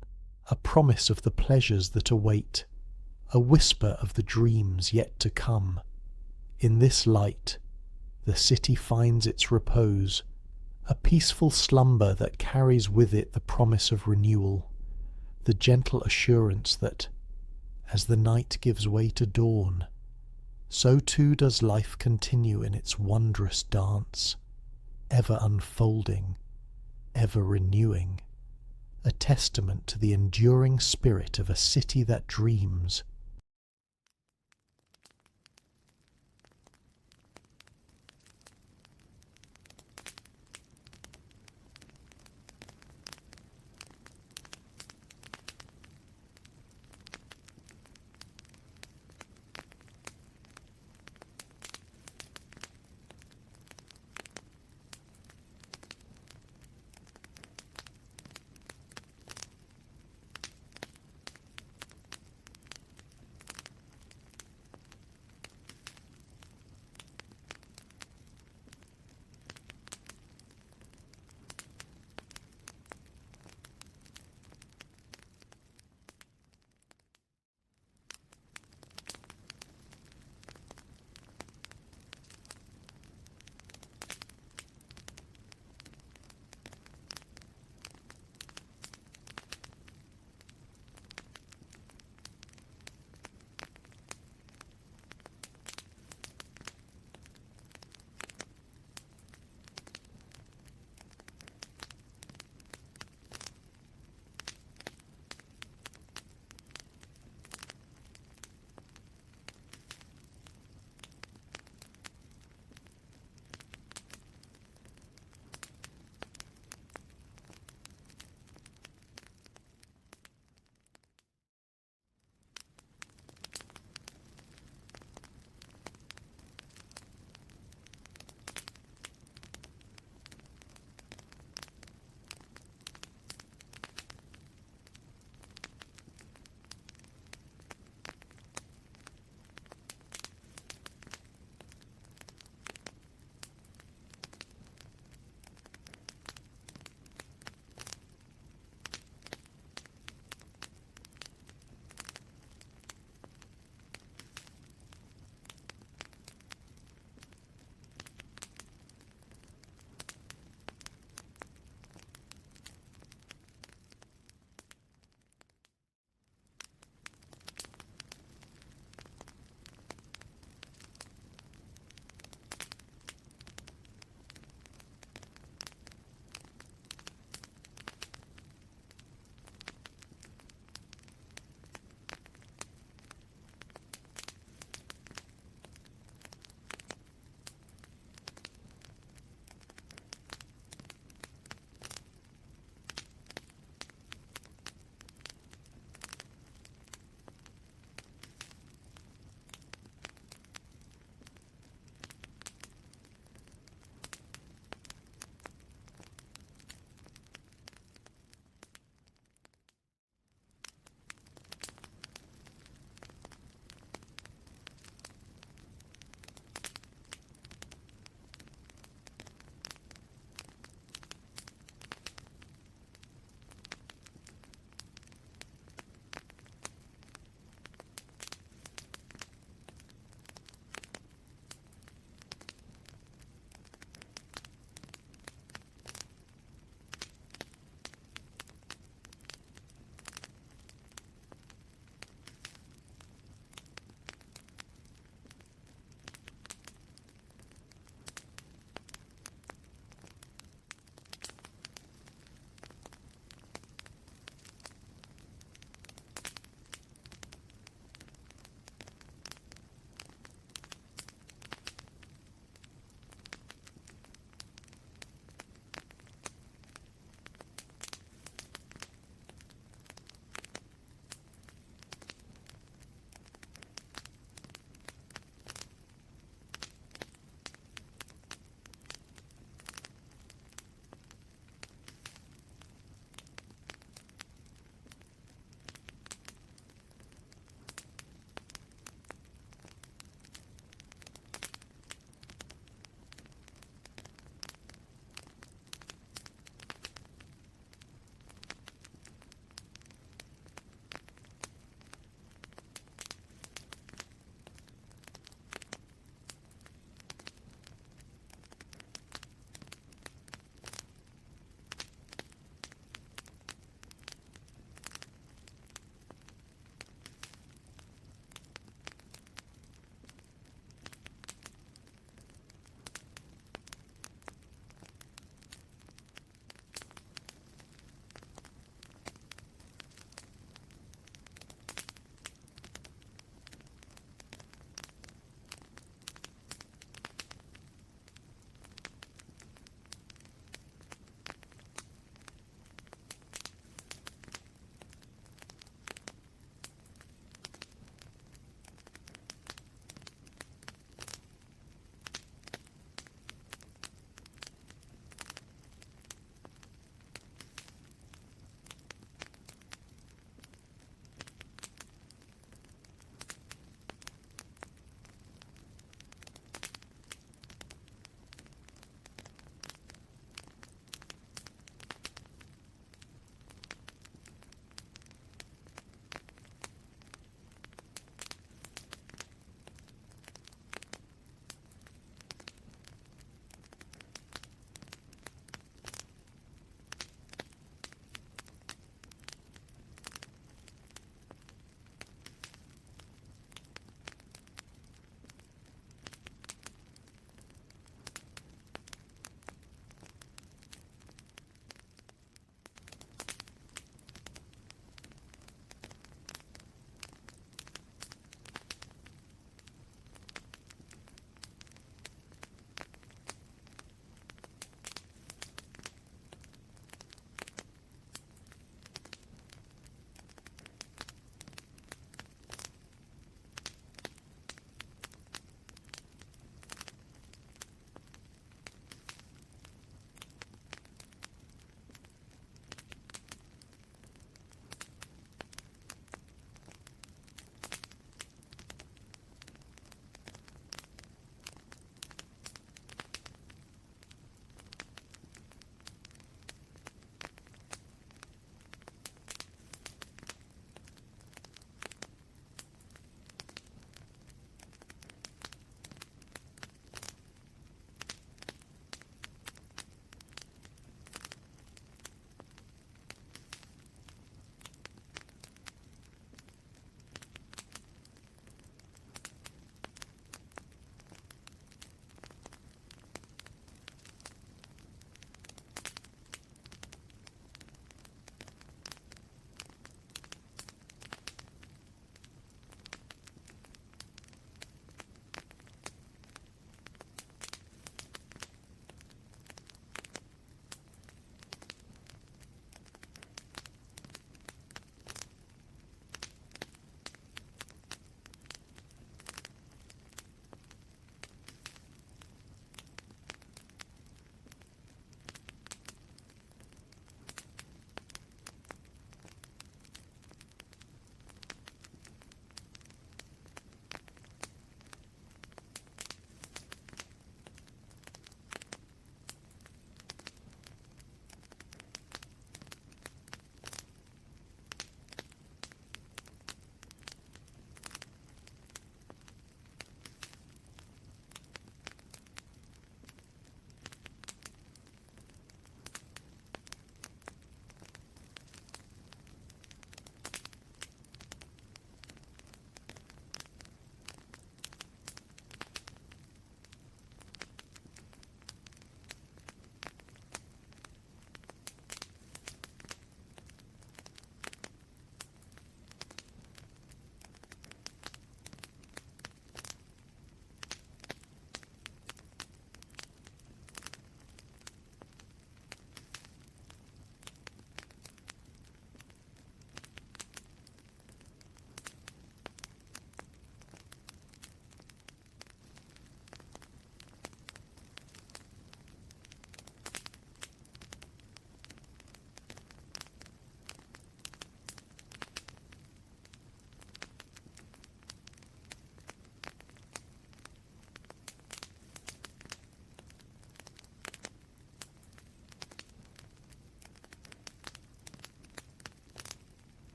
a promise of the pleasures that await, a whisper of the dreams yet to come. In this light the city finds its repose, a peaceful slumber that carries with it the promise of renewal, the gentle assurance that, as the night gives way to dawn, so too does life continue in its wondrous dance, ever unfolding, ever renewing, a testament to the enduring spirit of a city that dreams,